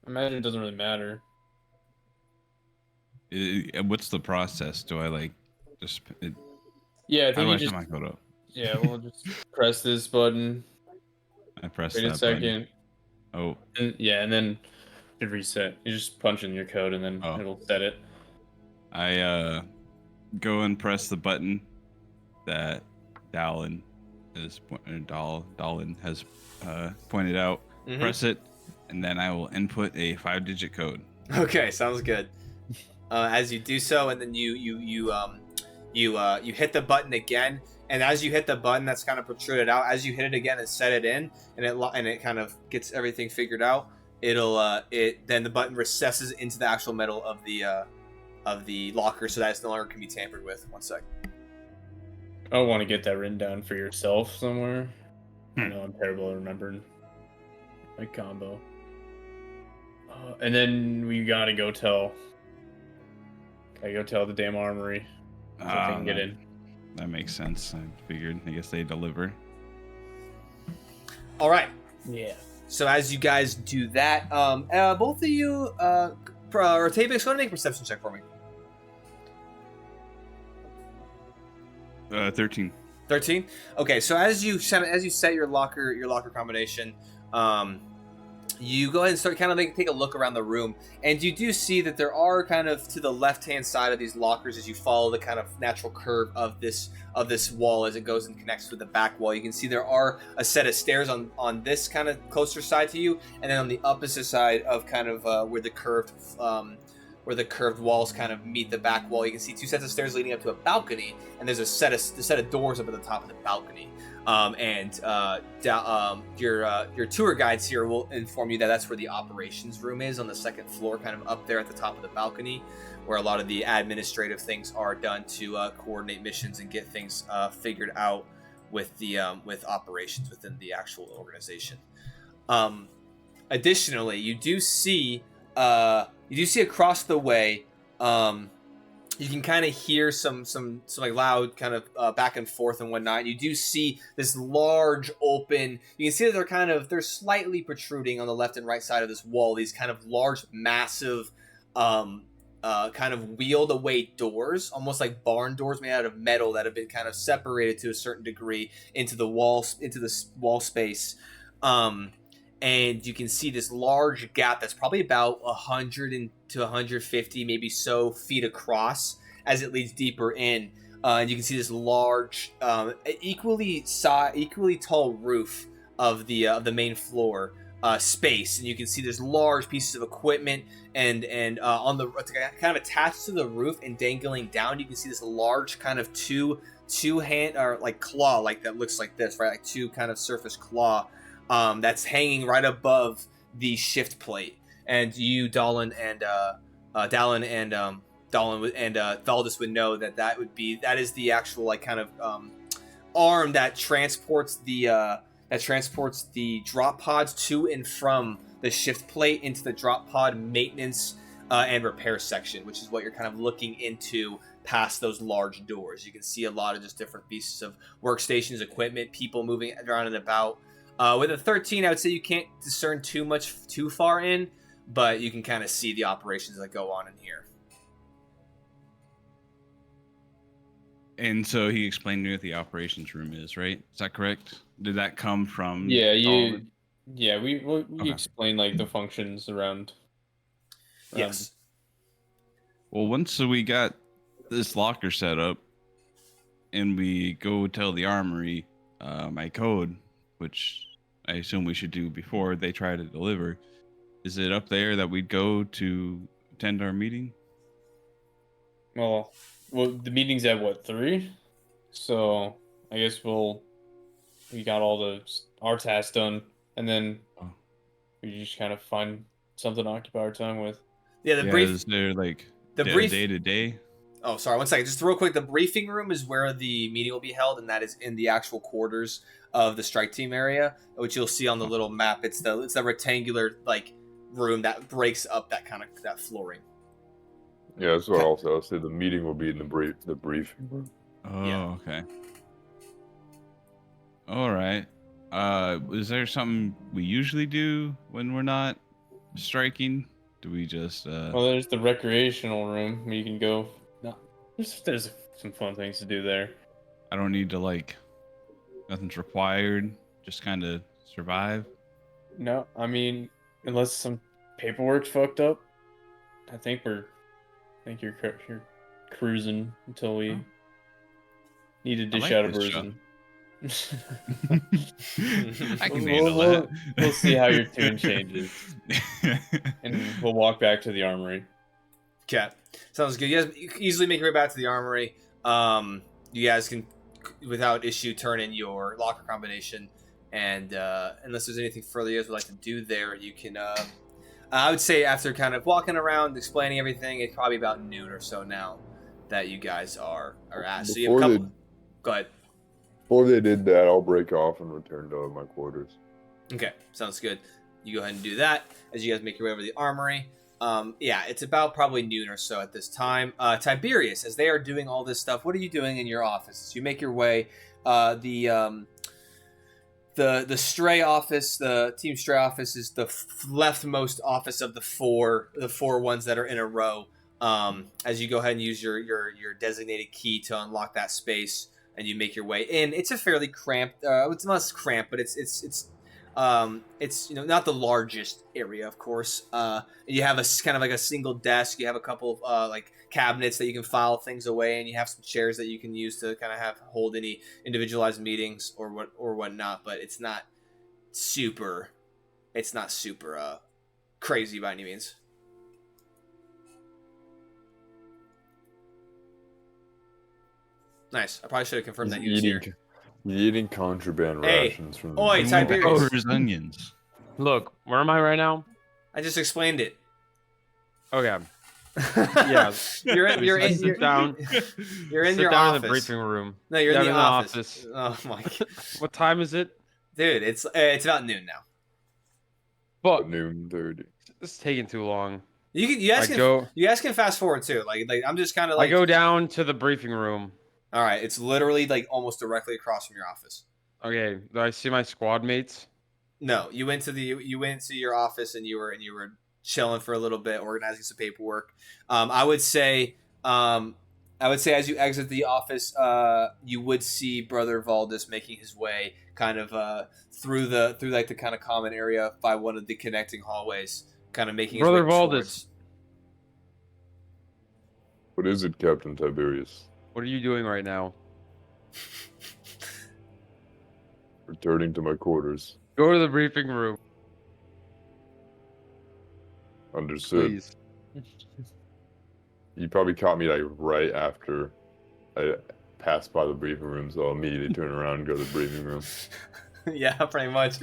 imagine it doesn't really matter. What's the process? Do I like just? Yeah, I How think do you I just. set my code up? Yeah, we'll just press this button. I press Wait that a second. button. Oh, And then it reset. You just punch in your code, and then it'll set it. I go and press the button that Dolan has pointed out. Mm-hmm. Press it, and then I will input a 5-digit code. Okay, sounds good. As you do so, and then you hit the button again, and as you hit the button that's kind of protruded out, as you hit it again and set it in, and it kind of gets everything figured out, then the button recesses into the actual metal of the locker, so that it no longer can be tampered with. 1 sec. I want to get that written down for yourself somewhere. I know I'm terrible at remembering my combo. And then we gotta go tell the damn armory so they can get in. That makes sense. I figured. I guess they deliver. All right. Yeah. So as you guys do that, both of you, Rotavius, go and make a perception check for me. 13. 13. Okay, so as you set your locker combination, you go ahead and start kind of take a look around the room, and you do see that there are kind of to the left-hand side of these lockers as you follow the kind of natural curve of this wall as it goes and connects with the back wall. You can see there are a set of stairs on this kind of closer side to you, and then on the opposite side of kind of where the curved walls kind of meet the back wall, you can see 2 sets of stairs leading up to a balcony, and there's a set of doors up at the top of the balcony. Your tour guides here will inform you that that's where the operations room is on the 2nd floor, kind of up there at the top of the balcony, where a lot of the administrative things are done to coordinate missions and get things figured out with operations within the actual organization. Additionally, you do see across the way. You can kind of hear some like loud kind of back and forth and whatnot. You do see this large open. You can see that they're slightly protruding on the left and right side of this wall. These kind of large, massive, kind of wheeled away doors, almost like barn doors made out of metal that have been kind of separated to a certain degree into the wall space. And you can see this large gap that's probably about 100 to 150, maybe so, feet across as it leads deeper in. And you can see this large, equally tall roof of the main floor space, and you can see there's large pieces of equipment and on the kind of attached to the roof and dangling down. You can see this large kind of two hand or like claw, like that looks like this, right? Like 2 kind of surface claw. That's hanging right above the shift plate, and you, Dallin and Valdis would know that is the actual like kind of arm that transports the drop pods to and from the shift plate into the drop pod maintenance and repair section, which is what you're kind of looking into past those large doors. You can see a lot of just different pieces of workstations, equipment, people moving around and about. With a 13, I would say you can't discern too far in, but you can kind of see the operations that go on in here. And so he explained to me what the operations room is, right? Is that correct? Did that come from? Yeah, we explained like the functions around. Yes. Well, once we got this locker set up, and we go tell the armory my code, which I assume we should do before they try to deliver. Is it up there that we'd go to attend our meeting? Well, the meeting's at 3, so I guess we got all our tasks done, and then we just kind of find something to occupy our time with. Yeah, brief. Is there like brief day to day? Oh, sorry. 1 second. Just real quick. The briefing room is where the meeting will be held, and that is in the actual quarters of the strike team area, which you'll see on the little map. It's the rectangular like room that breaks up that flooring. Yeah, that's what I'll say. The meeting will be in the briefing room. Oh, Yeah. Okay. All right. Is there something we usually do when we're not striking? Do we just? Well, there's the recreational room where you can go. No, there's some fun things to do there. I don't need to like. Nothing's required. Just kind of survive. No, I mean, unless some paperwork's fucked up, I think you're cruising until we need to dish out a version. I can handle that. We'll see how your tune changes, and we'll walk back to the armory. Okay, sounds good. You guys easily make your way back to the armory. You guys can, without issue, turn in your locker combination, and unless there's anything further you guys would like to do there, you can I would say after kind of walking around, explaining everything, it's probably about noon or so now that you guys are at. So you have a Before couple. Go ahead. Before they did that, I'll break off and return to my quarters. Okay, sounds good. You go ahead and do that as you guys make your way over to the armory. Yeah, it's about probably noon or so at this time. Tiberius, as they are doing all this stuff, what are you doing in your office? You make your way. The Stray office, the Team Stray office, is the leftmost office of the four ones that are in a row. As you go ahead and use your designated key to unlock that space, and you make your way in. It's a fairly cramped. It's not cramped, but it's not the largest area, of course. You have a kind of like a single desk. You have a couple of like cabinets that you can file things away, and you have some chairs that you can use to kind of hold any individualized meetings or whatnot. But it's not super crazy by any means. Nice. I probably should have confirmed that you was here. He's eating contraband rations from the Oi, Tiberius. There's onions. Look, where am I right now? I just explained it. Okay. Yeah. You're in your Sit down. You're in Sit your down office. in the briefing room. No, you're Yeah, in the I'm office. Oh my god, What time is it? dude! It's about noon now. Fuck. noon 30. It's taking too long. You guys can fast forward too. Like I'm just kind of like I go down to the briefing room. All right, it's literally like almost directly across from your office. Okay, do I see my squad mates? No, you went to your office and you were chilling for a little bit, organizing some paperwork. I would say as you exit the office, you would see Brother Valdis making his way kind of through like the kind of common area by one of the connecting hallways, kind of making Brother his way Valdis. towards. What is it, Captain Tiberius? What are you doing right now? Returning to my quarters. Go to the briefing room, Understood. please. You probably caught me like right after I passed by the briefing room, so I'll immediately turn around and go to the briefing room. Yeah, pretty much.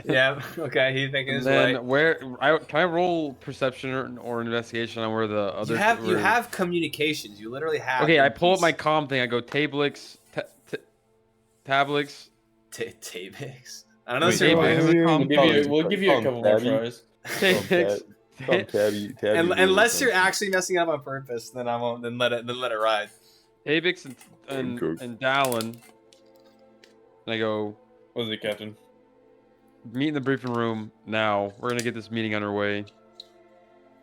Yeah. Okay. He's thinking his And way. then can I roll perception or investigation on where the other? You have communications. You literally have. Okay, I pull up my comm thing. I go Tablix, Tablix. Tabix. I don't know. Wait, Sir, Tabix. We'll give you a couple more tries. Tablix. Tabby, unless you're actually messing up on purpose, then I won't. Then let it ride. Tabix and Dallin. And I go, What is it, Captain? meet in the briefing room now. We're gonna get this meeting underway.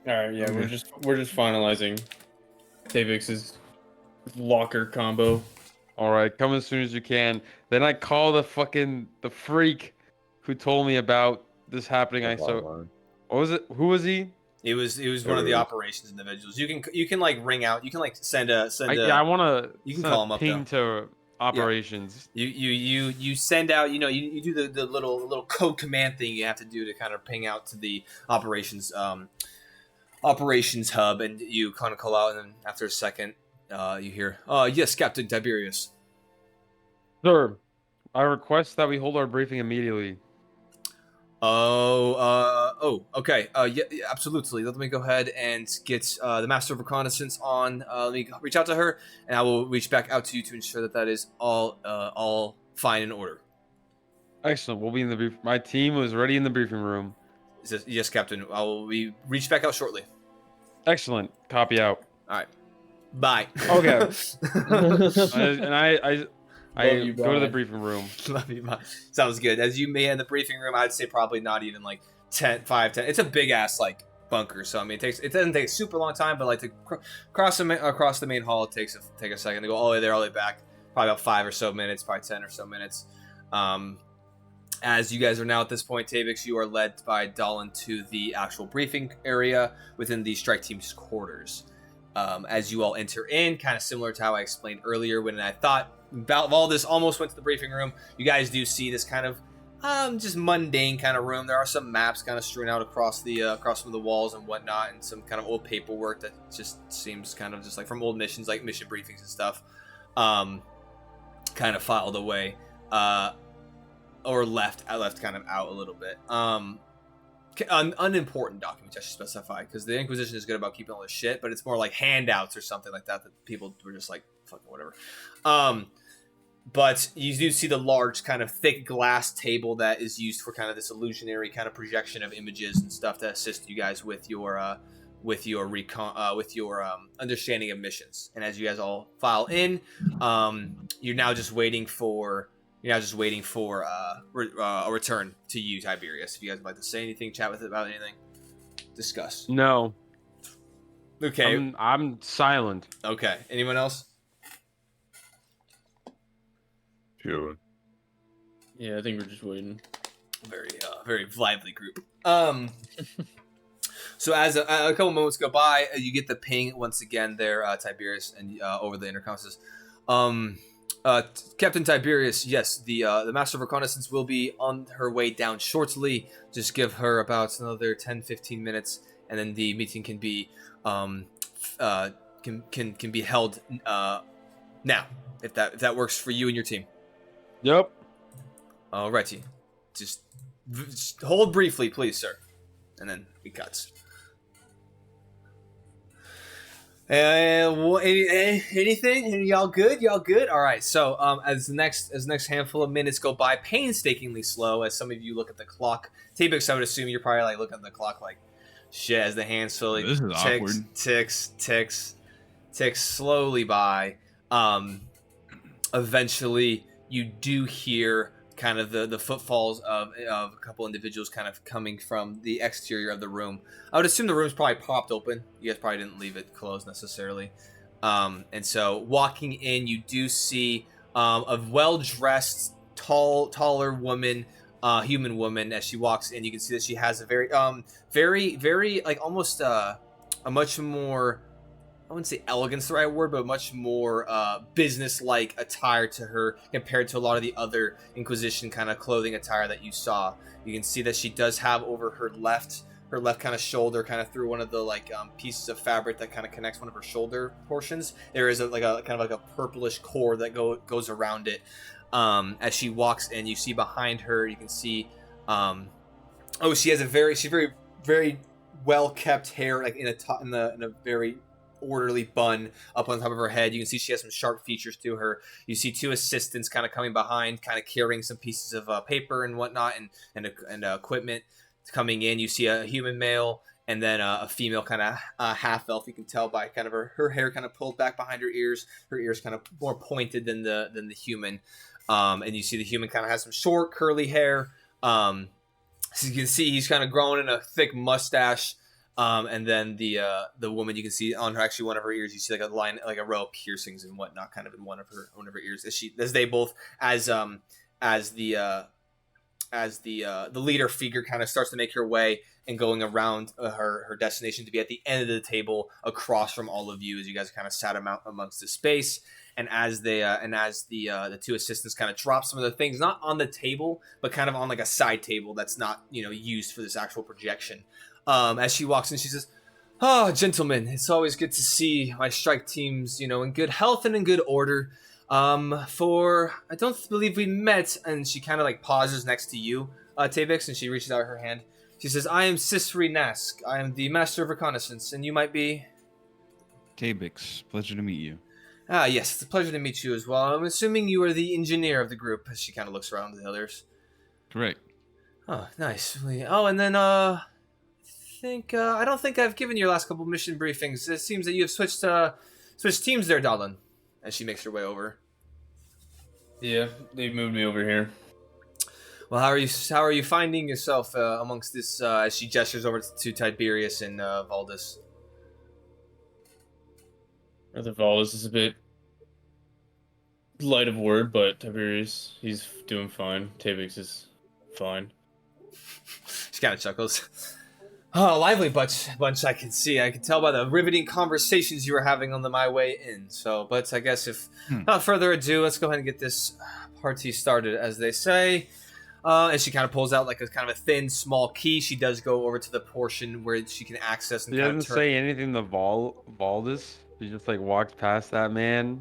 All right, yeah, we're just finalizing Tavix's locker combo. All right, come as soon as you can. Then I call the freak who told me about this happening. What was it? Who was he? He was one of the operations individuals. You can like ring out. You can like send a. I want to. You can call him up. Ping to operations. Yeah. You send out. You do the little code command thing you have to do to kind of ping out to the operations hub, and you kind of call out, and then after a second, you hear, yes, Captain Tiberius. Sir, I request that we hold our briefing immediately. Okay. Yeah, absolutely. Let me go ahead and get the Master of Reconnaissance on. Let me reach out to her, and I will reach back out to you to ensure that is all fine in order. Excellent. We'll be in the brief. My team was ready in the briefing room. Yes, Captain. I will be reach back out shortly. Excellent. Copy out. All right. Bye. Okay. I you, go to the bye. briefing room. Love you. Bye. Sounds good. As you may in the briefing room, I'd say probably not even like 10. It's a big ass like bunker. So I mean, it doesn't take a super long time, but like to across the main hall, it takes a second to go all the way there, all the way back. Probably about 5 or so minutes, probably 10 or so minutes. As you guys are now at this point, Tabix, you are led by Dallin to the actual briefing area within the strike team's quarters. As you all enter in, kind of similar to how I explained earlier when I thought Valdis almost went to the briefing room, you guys do see this kind of just mundane kind of room. There are some maps kind of strewn out across some of the walls and whatnot, and some kind of old paperwork that just seems kind of just like from old missions, like mission briefings and stuff, kind of filed away. Or left kind of out a little bit. unimportant documents, I should specify, because the Inquisition is good about keeping all this shit, but it's more like handouts or something like that people were just like, fucking whatever. But you do see the large kind of thick glass table that is used for kind of this illusionary kind of projection of images and stuff to assist you guys with your understanding of missions. And as you guys all file in, you're now just waiting for a return to you, Tiberius. If you guys would like to say anything, chat with it about anything, discuss. No. Okay. I'm silent. Okay. Anyone else? Sure. Yeah, I think we're just waiting. Very lively group. So as a couple moments go by, you get the ping once again there, Tiberius, and over the intercom says, Captain Tiberius, yes, the Master of Reconnaissance will be on her way down shortly. Just give her about another 10-15 minutes, and then the meeting can be can be held now, if that works for you and your team. Yep. Alrighty. Just hold briefly, please, sir. And then it cuts. Anything? Y'all good? Y'all good? All right. So, as the next handful of minutes go by, painstakingly slow, as some of you look at the clock. T-Bix, I would assume you're probably like looking at the clock like, shit. As the hand slowly ticks slowly by. Eventually, you do hear kind of the footfalls of a couple individuals kind of coming from the exterior of the room. I would assume the room's probably popped open. You guys probably didn't leave it closed necessarily. And so walking in, you do see a well-dressed, taller woman, human woman. As she walks in, you can see that she has a very like almost a much more, I wouldn't say elegance the right word, but much more business-like attire to her compared to a lot of the other Inquisition kind of clothing attire that you saw. You can see that she does have over her left kind of shoulder, kind of through one of the like pieces of fabric that kind of connects one of her shoulder portions. There is a kind of like a purplish cord that goes around it. As she walks in, you see behind her, you can see, she's very, very well kept hair, like in a very orderly bun up on top of her head. You can see she has some sharp features to her. You see two assistants kind of coming behind, kind of carrying some pieces of paper and whatnot, and equipment coming in. You see a human male and then a female kind of half elf. You can tell by kind of her hair kind of pulled back behind her ears kind of more pointed than the human. And you see the human kind of has some short curly hair. So you can see he's kind of growing in a thick mustache. And then the woman, you can see on her, actually one of her ears, you see like a row of piercings and whatnot, kind of in one of her ears. As the leader figure kind of starts to make her way and going around her destination to be at the end of the table across from all of you, as you guys kind of sat amongst the space. And as the two assistants kind of drop some of the things, not on the table, but kind of on like a side table that's not used for this actual projection. As she walks in, she says, "Oh, gentlemen, it's always good to see my strike teams, in good health and in good order. For I don't believe we met." And she kind of like pauses next to you, Tavix, and she reaches out her hand. She says, "I am Cicely Nask. I am the Master of Reconnaissance, and you might be." Tabix, pleasure to meet you. Ah, yes, it's a pleasure to meet you as well. I'm assuming you are the engineer of the group. As she kind of looks around the others. Correct. Oh, nice. Oh, and then I don't think I've given you your last couple mission briefings. It seems that you have switched teams there, Dalin. As she makes her way over. Yeah, they've moved me over here. Well, how are you finding yourself amongst this? As she gestures over to Tiberius and Valdis. Brother Valdis is a bit light of word, but Tiberius, he's doing fine. Tabix is fine. She kind of chuckles. Oh, lively bunch I can see. I can tell by the riveting conversations you were having on my way in. So, but I guess if without further ado, let's go ahead and get this party started, as they say. And she kind of pulls out like a kind of a thin, small key. She does go over to the portion where she can access and He kind doesn't of turn. say anything to Valdis. He just like walks past that man,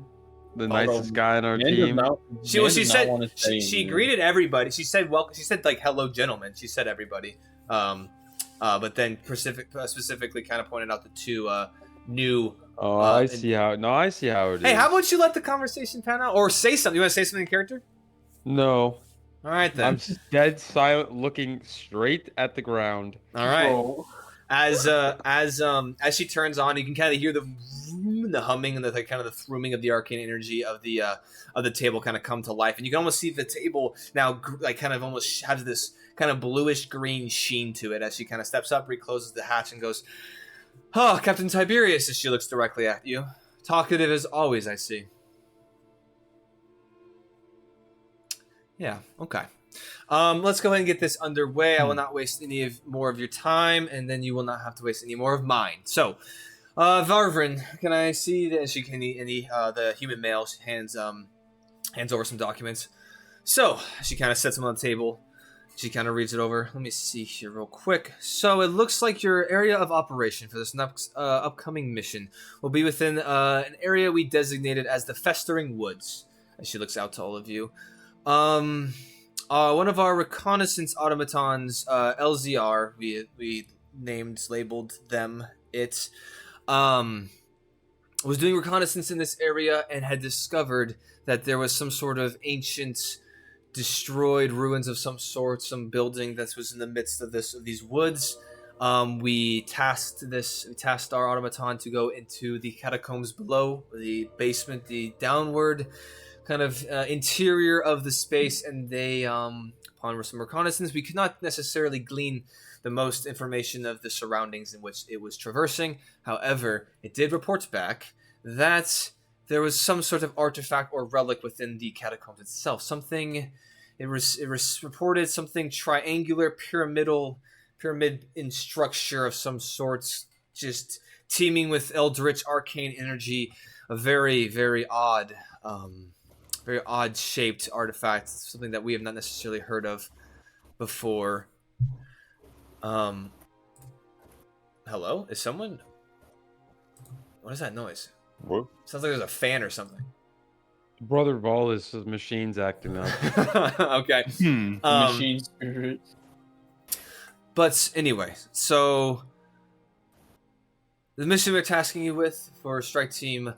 the nicest guy on our team. She said she greeted everybody. She said welcome. She said like hello, gentlemen. She said everybody. but then specifically kind of pointed out the two new. Oh, I see how. No, I see how it is. Hey, how about you let the conversation pan out, or say something? You want to say something in character? No, All right then. I'm dead silent, looking straight at the ground. All right. Bro. As she turns on, you can kind of hear the humming and the kind of the thrumming of the arcane energy of the table kind of come to life, and you can almost see the table now like kind of almost has this kind of bluish green sheen to it as she kind of steps up, recloses the hatch, and goes, "Oh, Captain Tiberius," as she looks directly at you. "Talkative as always, I see." Yeah. Okay. Let's go ahead and get this underway. I will not waste any more of your time, and then you will not have to waste any more of mine. So, Varvrin, can I see that she can the human male hands over some documents. So she kind of sets them on the table. She kind of reads it over. Let me see here real quick. So it looks like your area of operation for this upcoming mission will be within an area we designated as the Festering Woods. As she looks out to all of you. One of our reconnaissance automatons, LZR, we labeled them. It was doing reconnaissance in this area and had discovered that there was some sort of ancient, destroyed ruins of some sort, some building that was in the midst of these woods. We tasked our automaton to go into the catacombs below, the basement, the downward kind of interior of the space, and they, upon some reconnaissance, we could not necessarily glean the most information of the surroundings in which it was traversing. However, it did report back that there was some sort of artifact or relic within the catacombs itself. Something, it was reported something triangular, pyramid in structure of some sorts, just teeming with eldritch arcane energy, a very, very odd shaped artifact, something that we have not necessarily heard of before. Hello? Is someone... What is that noise? What? Sounds like there's a fan or something. Brother Valis' machine's acting up. Okay. Machine spirit. But anyway, so... The mission we're tasking you with for Strike Team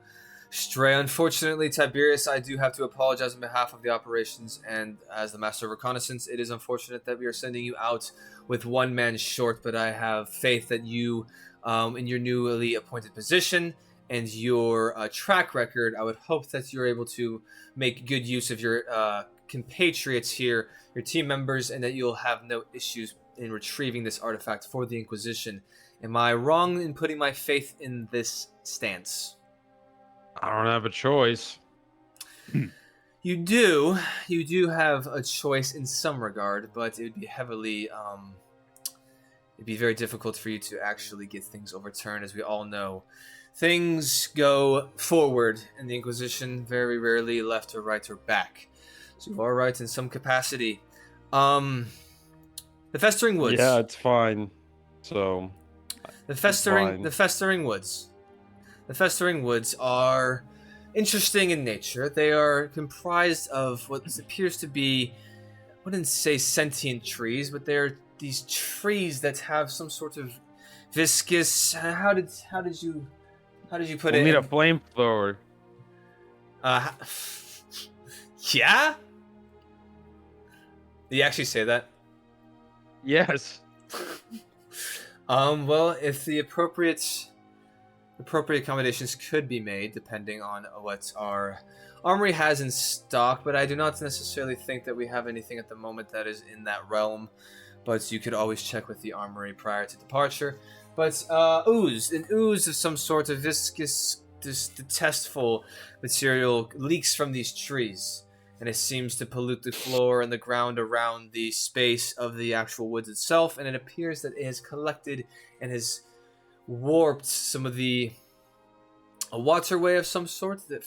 Stray. Unfortunately, Tiberius, I do have to apologize on behalf of the operations, and as the Master of Reconnaissance, it is unfortunate that we are sending you out with one man short, but I have faith that you, in your newly appointed position and your track record, I would hope that you're able to make good use of your compatriots here, your team members, and that you'll have no issues in retrieving this artifact for the Inquisition. Am I wrong in putting my faith in this stance? I don't have a choice. You do have a choice in some regard, but it would be it'd be very difficult for you to actually get things overturned. As we all know, things go forward in the Inquisition, very rarely left or right or back. So you are right in some capacity. The Festering Woods. Yeah, it's fine. So The Festering Woods. The Festering Woods are interesting in nature. They are comprised of what appears to be, I wouldn't say sentient trees, but they're these trees that have some sort of viscous. How did you put we'll it? need a flamethrower. Yeah. Did you actually say that? Yes. Well, if the appropriate accommodations could be made, depending on what our armory has in stock, but I do not necessarily think that we have anything at the moment that is in that realm. But you could always check with the armory prior to departure. But an ooze of some sort of viscous, detestful material leaks from these trees, and it seems to pollute the floor and the ground around the space of the actual woods itself, and it appears that it has collected and has warped some of a waterway of some sort that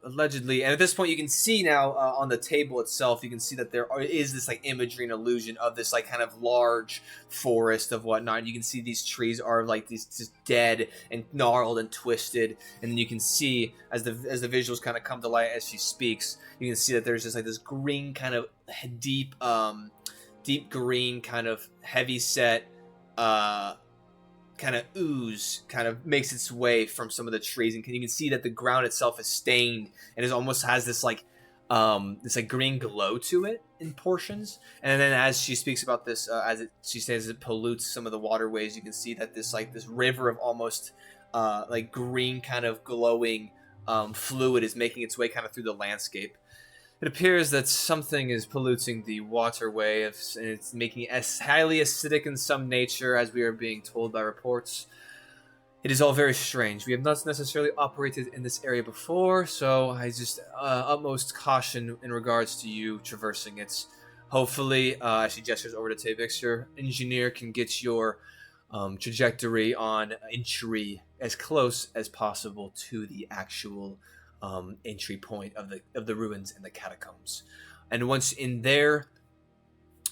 allegedly, and at this point you can see now on the table itself, you can see that there is this like imagery and illusion of this like kind of large forest of whatnot, and you can see these trees are like these just dead and gnarled and twisted, and then you can see as the visuals kind of come to light as she speaks, you can see that there's just like this green kind of deep green kind of heavy set kind of ooze kind of makes its way from some of the trees, and you can see that the ground itself is stained and it almost has this like green glow to it in portions. And then as she speaks about this, she says it pollutes some of the waterways, you can see that this river of almost like green kind of glowing fluid is making its way kind of through the landscape. It appears that something is polluting the waterway, and it's making it highly acidic in some nature, as we are being told by reports. It is all very strange. We have not necessarily operated in this area before, so I just utmost caution in regards to you traversing it. Hopefully, as she gestures over to Tavix, your engineer can get your trajectory on entry as close as possible to the actual entry point of the ruins and the catacombs. And once in there,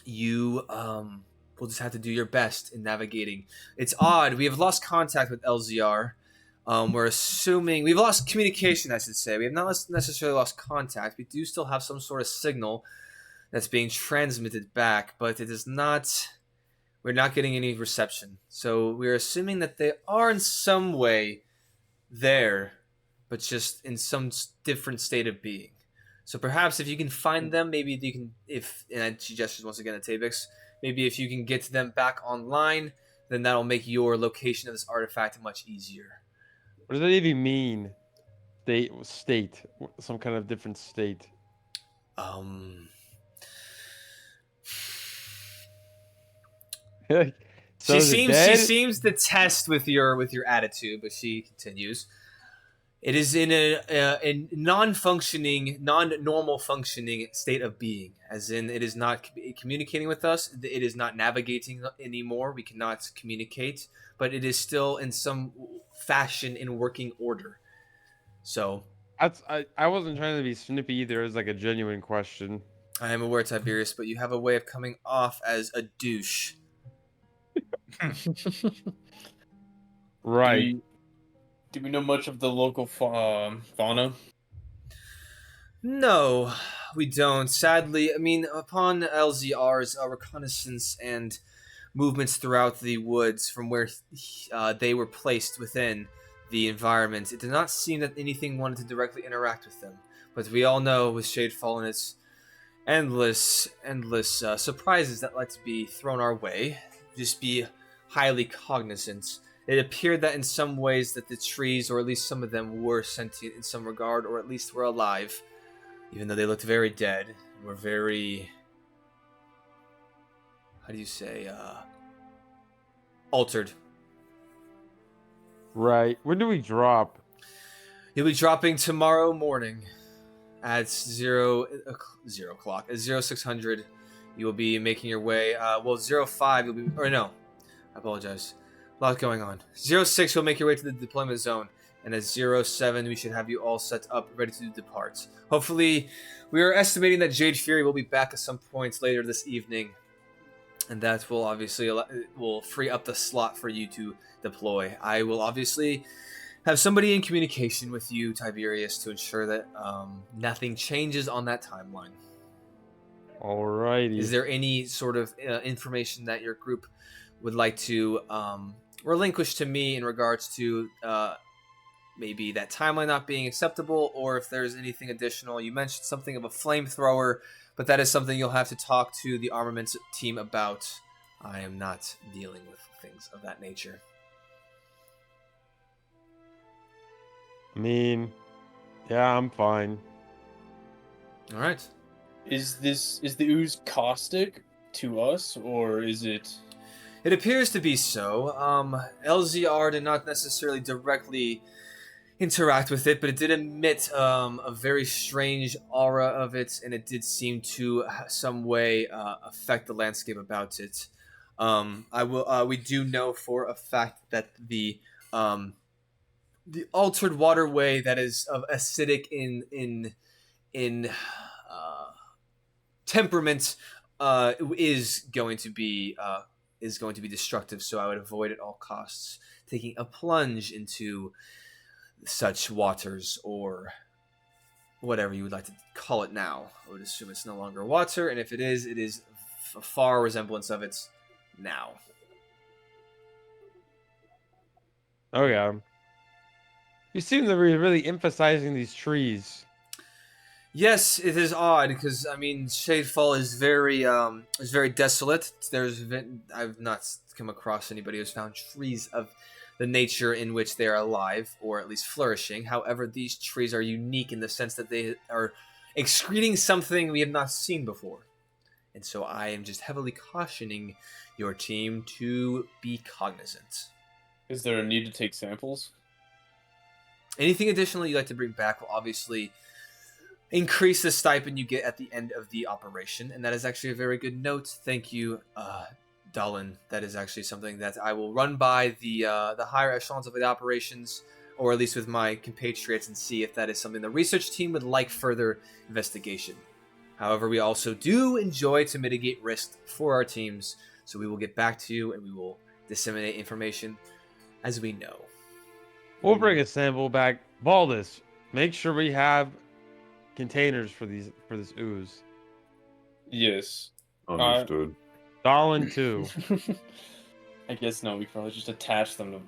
you will just have to do your best in navigating. It's odd. We have lost contact with LZR. We're assuming we've lost communication, I should say. We have not necessarily lost contact. We do still have some sort of signal that's being transmitted back, but it is not. We're not getting any reception. So we're assuming that they are in some way there, but just in some different state of being. So perhaps if you can find them, maybe you can, and she gestures once again at Tabix, maybe if you can get them back online, then that'll make your location of this artifact much easier. What does that even mean? State. Some kind of different state. So she seems to test with your attitude, but she continues. It is in a non-functioning, non-normal functioning state of being, as in it is not communicating with us. It is not navigating anymore. We cannot communicate, but it is still in some fashion in working order. So I wasn't trying to be snippy either. It was like a genuine question. I am aware, Tiberius, but you have a way of coming off as a douche. Right. Do we know much of the local fauna? No, we don't. Sadly, I mean, upon LZR's reconnaissance and movements throughout the woods from where they were placed within the environment, it did not seem that anything wanted to directly interact with them. But we all know with Shadefall and its endless surprises that like to be thrown our way, just be highly cognizant. It appeared that in some ways that the trees, or at least some of them, were sentient in some regard, or at least were alive, even though they looked very dead and were very, how do you say, altered. Right. When do we drop? You'll be dropping tomorrow morning at 0:00 at 0600. You will be making your way. 05 you'll be, or no, I apologize. A lot going on. 06 you'll make your way to the deployment zone, and at 07 we should have you all set up, ready to depart. Hopefully, we are estimating that Jade Fury will be back at some point later this evening, and that will obviously will free up the slot for you to deploy. I will obviously have somebody in communication with you, Tiberius, to ensure that nothing changes on that timeline. Alrighty. Is there any sort of information that your group would like to relinquish to me in regards to maybe that timeline not being acceptable, or if there's anything additional? You mentioned something of a flamethrower, but that is something you'll have to talk to the armaments team about. I am not dealing with things of that nature. I mean, yeah, I'm fine. All right. Is the ooze caustic to us, or is it? It appears to be so. LZR did not necessarily directly interact with it, but it did emit a very strange aura of it, and it did seem to some way affect the landscape about it. We do know for a fact that the altered waterway that is of acidic in temperament is going to be destructive. So I would avoid at all costs taking a plunge into such waters, or whatever you would like to call it now. I would assume it's no longer water, and if it is a far resemblance of it now. Okay. You seem to be really emphasizing these trees. Yes, it is odd because I mean Shadefall is very desolate. I've not come across anybody who's found trees of the nature in which they are alive or at least flourishing. However, these trees are unique in the sense that they are excreting something we have not seen before. And so I am just heavily cautioning your team to be cognizant. Is there a need to take samples? Anything additional you'd like to bring back will obviously increase the stipend you get at the end of the operation, and that is actually a very good note. Thank you, Dallin. That is actually something that I will run by the higher echelons of the operations, or at least with my compatriots, and see if that is something the research team would like further investigation. However, we also do enjoy to mitigate risk for our teams, so we will get back to you and we will disseminate information as we know. We'll bring a sample back. Valdis, make sure we have containers for this ooze. Yes. Understood. Darlin too. I guess no. We could probably just attach them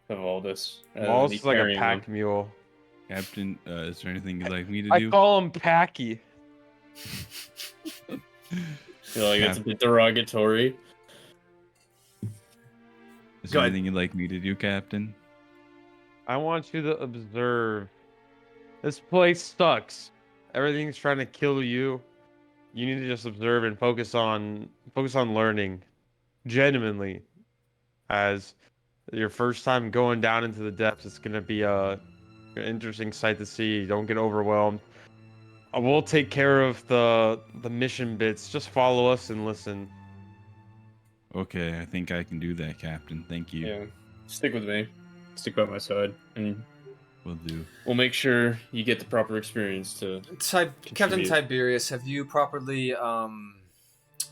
to all this. Maul's like a pack mule. Captain, is there anything you'd like me to I do? call him Packy. I feel like it's a bit derogatory. Is Go there ahead. anything you'd like me to do, Captain? I want you to observe. This place sucks. Everything's trying to kill you. You need to just observe and focus on learning, genuinely. As your first time going down into the depths, it's gonna be an interesting sight to see. Don't get overwhelmed. I will take care of the mission bits. Just follow us and listen. Okay, I think I can do that, Captain. Thank you. Yeah. Stick with me. Stick by my side, and Will do. we'll make sure you get the proper experience to. Captain Contribute. Tiberius, have you properly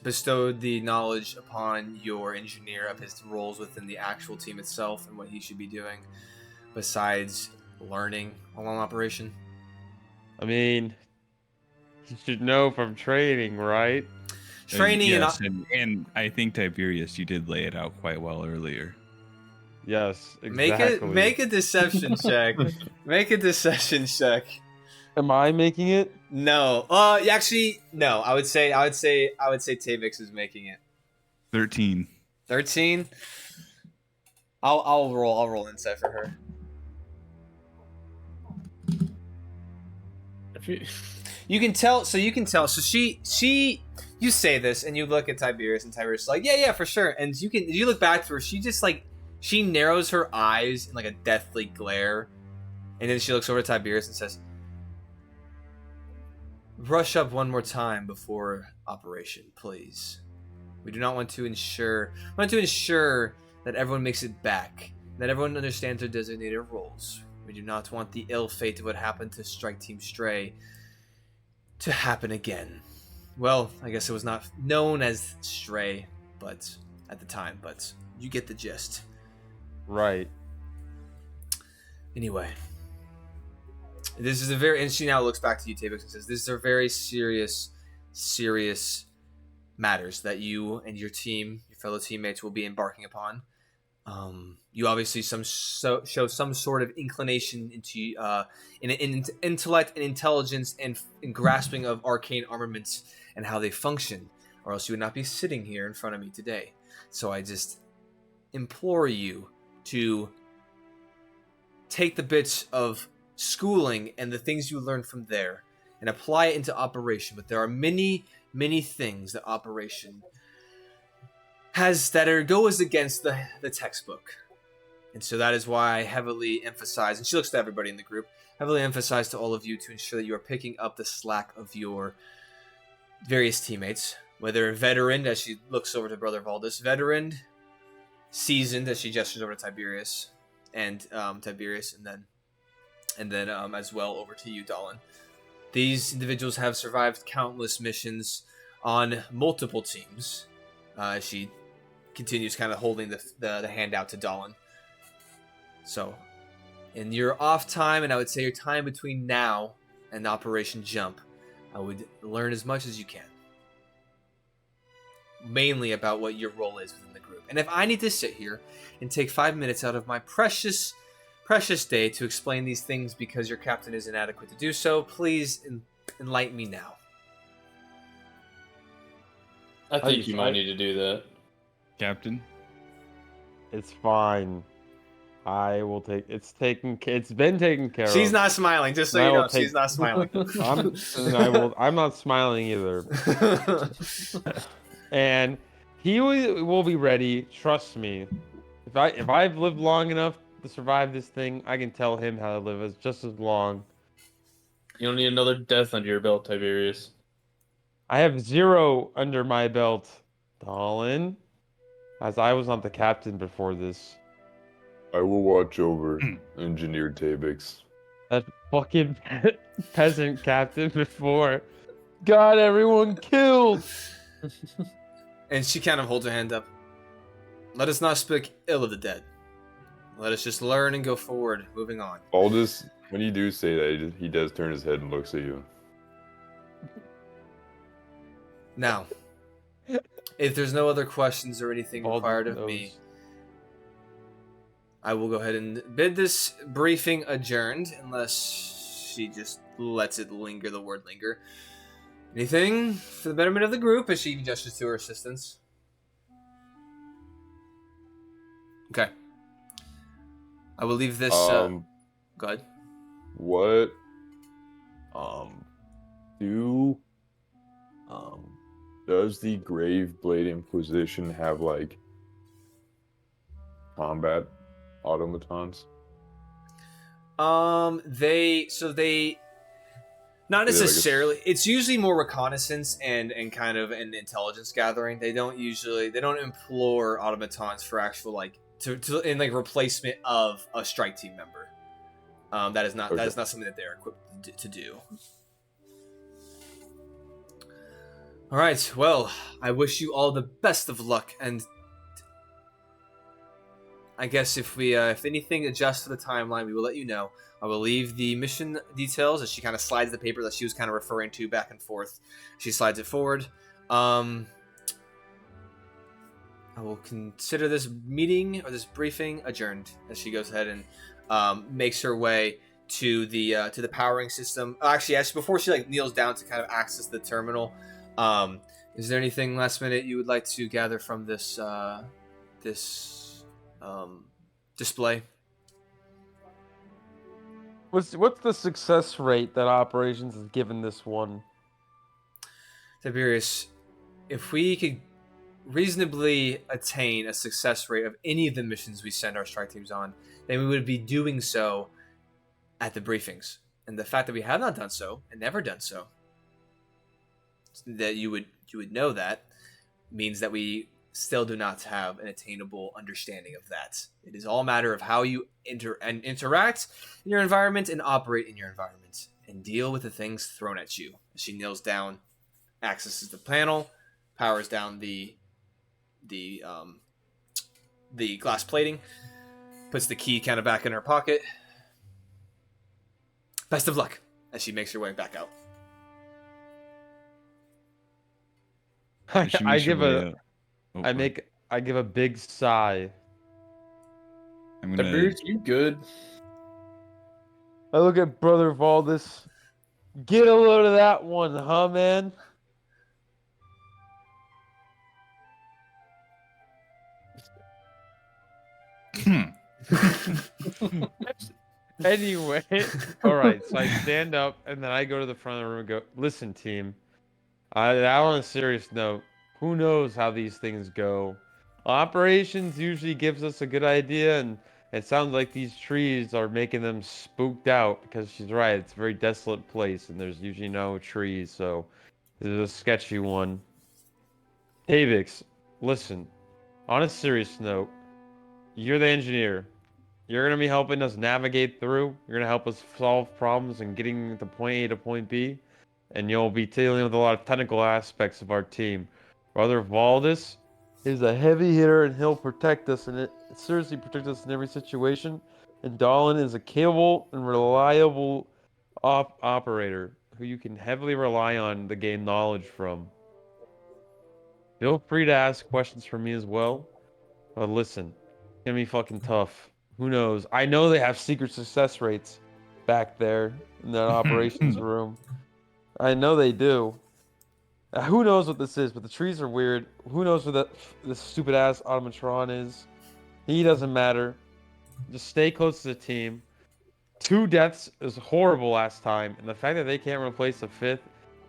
bestowed the knowledge upon your engineer of his roles within the actual team itself and what he should be doing besides learning along operation? I mean, you should know from training, right? Training yes, and and I think Tiberius, you did lay it out quite well earlier. Yes, exactly. make a deception check. Make a deception check. Am I making it? No. Actually, no. I would say Tavix is making it. 13. 13. I'll roll insight for her. You can tell. So she. You say this, and you look at Tiberius, and Tiberius is like, yeah, for sure. And you look back to her. She just she narrows her eyes in like a deathly glare, and then she looks over to Tiberius and says, "Brush up one more time before operation, please. We do not want to ensure that everyone makes it back, that everyone understands their designated roles. We do not want the ill fate of what happened to Strike Team Stray to happen again. Well, I guess it was not known as Stray, but at the time, but you get the gist. Right. Anyway, this is a very, and she now looks back to you, Tabix, and says, "These are very serious matters that you and your team, your fellow teammates, will be embarking upon. You obviously show some sort of inclination into in intellect and intelligence and in grasping of arcane armaments and how they function, or else you would not be sitting here in front of me today. So I just implore you to take the bits of schooling and the things you learned from there and apply it into operation. But there are many things that operation has that goes against the textbook. And so that is why I heavily emphasize," and she looks to everybody in the group, "heavily emphasize to all of you to ensure that you are picking up the slack of your various teammates, whether veteran," as she looks over to Brother Valdis, "veteran, seasoned," as she gestures over to Tiberius, and Tiberius, and then as well over to you, Dallin. "These individuals have survived countless missions on multiple teams." She continues kind of holding the hand out to Dallin. "So, in your off time, and I would say your time between now and Operation Jump, I would learn as much as you can. mainly about what your role is within the group. And if I need to sit here and take 5 minutes out of my precious day to explain these things because your captain is inadequate to do so, please enlighten me now. I think you might need to do that. Captain. It's fine. I will take. It's been taken care of. She's not smiling, just so you know. She's not smiling. I'm not smiling either. And he will be ready. Trust me. If I've lived long enough to survive this thing, I can tell him how to live as just as long. You don't need another death under your belt, Tiberius. I have 0 under my belt, Dolan, as I was not the captain before this. I will watch over Engineer Tabix. That fucking peasant captain before got everyone killed. And she kind of holds her hand up. Let us not speak ill of the dead. Let us just learn and go forward, moving on. Aldous, when you do say that, he does turn his head and looks at you. Now, if there's no other questions or anything required of me, I will go ahead and bid this briefing adjourned, unless she just lets it linger, the word linger. Anything for the betterment of the group, as she gestures to her assistants? Okay. I will leave this, go ahead. What, does the Graveblade Inquisition have, like, combat automatons? They not necessarily. It's usually more reconnaissance and kind of an intelligence gathering. They don't implore automatons for actual in replacement of a strike team member. That is not something that they're equipped to do. All right. Well, I wish you all the best of luck, and I guess if anything adjusts to the timeline, we will let you know. I will leave the mission details as she kind of slides the paper that she was kind of referring to back and forth. She slides it forward. I will consider this meeting or this briefing adjourned as she goes ahead and makes her way to the powering system. Actually, before she kneels down to kind of access the terminal, is there anything last minute you would like to gather from this display? What's the success rate that operations has given this one? Tiberius, if we could reasonably attain a success rate of any of the missions we send our strike teams on, then we would be doing so at the briefings. And the fact that we have not done so and never done so, that you would know that, means that we still do not have an attainable understanding of that. It is all a matter of how you interact in your environment and operate in your environment and deal with the things thrown at you. She kneels down, accesses the panel, powers down the glass plating, puts the key kind of back in her pocket. Best of luck as she makes her way back out. I give a big sigh. Tiberius, you good? I look at Brother Valdis. Get a load of that one, huh, man? Anyway, all right. So I stand up and then I go to the front of the room and go, "Listen, team. On a serious note, who knows how these things go? Operations usually gives us a good idea, and it sounds like these trees are making them spooked out because she's right. It's a very desolate place, and there's usually no trees, so this is a sketchy one. Tavix, listen. On a serious note, you're the engineer. You're going to be helping us navigate through. You're going to help us solve problems and getting to point A to point B. And you'll be dealing with a lot of technical aspects of our team. Brother Valdis is a heavy hitter, and he'll protect us, and seriously protect us in every situation. And Dolan is a capable and reliable operator who you can heavily rely on to gain knowledge from. Feel free to ask questions for me as well. But listen, it's gonna be fucking tough. Who knows? I know they have secret success rates back there in that operations room. I know they do. Who knows what this is? But the trees are weird. Who knows what this stupid ass automatron is? He doesn't matter. Just stay close to the team. 2 deaths is horrible last time, and the fact that they can't replace a 5th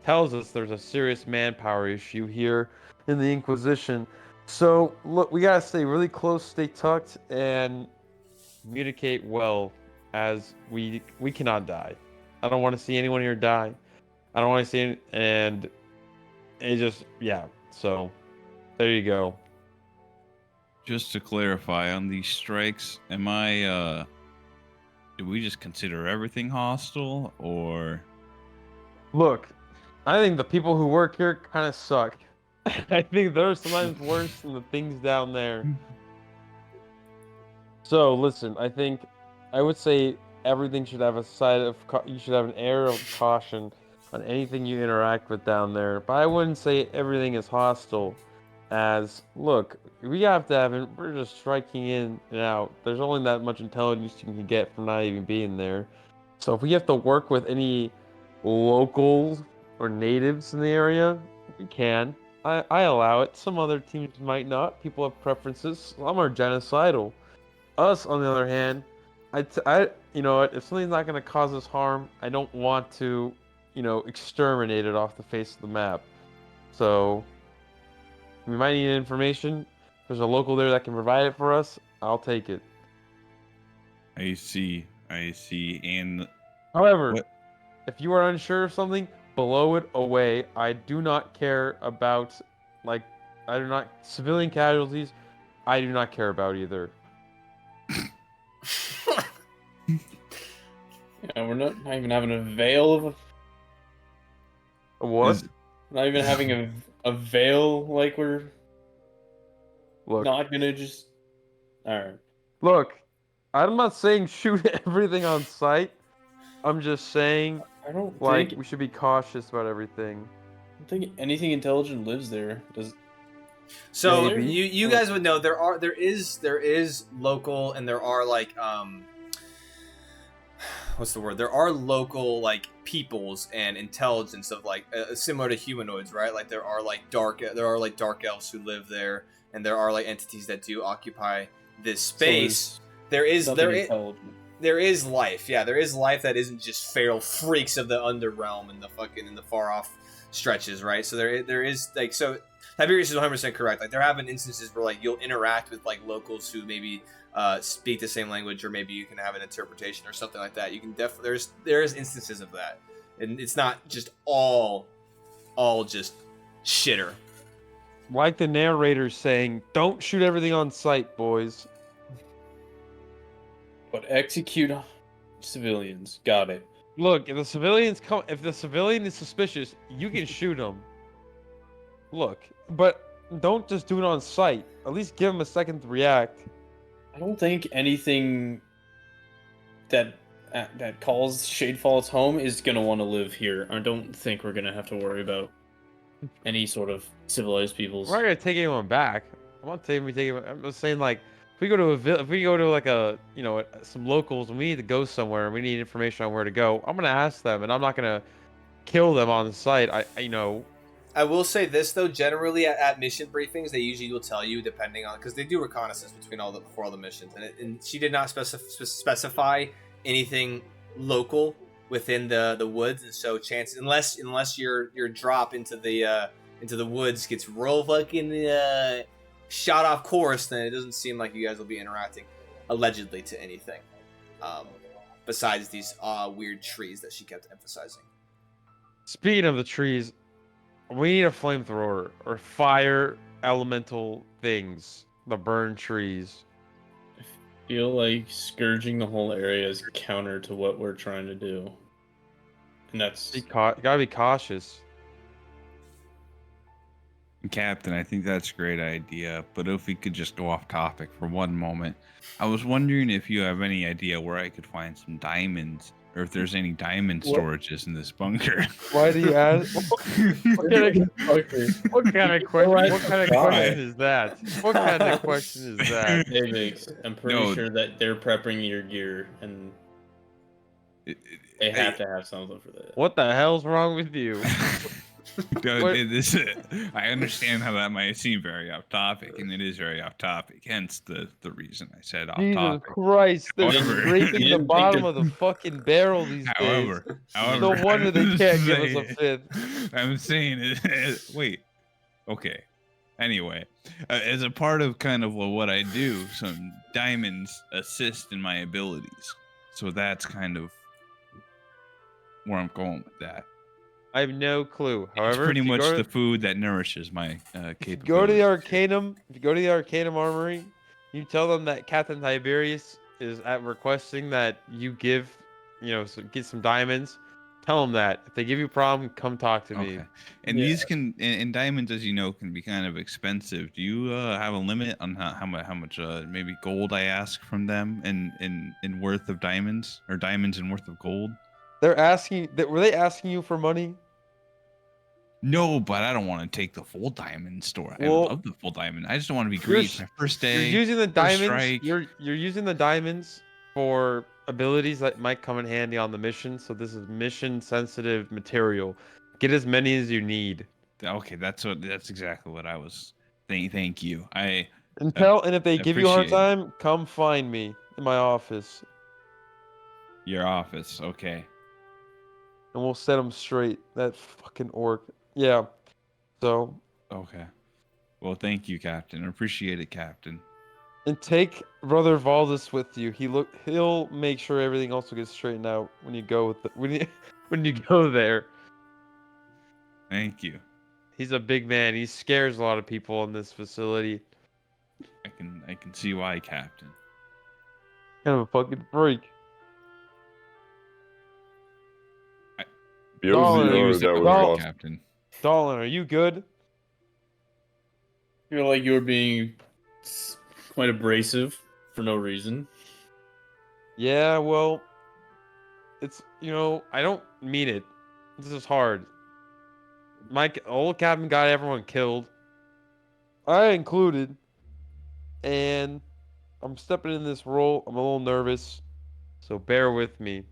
tells us there's a serious manpower issue here in the Inquisition. So look, we gotta stay really close, stay tucked, and communicate well, as we cannot die. I don't want to see anyone here die. I don't want to see it, and it just, yeah. So there you go. Just to clarify on these strikes, do we just consider everything hostile, or? Look, I think the people who work here kind of suck. I think they're sometimes worse than the things down there. So listen, I would say everything should have a side of you should have an air of caution on anything you interact with down there. But I wouldn't say everything is hostile. As look, we have to have it. We're just striking in and out. There's only that much intelligence you can get from not even being there. So if we have to work with any locals or natives in the area, we can. I allow it. Some other teams might not. People have preferences. Some are genocidal. Us, on the other hand, you know what? If something's not going to cause us harm, I don't want to, exterminate it off the face of the map. So, we might need information. If there's a local there that can provide it for us, I'll take it. I see. And However, what? if you are unsure of something, blow it away. I do not care about, civilian casualties, I do not care about either. Yeah, we're not even having a veil of. What? Not even having a veil, like we're Look, not gonna just. Alright. look, I'm not saying shoot everything on sight. I'm just saying, I don't we should be cautious about everything. think anything intelligent lives there. Does So Maybe. you guys would know there is local, and there are what's the word? There are local peoples and intelligence of similar to humanoids, right? Like there are dark elves who live there, and there are entities that do occupy this space. There is life. Yeah, there is life that isn't just feral freaks of the underrealm and the far off stretches, right? So there is so Tiberius is 100% correct. There have been instances where you'll interact with locals who maybe speak the same language, or maybe you can have an interpretation or something like that. You can definitely there's instances of that, and it's not just all just shitter. Like the narrator saying, "Don't shoot everything on sight, boys." But execute civilians. Got it. Look, if the civilian is suspicious, you can shoot him. Look, but don't just do it on sight. At least give him a second to react. I don't think anything that calls Shadefall's home is gonna want to live here. I don't think we're gonna have to worry about any sort of civilized peoples. We're not gonna take anyone back. I'm not saying we take him. I'm just saying if we go to some locals and we need to go somewhere and we need information on where to go, I'm gonna ask them, and I'm not gonna kill them on the site. I will say this though, generally at mission briefings, they usually will tell you, depending on, because they do reconnaissance before all the missions, and she did not specify anything local within the woods, and so chances, unless your drop into the woods gets real fucking shot off course, then it doesn't seem like you guys will be interacting allegedly to anything besides these weird trees that she kept emphasizing. Speaking of the trees, we need a flamethrower or fire elemental things that burn trees. I feel like scourging the whole area is counter to what we're trying to do, and that's Gotta be cautious. Captain, I think that's a great idea, but if we could just go off topic for one moment, I was wondering if you have any idea where I could find some diamonds or if there's any diamond What? storages in this bunker. Why do you ask? What kind of question? What kind of question is that? What kind of question is that? Hey, Mix, I'm pretty No. sure that they're prepping your gear, and they have to have something for that. What the hell's wrong with you? What? I understand how that might seem very off topic, and it is very off topic. Hence the reason I said off Jesus topic. Christ, they're However- scraping You the didn't bottom think of the fucking barrel these days. However, No wonder they I'm can't give us a saying- fifth. I'm saying, wait, okay. Anyway, as a part of kind of what I do, some diamonds assist in my abilities, so that's kind of where I'm going with that. I have no clue. It's However, pretty if you much go the to, food that nourishes my if you capabilities. go to the Arcanum, if you go to the Arcanum Armory, you tell them that Captain Tiberius is at requesting that you give, get some diamonds. Tell them that. If they give you a problem, come talk to me. Okay. And Yeah. these and diamonds, as you know, can be kind of expensive. Do you have a limit on how much maybe gold I ask from them in worth of diamonds, or diamonds in worth of gold? They're asking. Were they asking you for money? No, but I don't want to take the full diamond store. I Well, love the full diamond. I just don't want to be you're greedy. s- My first You're day. using the first diamonds. strike. You're using the diamonds for abilities that might come in handy on the mission. So this is mission sensitive material. Get as many as you need. Okay, that's exactly what I was. Thank you. I And if they give you a hard appreciate it. time, come find me in my office, Your office. Okay. and we'll set them straight. That fucking orc. Yeah. So, Okay. Well, thank you, Captain. I appreciate it, Captain. and take Brother Valdis with you. He'll make sure everything also gets straightened out when you go when you go there. Thank you. He's a big man. He scares a lot of people in this facility. I can see why, Captain. Kind of a fucking freak. The Dollar, OZR Use that it was with me, lost. Captain. Dolan, are you good? I feel like you were being quite abrasive for no reason. Yeah, well, it's, I don't mean it. This is hard. My old captain got everyone killed. I included. And I'm stepping in this role. I'm a little nervous. So bear with me.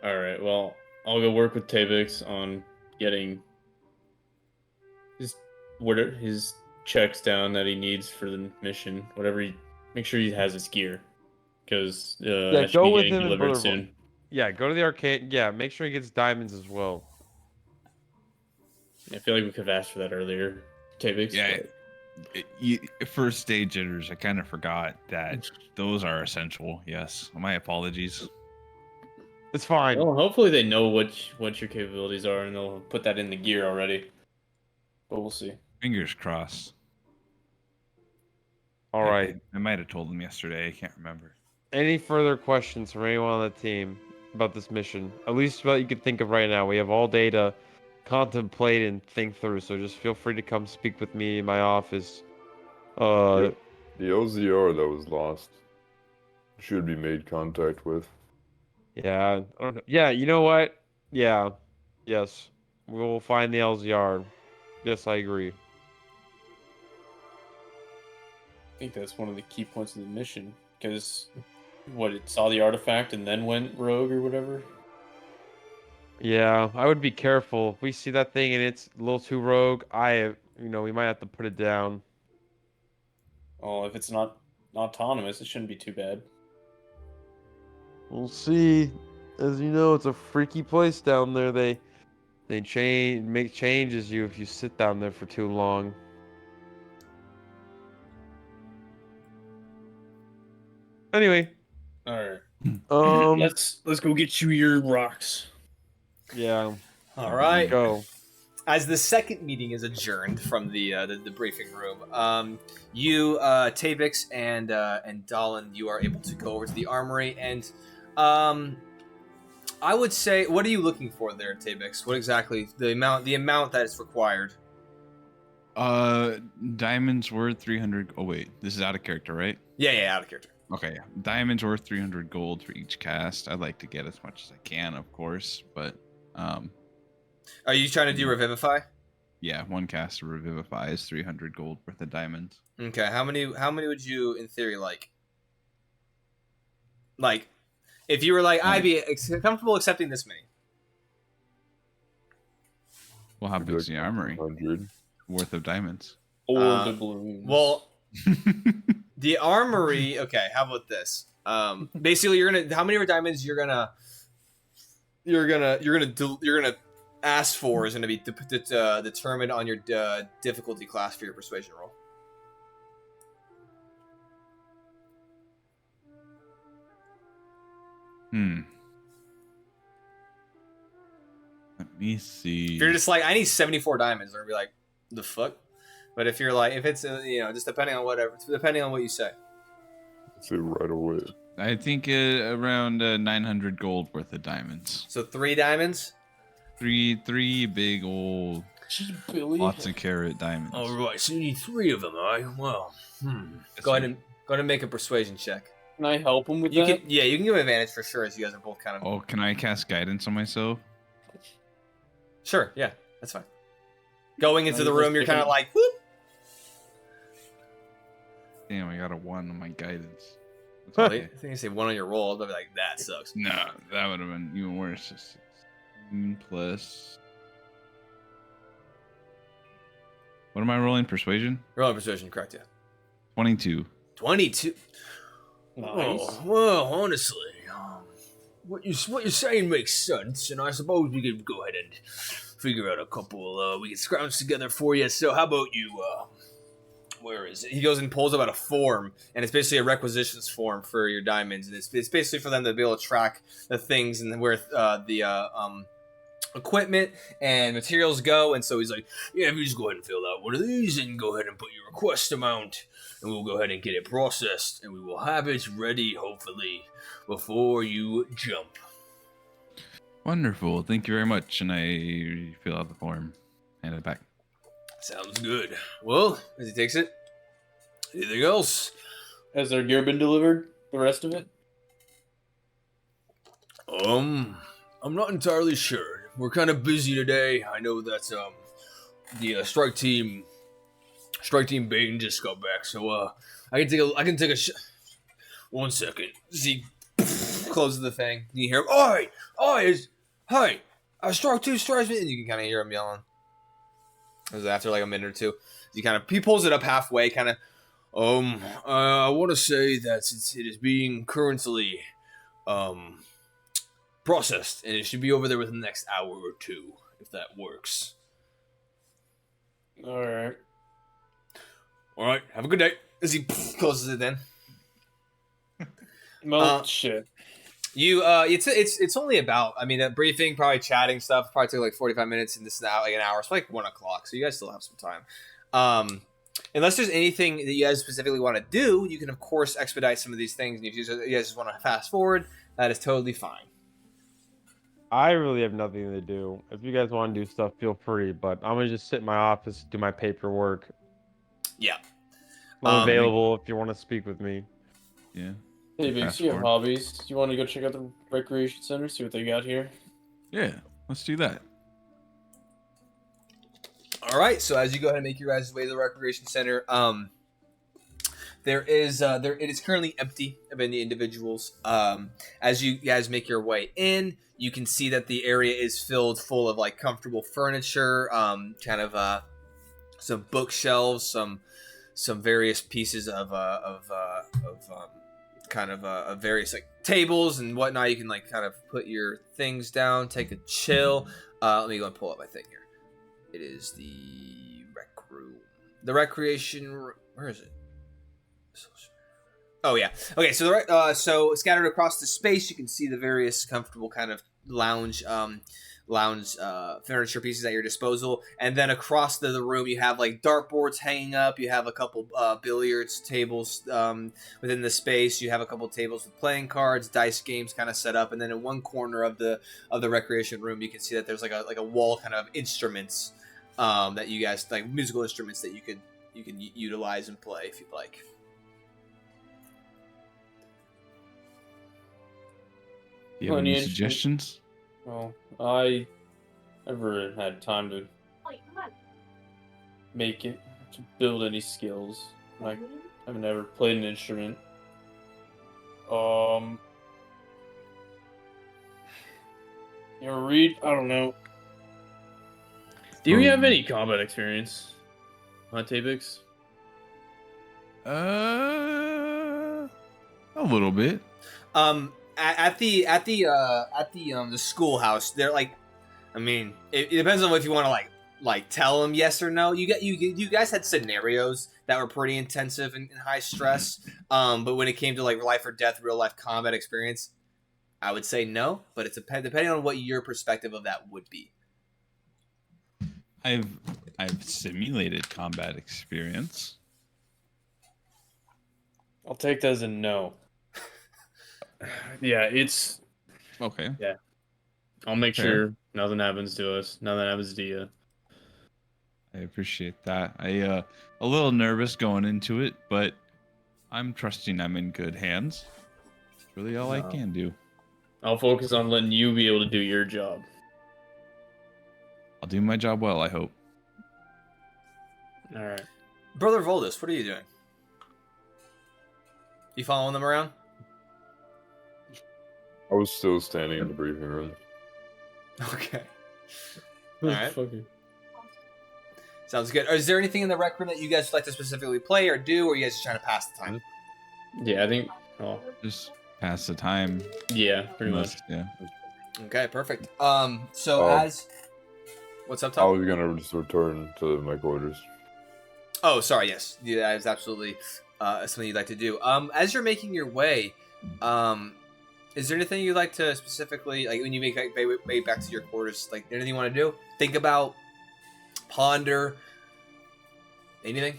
All right, well, I'll go work with Tabix on getting his checks down that he needs for the mission. Make sure he has his gear, because that should go be with getting him and delivered Brother soon. Yeah, go to the arcade. Yeah, make sure he gets diamonds as well. I feel like we could have asked for that earlier, Tabix. Yeah. but- First day jitters. I kind of forgot that those are essential. Yes. My apologies. It's fine. Well, hopefully they know what your capabilities are, and they'll put that in the gear already. But we'll see. Fingers crossed. All right. I might have told them yesterday. I can't remember. Any further questions from anyone on the team about this mission? At least what you can think of right now. We have all day to contemplate and think through, so just feel free to come speak with me in my office. The OZR that was lost should be made contact with. Yeah, I don't know. Yeah, you know what? Yeah, yes, we'll find the LZR. Yes, I agree. I think that's one of the key points of the mission, because it saw the artifact and then went rogue or whatever. Yeah, I would be careful. If we see that thing and it's a little too rogue, we might have to put it down. Oh, if it's not autonomous, it shouldn't be too bad. We'll see. As you know, it's a freaky place down there. They make changes you if you sit down there for too long. Anyway, All right, let's let's go get you your rocks. yeah, All right. go. As the second meeting is adjourned from the briefing room, you, Tabix, and Dahlin, you are able to go over to the armory, and I would say, what are you looking for there, Tabix? What exactly the amount that is required? Diamonds worth 300. Oh wait, this is out of character, right? Yeah, out of character. Okay, diamonds worth 300 gold for each cast. I'd like to get as much as I can, of course, but Are you trying to do Revivify? yeah, one cast of Revivify is 300 gold worth of diamonds. Okay, how many would you, in theory, like? Like, if you were like, I'd be comfortable accepting this many. Well, how Maybe big's like the armory 100. worth of diamonds? Or the balloons. Well, the armory. Okay, how about this? Basically, you're gonna. How many diamonds you're gonna ask for is gonna be determined on your difficulty class for your persuasion roll. Let me see. If you're just like, I need 74 diamonds, they're gonna be like, the fuck. But if you're like, if it's just depending on what you say. Say right away. I think around 900 gold worth of diamonds. So 3 diamonds. Three big old lots of carat diamonds. All right, so you need 3 of them, all right? Well, go ahead and make a persuasion check. Can I help him with You that? can give him advantage for sure, as you guys are both kind of. Oh, can I cast guidance on myself? Sure, yeah, that's fine. Going into the room, you're kind of like, whoop. Damn, I got a 1 on my guidance. That's I okay. think you say 1 on your roll. I'll be like, that sucks. No, that would have been even worse. 16 plus. What am I rolling? Persuasion? Roll persuasion, correct? Yeah. 22. 22. Nice. Oh, well, honestly, what you're saying makes sense, and I suppose we could go ahead and figure out a couple. We can scrounge together for you. So, how about you? Where is it? He goes and pulls out a form, and it's basically a requisitions form for your diamonds, and it's basically for them to be able to track the things and where the equipment and materials go. And so he's like, yeah, if you just go ahead and fill out one of these and go ahead and put your request amount, and we'll go ahead and get it processed, and we will have it ready, hopefully, before you jump. Wonderful. Thank you very much. And I fill out the form. Hand it back. Sounds good. Well, as he takes it, anything else? Has their gear been delivered? The rest of it? I'm not entirely sure. We're kind of busy today. I know that the strike team Bane just got back, so I can take a one second. He closes the thing. You hear him, hey, strike team strikes me, and you can kind of hear him yelling. It was after like a minute or two. He pulls it up halfway, kind of. I want to say that it is being currently processed, and it should be over there within the next hour or two, if that works. All right. Have a good day. As he closes it then. Well, shit. It's only about, I mean, that briefing, probably chatting stuff, probably took like 45 minutes, and this is now like an hour. It's like 1 o'clock, so you guys still have some time. Unless there's anything that you guys specifically want to do, you can of course expedite some of these things. And if you guys just want to fast forward, that is totally fine. I really have nothing to do. If you guys want to do stuff, feel free. But I'm gonna just sit in my office, do my paperwork. Yeah. I'm available if you want to speak with me. Yeah. Hey, Biggs, Fast you have forward. hobbies. Do you want to go check out the recreation center, see what they got here? Yeah. Let's do that. All right. So as you go ahead and make your guys' way to the recreation center, it is currently empty of any individuals. As you guys make your way in, you can see that the area is filled full of like comfortable furniture, some bookshelves, some various pieces of various like tables and whatnot. You can like kind of put your things down, take a chill. Let me go and pull up my thing here. It is the rec room. The recreation room. Where is it? Oh yeah. Okay. So so scattered across the space, you can see the various comfortable kind of lounge furniture pieces at your disposal, and then across the room you have like dartboards hanging up. You have a couple billiards tables within the space. You have a couple tables with playing cards, dice games kind of set up, and then in one corner of the recreation room you can see that there's like a wall kind of instruments that you guys like, musical instruments that you can utilize and play if you'd like. Do you have Any any interest- suggestions? Well, I never had time to make it to build any skills. Like I've never played an instrument. You know, read? I don't know. Do you have any combat experience, Tabix? A little bit. At the schoolhouse, they're like, I mean, it depends on if you want to like tell them yes or no. You guys had scenarios that were pretty intensive and high stress. But when it came to like life or death, real life combat experience, I would say no. But it's depending on what your perspective of that would be. I've simulated combat experience. I'll take that as a no. Yeah, it's Okay. Yeah. I'll make Fair. sure nothing happens to us. Nothing happens to you. I appreciate that. A little nervous going into it, but I'm trusting I'm in good hands. That's really all I No. can do. I'll focus on letting you be able to do your job. I'll do my job well, I hope. All right. Brother Voldus, what are you doing? You following them around? I was still standing in the briefing room. Okay. All right. Fucking- Sounds good. Is there anything in the rec room that you guys would like to specifically play or do, or are you guys just trying to pass the time? Yeah, I think. Oh, Just pass the time. yeah, pretty much. Yeah. Okay, perfect. What's up, I Tom? was gonna just return to my quarters. Oh, sorry. Yes, yeah, that is absolutely something you'd like to do. As you're making your way, is there anything you'd like to specifically, like when you make way back to your quarters, like anything you want to do? Think about, ponder, anything?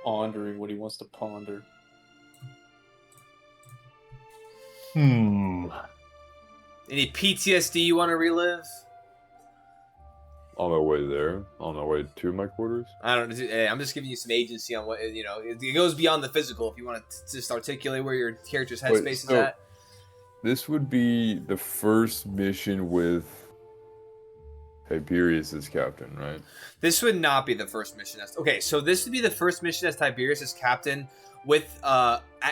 Pondering what he wants to ponder. Hmm. Any PTSD you want to relive? On my way there, on my way to my quarters. I don't know. I'm just giving you some agency on what, you know. It goes beyond the physical. If you want to just articulate where your character's Wait, headspace is so- at. This would be the first mission with Tiberius as captain, right? This would not be the first mission. Okay, so this would be the first mission as Tiberius as captain, with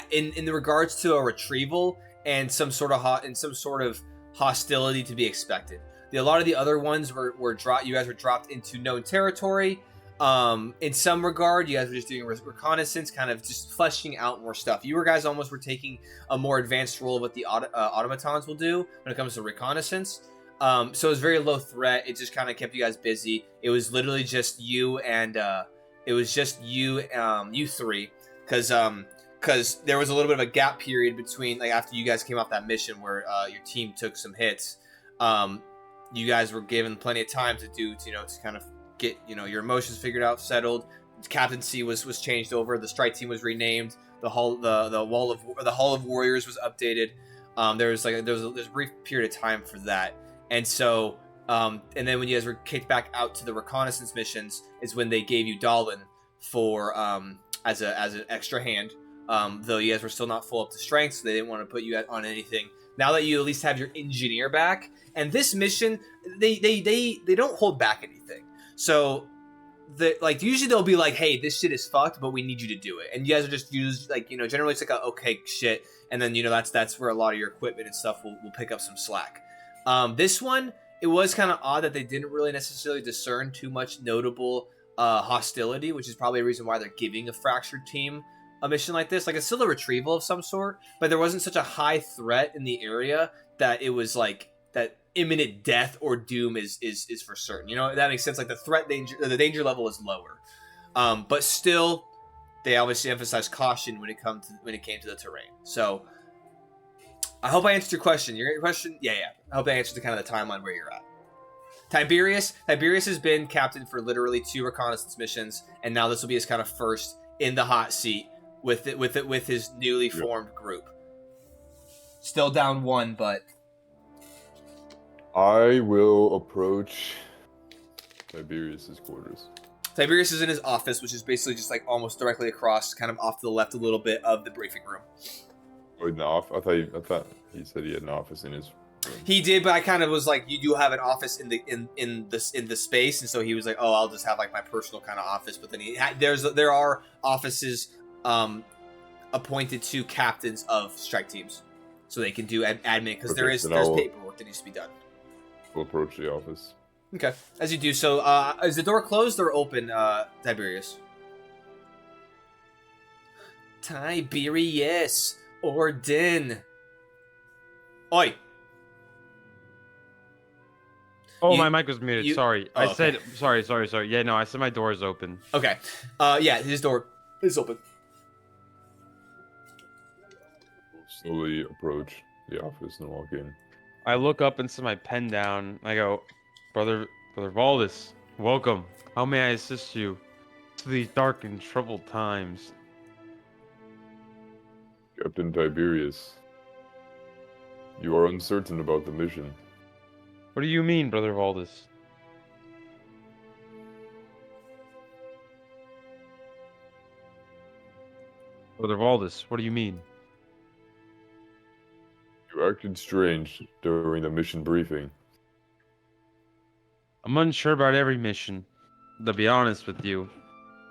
in the regards to a retrieval and some sort of hostility to be expected. A lot of the other ones were dropped. You guys were dropped into known territory. In some regard, you guys were just doing reconnaissance, kind of just fleshing out more stuff. You guys almost were taking a more advanced role of what the automatons will do when it comes to reconnaissance. So it was very low threat. It just kind of kept you guys busy. It was literally just you and you three, because there was a little bit of a gap period between, like, after you guys came off that mission where your team took some hits. You guys were given plenty of time to kind of get your emotions figured out, settled. Captaincy was changed over. The strike team was renamed. The Hall of Warriors was updated. There was a brief period of time for that, and so and then when you guys were kicked back out to the reconnaissance missions is when they gave you Dalin for as an extra hand. Though you guys were still not full up to strength, so they didn't want to put you on anything. Now that you at least have your engineer back, and this mission, they don't hold back anything. So, usually they'll be like, "Hey, this shit is fucked, but we need you to do it." And you guys are just generally it's like okay shit, and then that's where a lot of your equipment and stuff will pick up some slack. This one, it was kind of odd that they didn't really necessarily discern too much notable hostility, which is probably a reason why they're giving a fractured team a mission like this. Like, it's still a retrieval of some sort, but there wasn't such a high threat in the area that it was like that imminent death or doom is for certain. That makes sense. Like, the danger level is lower, but still they obviously emphasize caution when it came to the terrain. So I hope I answered your question. Your question, yeah. I hope I answered the kind of the timeline where you're at. Tiberius has been captain for literally 2 reconnaissance missions, and now this will be his kind of first in the hot seat with his newly formed group. Still down 1, but I will approach Tiberius's quarters. Tiberius is in his office, which is basically just like almost directly across, kind of off to the left a little bit of the briefing room. Oh, I thought he said he had an office in his room. He did, but I kind of was like, you do have an office in the space, and so he was like, oh, I'll just have like my personal kind of office. But then there are offices appointed to captains of strike teams, so they can do admin because Okay, there's paperwork that needs to be done. We'll approach the office. Okay, as you do so, is the door closed or open, Tiberius? Tiberius, Orden. Oi. Oh, my mic was muted. Sorry. Oh, I said sorry. Yeah, no, I said my door is open. Okay. Yeah, his door is open. We'll slowly approach the office and walk in. I look up and set my pen down. I go, Brother Valdis, welcome. How may I assist you to these dark and troubled times? Captain Tiberius, you are uncertain about the mission. What do you mean, Brother Valdis? Brother Valdis, what do you mean? You acted strange during the mission briefing. I'm unsure about every mission, to be honest with you.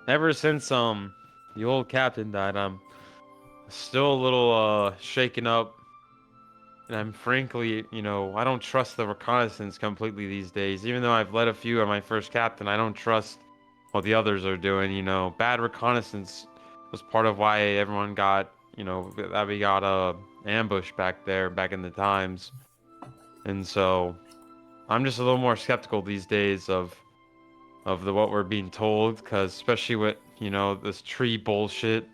Ever since the old captain died, I'm still a little shaken up. And I'm frankly, I don't trust the reconnaissance completely these days. Even though I've led a few on my first captain, I don't trust what the others are doing. Bad reconnaissance was part of why everyone got, that we got ambushed back in the times. And so I'm just a little more skeptical these days of what we're being told, because especially with, this tree bullshit,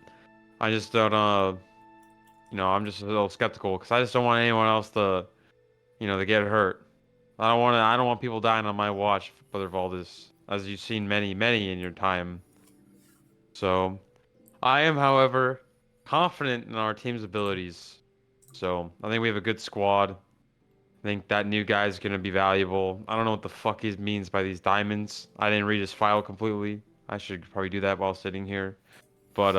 I just don't, I'm just a little skeptical because I just don't want anyone else to, to get hurt. I don't want people dying on my watch, Brother Valdis, as you've seen many in your time. So, I am, however, confident in our team's abilities. So, I think we have a good squad. I think that new guy is going to be valuable. I don't know what the fuck he means by these diamonds. I didn't read his file completely. I should probably do that while sitting here. But,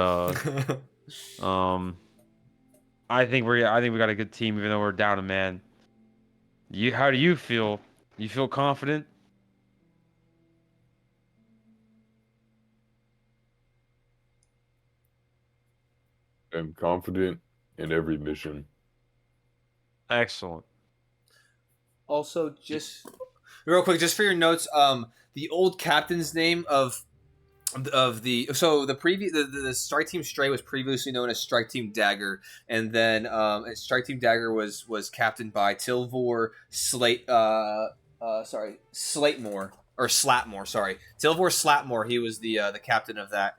I think we got a good team, even though we're down a man. How do you feel? You feel confident? I'm confident in every mission. Excellent. Also, just real quick, just for your notes, the old captain's name of the strike team Stray was previously known as Strike Team Dagger, and then Strike Team Dagger was captained by Tilvor Slatmore. Sorry, Tilvor Slatmore. He was the captain of that.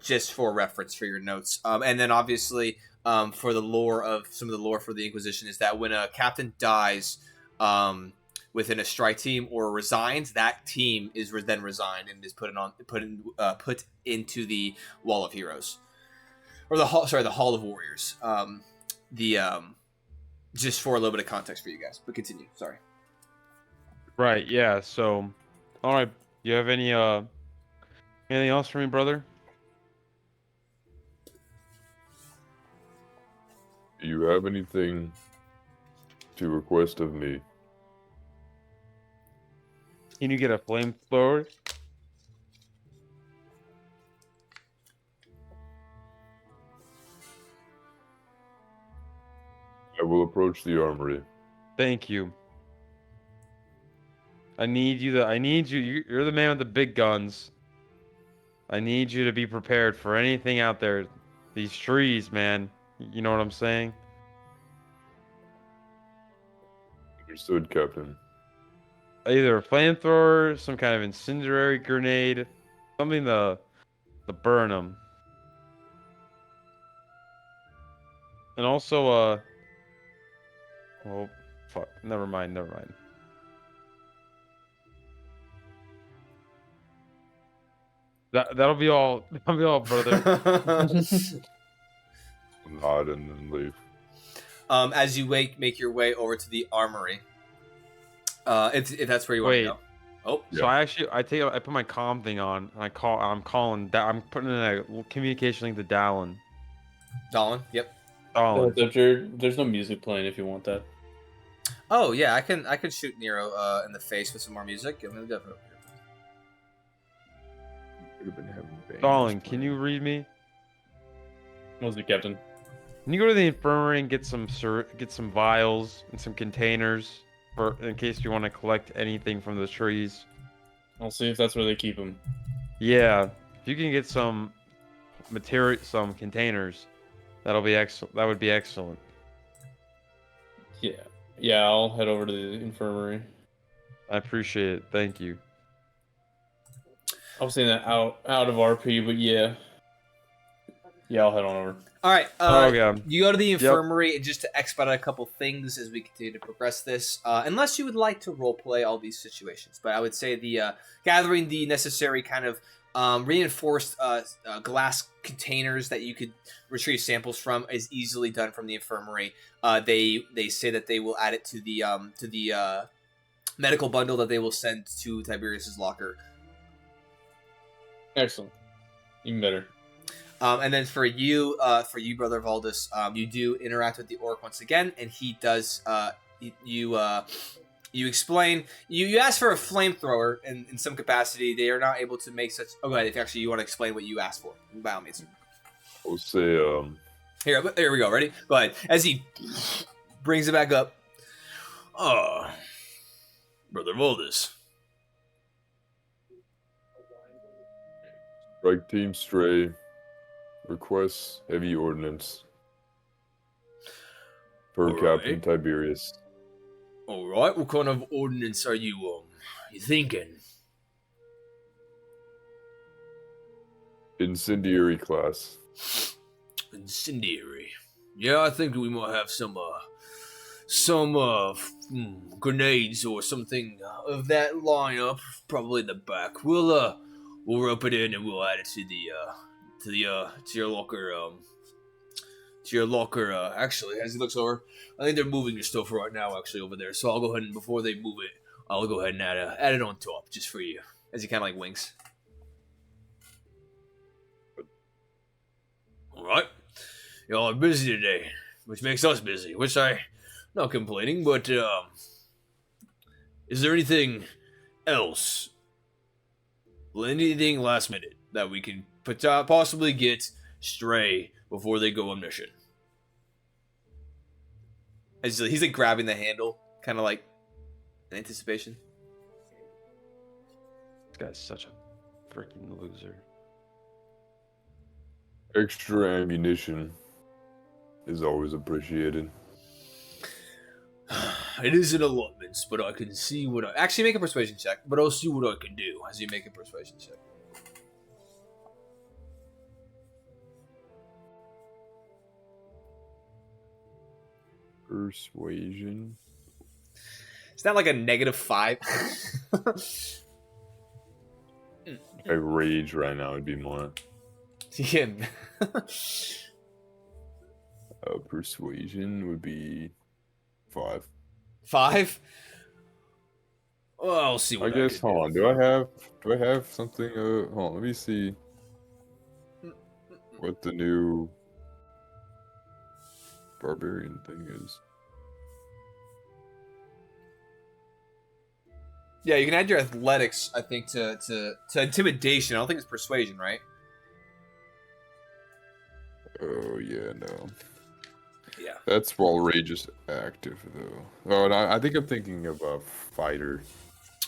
Just for reference for your notes, and then obviously for the lore of some of the lore for the Inquisition is that when a captain dies, within a strike team or resigns, that team is then resigned and is put into the Wall of Heroes, or the Hall of Warriors. Just for a little bit of context for you guys, but continue. Sorry. Right. Yeah. So, all right. You have anything else for me, brother? Do you have anything to request of me? Can you get a flamethrower? I will approach the armory. Thank you. I need you. You're the man with the big guns. I need you to be prepared for anything out there. These trees, man. You know what I'm saying? Understood, Captain. Either a flamethrower, some kind of incendiary grenade, something to burn them. And also, oh, fuck. Never mind. That'll be all. That'll be all, brother. Nod and then leave. As you make your way over to the armory, if that's where you want to go. Oh, So I put my comm thing on and I'm putting in a communication link to Dallin. Dallin. Yep. There's no music playing if you want that. Oh yeah, I can shoot Nero in the face with some more music. I'm gonna definitely. Could have been having bangers Dallin, can playing. you read me? What was it, Captain? Can you go to the infirmary and get some vials and some containers in case you want to collect anything from the trees? I'll see if that's where they keep them. Yeah, if you can get some some containers, that'll be excellent. That would be excellent. Yeah, I'll head over to the infirmary. I appreciate it. Thank you. I was saying that out of RP, but yeah, I'll head on over. All right. Yeah. You go to the infirmary, and just to expedite a couple things as we continue to progress this, unless you would like to roleplay all these situations. But I would say the gathering the necessary kind of reinforced glass containers that you could retrieve samples from is easily done from the infirmary. They say that they will add it to the medical bundle that they will send to Tiberius's locker. Excellent. Even better. And then for you, Brother Valdis, you do interact with the orc once again, and he does. You explain. You ask for a flamethrower in some capacity. They are not able to make such. Oh, go ahead. If actually you want to explain what you asked for, by all means. I'll say, Here we go. Ready? Go ahead. As he brings it back up. Oh, Brother Valdis. Strike Team Stray requests heavy ordnance per Captain Tiberius. All right. What kind of ordnance are you thinking? Incendiary class. Incendiary. Yeah, I think we might have some grenades or something of that lineup, probably in the back. We'll rope it in and we'll add it to your locker. Actually, as he looks over, I think they're moving your stuff right now. Actually, over there. So I'll go ahead and before they move it, I'll go ahead and add it on top just for you. As he kind of like winks. All right, y'all are busy today, which makes us busy. Which I'm not complaining, but is there anything else? Anything last minute that we can possibly get Stray before they go on mission? As he's like grabbing the handle, kind of like in anticipation. This guy's such a freaking loser. Extra ammunition is always appreciated. It is in allotments, but I can see what I... Actually, make a persuasion check, but I'll see what I can do as you make a persuasion check. Persuasion. It's not like a -5. If I rage right now, it'd be more. Yeah. Persuasion would be 5. 5? Well, I'll see what I guess. can Hold on. Do I have something? Hold on. Let me see what the new barbarian thing is. Yeah, you can add your athletics, I think, to intimidation. I don't think it's persuasion, right? Oh yeah, no. Yeah. That's while rage is active though. Oh, and I think I'm thinking of a fighter.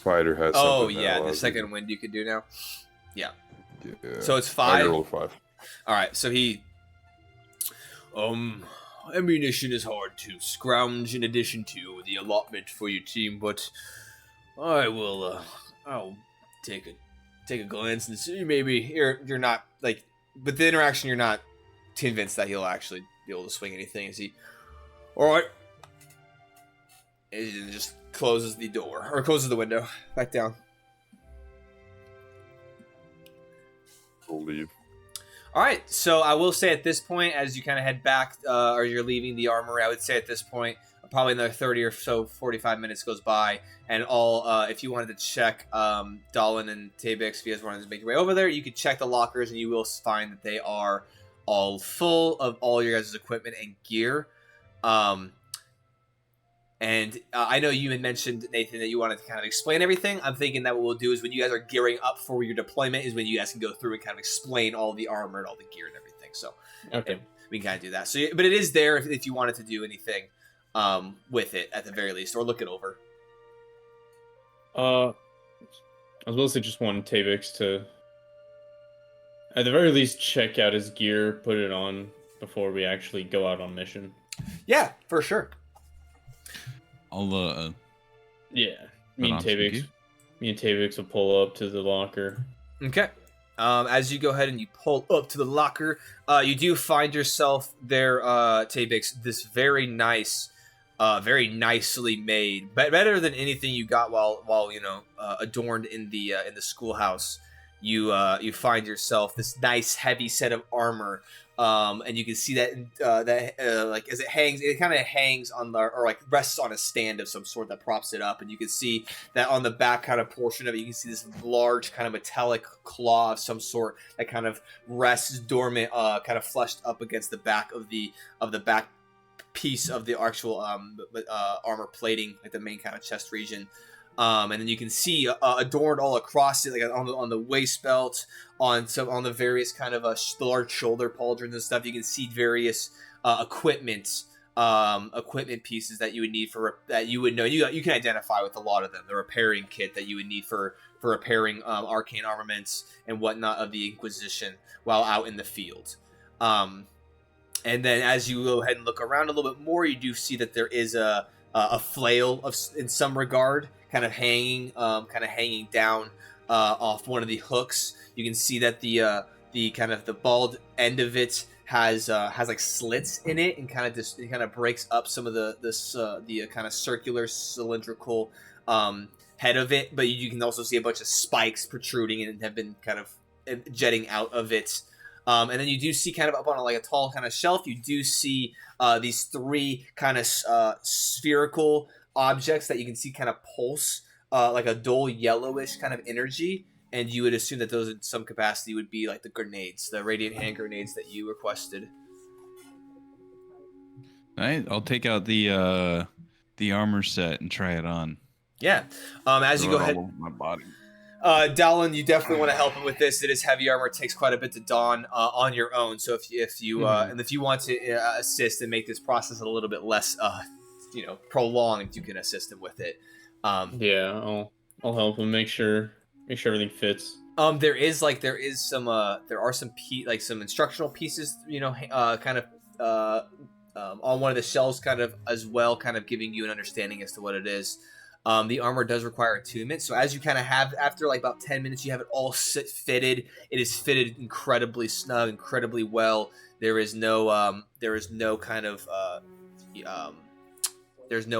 Fighter has. Oh something that yeah, the allows second wind you could do now. Yeah. you- Yeah. So it's I 5. roll 5. All right. So he. Ammunition is hard to scrounge in addition to the allotment for your team, but I will. I'll take a glance and see. Maybe you're not like, but the interaction you're not convinced that he'll actually be able to swing anything. Is he? All right. And just closes the door or closes the window back down. We'll leave. All right, so I will say at this point, as you kind of head back, or you're leaving the armory, I would say at this point, probably another 30 or so 45 minutes goes by, and all if you wanted to check Dalin and Tabix, if you guys wanted to make your way over there, you could check the lockers, and you will find that they are all full of all your guys' equipment and gear. And I know you had mentioned, Nathan, that you wanted to kind of explain everything. I'm thinking that what we'll do is when you guys are gearing up for your deployment is when you guys can go through and kind of explain all the armor and all the gear and everything. So Okay. we can kind of do that. So, but it is there if you wanted to do anything with it at the very least, or look it over. I was mostly just wanting Tavix to, at the very least, check out his gear, put it on before we actually go out on mission. Yeah, for sure. I'll Yeah, me and put on some Tavix will pull up to the locker. Okay. As you go ahead and you pull up to the locker, you do find yourself there, Tabix, this very nice, very nicely made, better than anything you got while adorned in the schoolhouse. You find yourself this nice heavy set of armor, and you can see that like as it kind of hangs on or like rests on a stand of some sort that props it up, and you can see that on the back kind of portion of it, you can see this large kind of metallic claw of some sort that kind of rests dormant, kind of fleshed up against the back of the back piece of the actual armor plating, like the main kind of chest region. And then you can see adorned all across it, like on the waist belt, on the various kind of large shoulder pauldrons and stuff. You can see various equipment pieces that you would need that you would know. You can identify with a lot of them. The repairing kit that you would need for repairing arcane armaments and whatnot of the Inquisition while out in the field. And then as you go ahead and look around a little bit more, you do see that there is a flail in some regard, kind of hanging down off one of the hooks. You can see that the kind of the bald end of it has like slits in it, and kind of breaks up some of the kind of circular cylindrical head of it. But you can also see a bunch of spikes protruding and have been kind of jetting out of it. And then you do see kind of up on a tall kind of shelf, you do see these three kind of spherical objects that you can see kind of pulse like a dull yellowish kind of energy, and you would assume that those in some capacity would be like the grenades, the radiant hand grenades that you requested. All right, I'll take out the armor set and try it on. Yeah. As you go ahead, my body. Dallin, you definitely want to help him with this. It is heavy armor. It takes quite a bit to don on your own. So if you want to assist and make this process a little bit less prolonged, you can assist him with it. Yeah, I'll help him make sure everything fits. There are some instructional pieces, kind of on one of the shelves, kind of as well, kind of giving you an understanding as to what it is. The armor does require attunement, so as you kind of have, after like about 10 minutes, you have it all fitted. It is fitted incredibly snug, incredibly well. There's no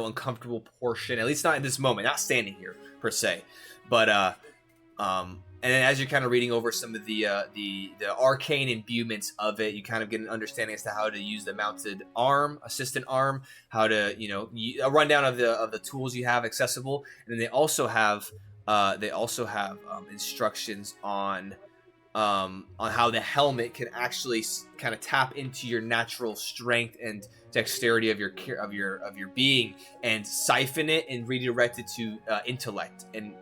uncomfortable portion, at least not in this moment, not standing here per se. But and then as you're kind of reading over some of the arcane imbuements of it, you kind of get an understanding as to how to use the mounted arm, assistant arm, how to a rundown of the tools you have accessible, and then they also have instructions on how the helmet can actually kind of tap into your natural strength and dexterity of your being and siphon it and redirect it to intellect and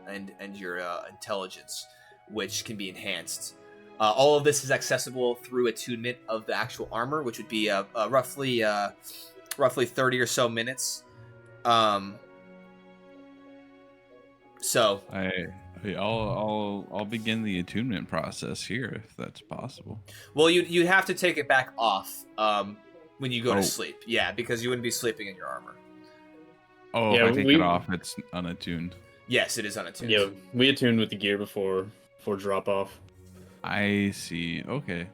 your intelligence, which can be enhanced. All of this is accessible through attunement of the actual armor, which would be roughly 30 or so minutes. So I'll begin the attunement process here if that's possible. Well, you have to take it back off when you go to sleep. Yeah, because you wouldn't be sleeping in your armor. Oh, yeah, if I take it off, it's unattuned. Yes, it is unattuned. Yeah, we attuned with the gear before drop off. I see. Okay.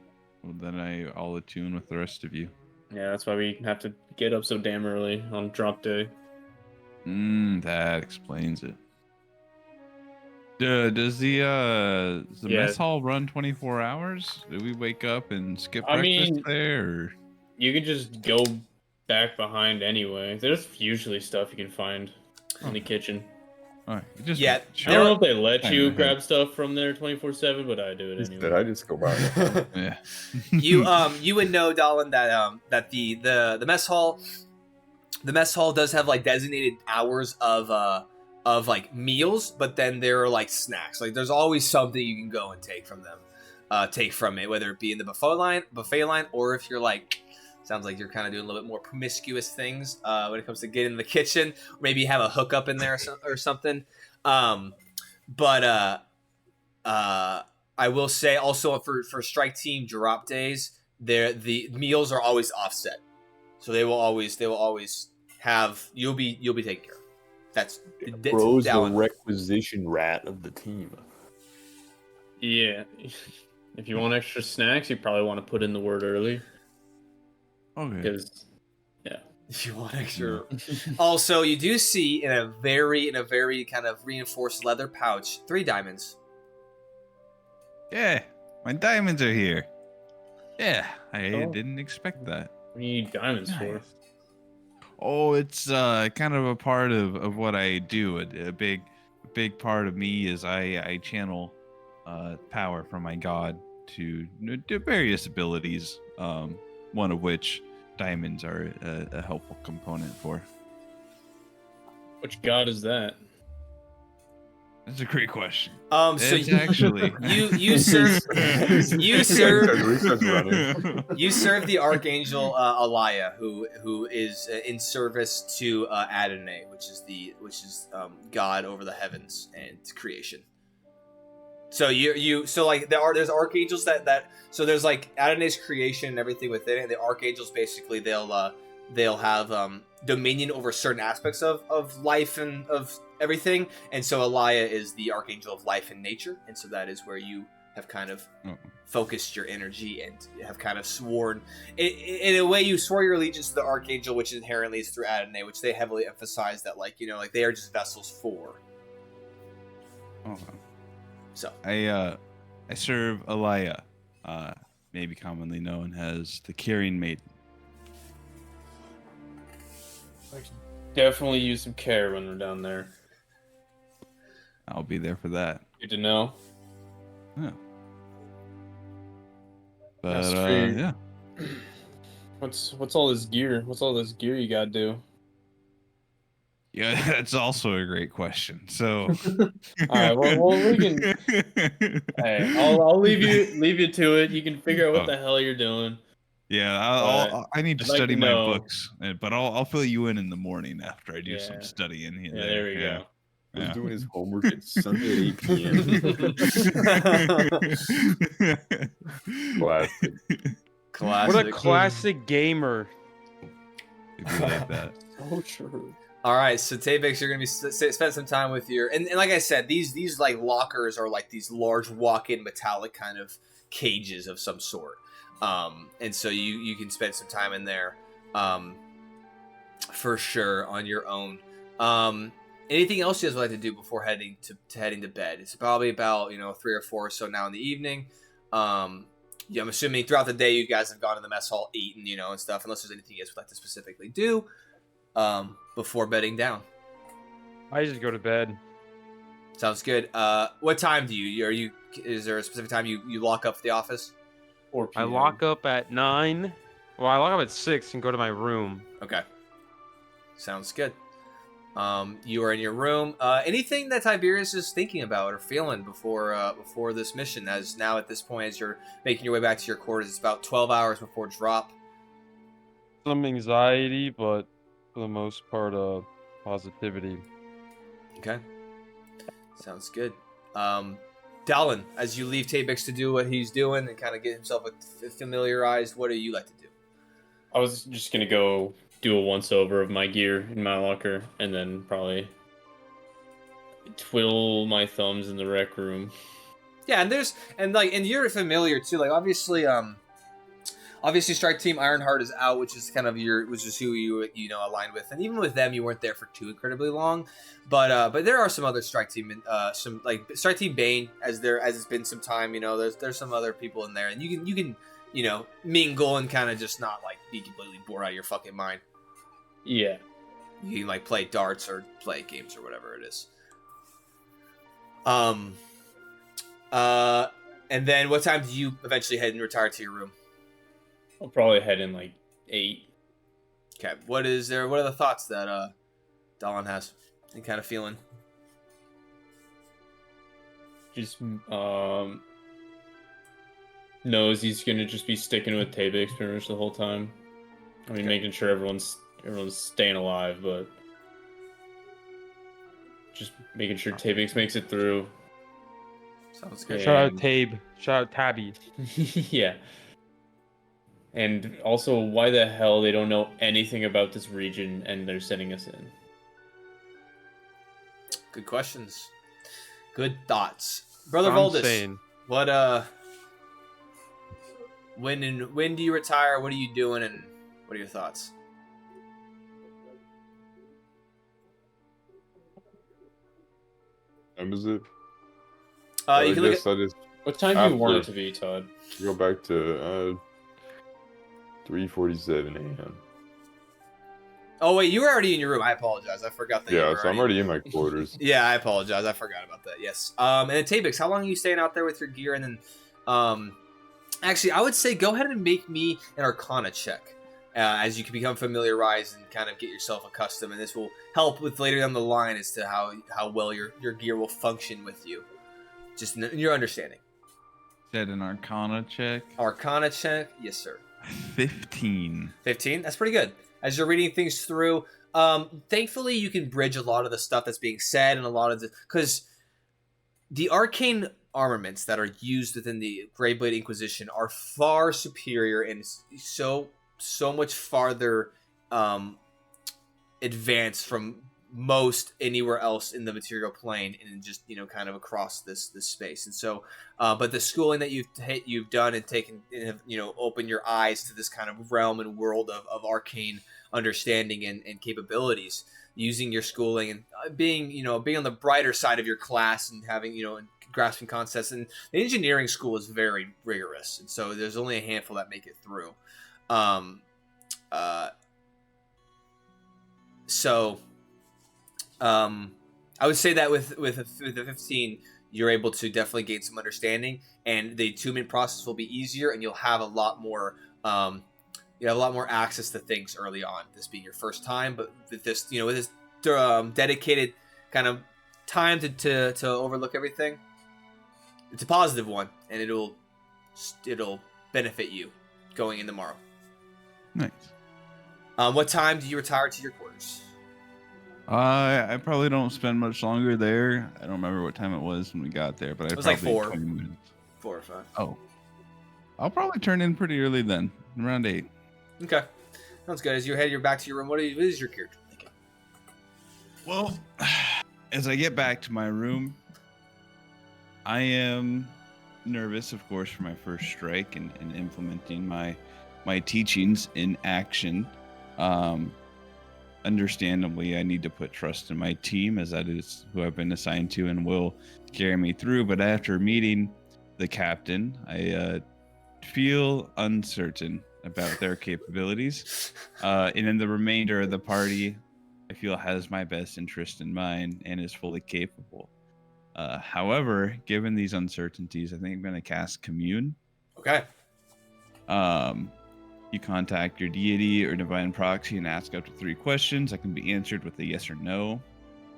Well, then I'll attune with the rest of you. Yeah, that's why we have to get up so damn early on drop day. That explains it. Does the mess hall run 24 hours? Do we wake up and skip breakfast there? Or? You can just go back behind anyway. There's usually stuff you can find in the kitchen. All right, just Yeah, I don't know if they let Kind you of grab stuff from there 24/7, but I do it Did anyway. I just go by? yeah. You would know, Dalin, that that the mess hall does have like designated hours of like meals, but then there are like snacks. Like there's always something you can go and take from them, take from it, whether it be in the buffet line, or if you're like, sounds like you're kind of doing a little bit more promiscuous things when it comes to getting in the kitchen, or maybe have a hookup in there or something. But I will say also for strike team drop days, the meals are always offset, so they will always have you'll be taken care of. That's Bro's the Dallin. requisition rat of the team. Yeah. If you want extra snacks, you probably want to put in the word early. Okay. Because, If you want extra. Also, you do see in a very kind of reinforced leather pouch 3 diamonds. Yeah, my diamonds are here. Yeah, I Oh. didn't expect that. what do you need diamonds for? Nice. Oh, it's kind of a part of what I do. A big part of me is I channel power from my god to do various abilities. One of which diamonds are a helpful component for. Which god is that? That's a great question. So It's actually you serve He starts running. you serve the archangel Alaya, who is in service to Adonai, which is God over the heavens and creation. So so like there's archangels that so there's like Adonai's creation and everything within it. And the archangels basically they'll have dominion over certain aspects of life and of everything. And so Alaya is the archangel of life and nature, and so that is where you have kind of focused your energy and have kind of sworn in a way you swore your allegiance to the archangel, which inherently is through Adonai, which they heavily emphasize that like they are just vessels for. So I serve Alaya, maybe commonly known as the Carrying Maiden. Definitely use some care when we're down there. I'll be there for that. Good to know. Yeah. That's But true. yeah. What's all this gear? What's all this gear you gotta do? Yeah, that's also a great question. So, All right, well we can. Hey, I'll leave you to it. You can figure out what the hell you're doing. Yeah, I need to I'd like study to my know- books, but I'll fill you in the morning after I do some Yeah. studying here. Yeah, there we go. He's Yeah. doing his homework at Sunday at 8 p.m. Classic. classic. What a classic gamer. It'd be like that. So true. All right, so Tabix, you're gonna be spend some time with your and like I said, these like lockers are like these large walk-in metallic kind of cages of some sort, and so you can spend some time in there, for sure on your own. Anything else you guys would like to do before heading to bed? It's probably about 3 or 4 or so now in the evening. Yeah, I'm assuming throughout the day you guys have gone to the mess hall, eaten, and stuff. Unless there's anything you guys would like to specifically do. Before bedding down. I just go to bed. Sounds good. What time do you is there a specific time you lock up for the office? Or I lock up at 9. Well, I lock up at 6 and go to my room. Okay. Sounds good. You are in your room. Anything that Tiberius is thinking about or feeling before this mission, as now at this point as you're making your way back to your quarters, it's about 12 hours before drop. Some anxiety, but for the most part, positivity. Okay. Sounds good. Dallin, as you leave Tabix to do what he's doing and kind of get himself familiarized, what do you like to do? I was just gonna go do a once over of my gear in my locker, and then probably twiddle my thumbs in the rec room. Yeah, and you're familiar too. Like obviously Strike Team Ironheart is out, which is kind of which is who you aligned with, and even with them, you weren't there for too incredibly long. But there are some other Strike Team, some like Strike Team Bane, as it's been some time. There's some other people in there, and you can mingle and kind of just not like be completely bored out of your fucking mind. Yeah. You can like play darts or play games or whatever it is. And then what time do you eventually head and retire to your room? I'll probably head in like 8. Okay. What are the thoughts that Dahlon has? Any kind of feeling? Just knows he's gonna just be sticking with Tabix pretty much the whole time. I mean, Okay. making sure everyone's staying alive, but just making sure Tabix makes it through. Sounds good. Shout out And- Tabe. Shout out Tabby. Yeah. And also, why the hell they don't know anything about this region and they're sending us in? Good questions. Good thoughts. Brother I'm Voldis, saying. what when do you retire? What are you doing, and what are your thoughts? Time is it? You can look at, I just What time do you want it After. to be, Todd? go back to 3:47 a.m. oh wait, you were already in your room. I apologize. I forgot that. you Yeah, were so I'm already in my quarters. Yeah, I apologize. I forgot about that. Yes. And then Tabix, how long are you staying out there with your gear? And then, actually, I would say go ahead and make me an Arcana check, as you can become familiarized and kind of get yourself accustomed. And this will help with later down the line as to how well your gear will function with you, just in your understanding. Said an Arcana check. Arcana check, yes, sir. 15. 15. That's pretty good. As you're reading things through, thankfully you can bridge a lot of the stuff that's being said and a lot of the because the arcane armaments that are used within the Graveblade Inquisition are far superior and so much farther advanced from most anywhere else in the material plane and just kind of across this space. And so but the schooling that you've done and taken and have opened your eyes to this kind of realm and world of arcane understanding and capabilities, using your schooling and being on the brighter side of your class and having and grasping concepts. And the engineering school is very rigorous, and so there's only a handful that make it through. I would say that with the 15, you're able to definitely gain some understanding, and the attunement process will be easier, and you'll have a lot more access to things early on. This being your first time, but with this dedicated kind of time to overlook everything, it's a positive one, and it'll benefit you going in tomorrow. Nice. What time do you retire to your quarters? I probably don't spend much longer there. I don't remember what time it was when we got there, but It was like 4. 20 minutes. 4 or 5. Oh, I'll probably turn in pretty early then, around 8. Okay, sounds good. As you head back to your room, what is your character thinking? Well, as I get back to my room, I am nervous, of course, for my first strike and implementing my teachings in action. Understandably, I need to put trust in my team, as that is who I've been assigned to and will carry me through. But after meeting the captain, I feel uncertain about their capabilities. And then the remainder of the party, I feel has my best interest in mind and is fully capable. However, given these uncertainties, I think I'm going to cast Commune. Okay. You contact your deity or divine proxy and ask up to 3 questions that can be answered with a yes or no.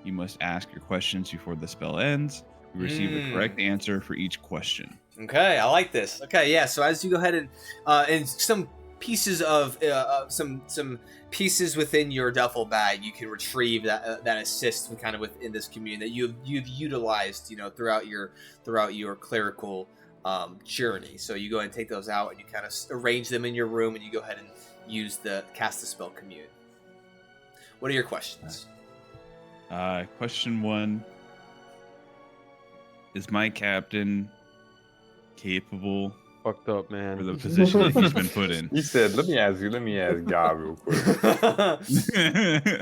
You must ask your questions before the spell ends. You receive the correct answer for each question. Okay, I like this. Okay, yeah. So as you go ahead and some pieces of some pieces within your duffel bag, you can retrieve that assist kind of within this commune that you've utilized throughout your clerical journey. So you go ahead and take those out and you kind of arrange them in your room, and you go ahead and cast the spell Commune. What are your questions? Question 1: is my captain capable Fucked up, for man. the position that he's been put in? He said, let me ask God real quick.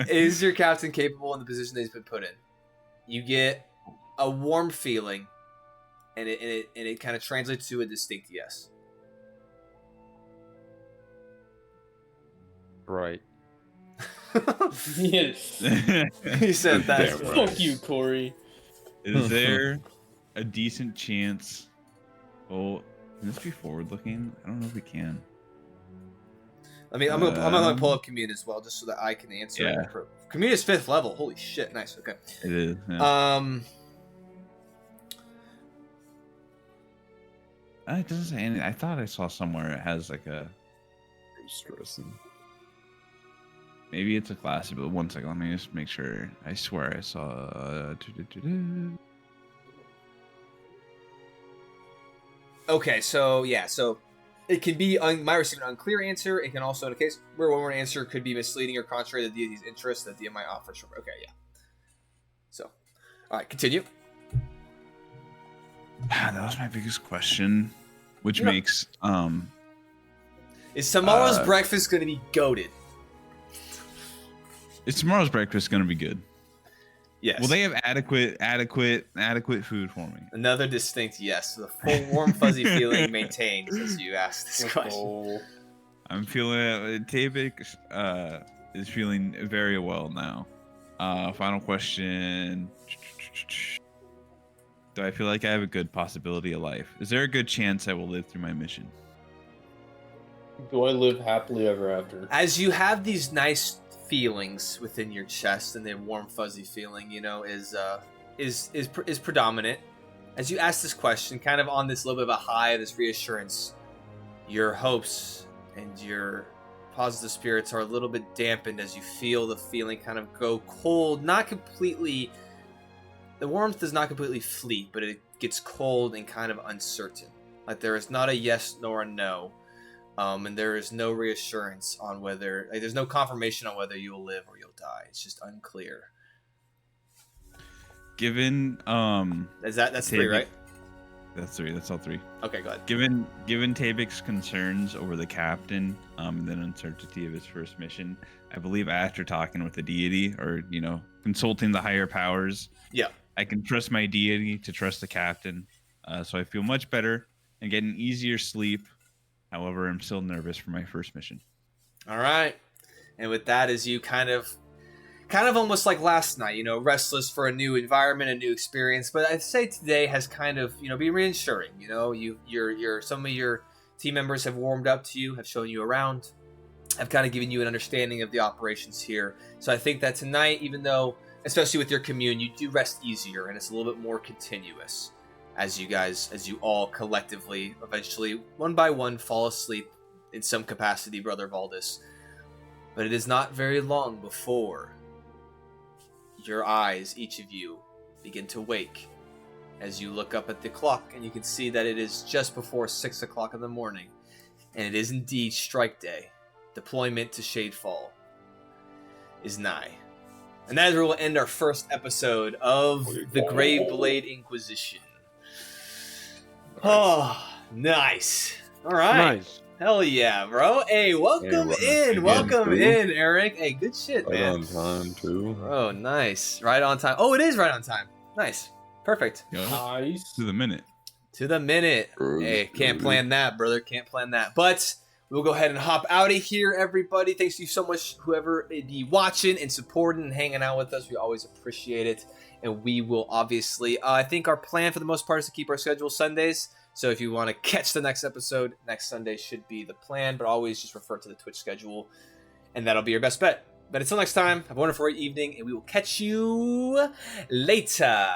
Is your captain capable in the position that he's been put in? You get a warm feeling, and it kind of translates to a distinct yes. Right. Yeah. He said that's Damn right. Fuck you, Corey. Is there a decent chance? Oh, can this be forward looking? I don't know if we can. I'm gonna pull up Commune as well, just so that I can answer. Yeah. Commune is 5th level. Holy shit! Nice. Okay. It is. Yeah. It doesn't say anything. I thought I saw somewhere it has like a. Stressing. Maybe it's a classy, but one second. Let me just make sure. I swear I saw. Okay, so yeah, so it can be might receive an unclear answer. It can also, in a case where one word answer could be misleading or contrary to the deity's interest, that the DM might offer. Okay, yeah. So, all right, continue. That was my biggest question, which Yeah. makes Is tomorrow's breakfast going to be goated? Is tomorrow's breakfast going to be good? Yes. Will they have adequate food for me? Another distinct yes. The full warm fuzzy feeling maintains as you ask this question. Oh. I'm feeling it. Tabik is feeling very well now. Final question. Do I feel like I have a good possibility of life? Is there a good chance I will live through my mission? Do I live happily ever after? As you have these nice feelings within your chest, and the warm fuzzy feeling, you know, is predominant. As you ask this question, kind of on this little bit of a high, this reassurance, your hopes and your positive spirits are a little bit dampened as you feel the feeling kind of go cold. Not completely. The warmth does not completely fleet, but it gets cold and kind of uncertain. Like there is not a yes nor a no. And there is no reassurance on whether, like, there's no confirmation on whether you'll live or you'll die. It's just unclear. Given That's 3, right? That's 3. That's all 3. Okay, go ahead. Given Tabik's concerns over the captain, and then uncertainty of his first mission, I believe after talking with the deity, or consulting the higher powers, Yeah. I can trust my deity to trust the captain. So I feel much better and get an easier sleep. However, I'm still nervous for my first mission. All right. And with that, as you kind of almost like last night, restless for a new environment, a new experience. But I'd say today has kind of, been reassuring. Some of your team members have warmed up to you, have shown you around, have kind of given you an understanding of the operations here. So I think that tonight, even though, especially with your commune, you do rest easier and it's a little bit more continuous. As you all collectively, eventually, one by one, fall asleep in some capacity, Brother Valdis. But it is not very long before your eyes, each of you, begin to wake. As you look up at the clock, and you can see that it is just before 6 o'clock in the morning. And it is indeed strike day. Deployment to Shadefall is nigh. And that is where we'll end our first episode of the Graveblade Inquisition. Oh, nice. All right. Nice. Hell yeah, bro. Hey, welcome in. Welcome in, Eric. Hey, good shit, Right man. on time, too. Oh, nice. Right on time. Oh, it is right on time. Nice. Perfect. Nice. To the minute. To the minute. Hey, can't plan that, brother. Can't plan that. But we'll go ahead and hop out of here, everybody. Thanks you so much, whoever be watching and supporting and hanging out with us. We always appreciate it. And we will obviously, I think our plan for the most part is to keep our schedule Sundays. So if you want to catch the next episode, next Sunday should be the plan. But always just refer to the Twitch schedule. And that'll be your best bet. But until next time, have a wonderful evening. And we will catch you later.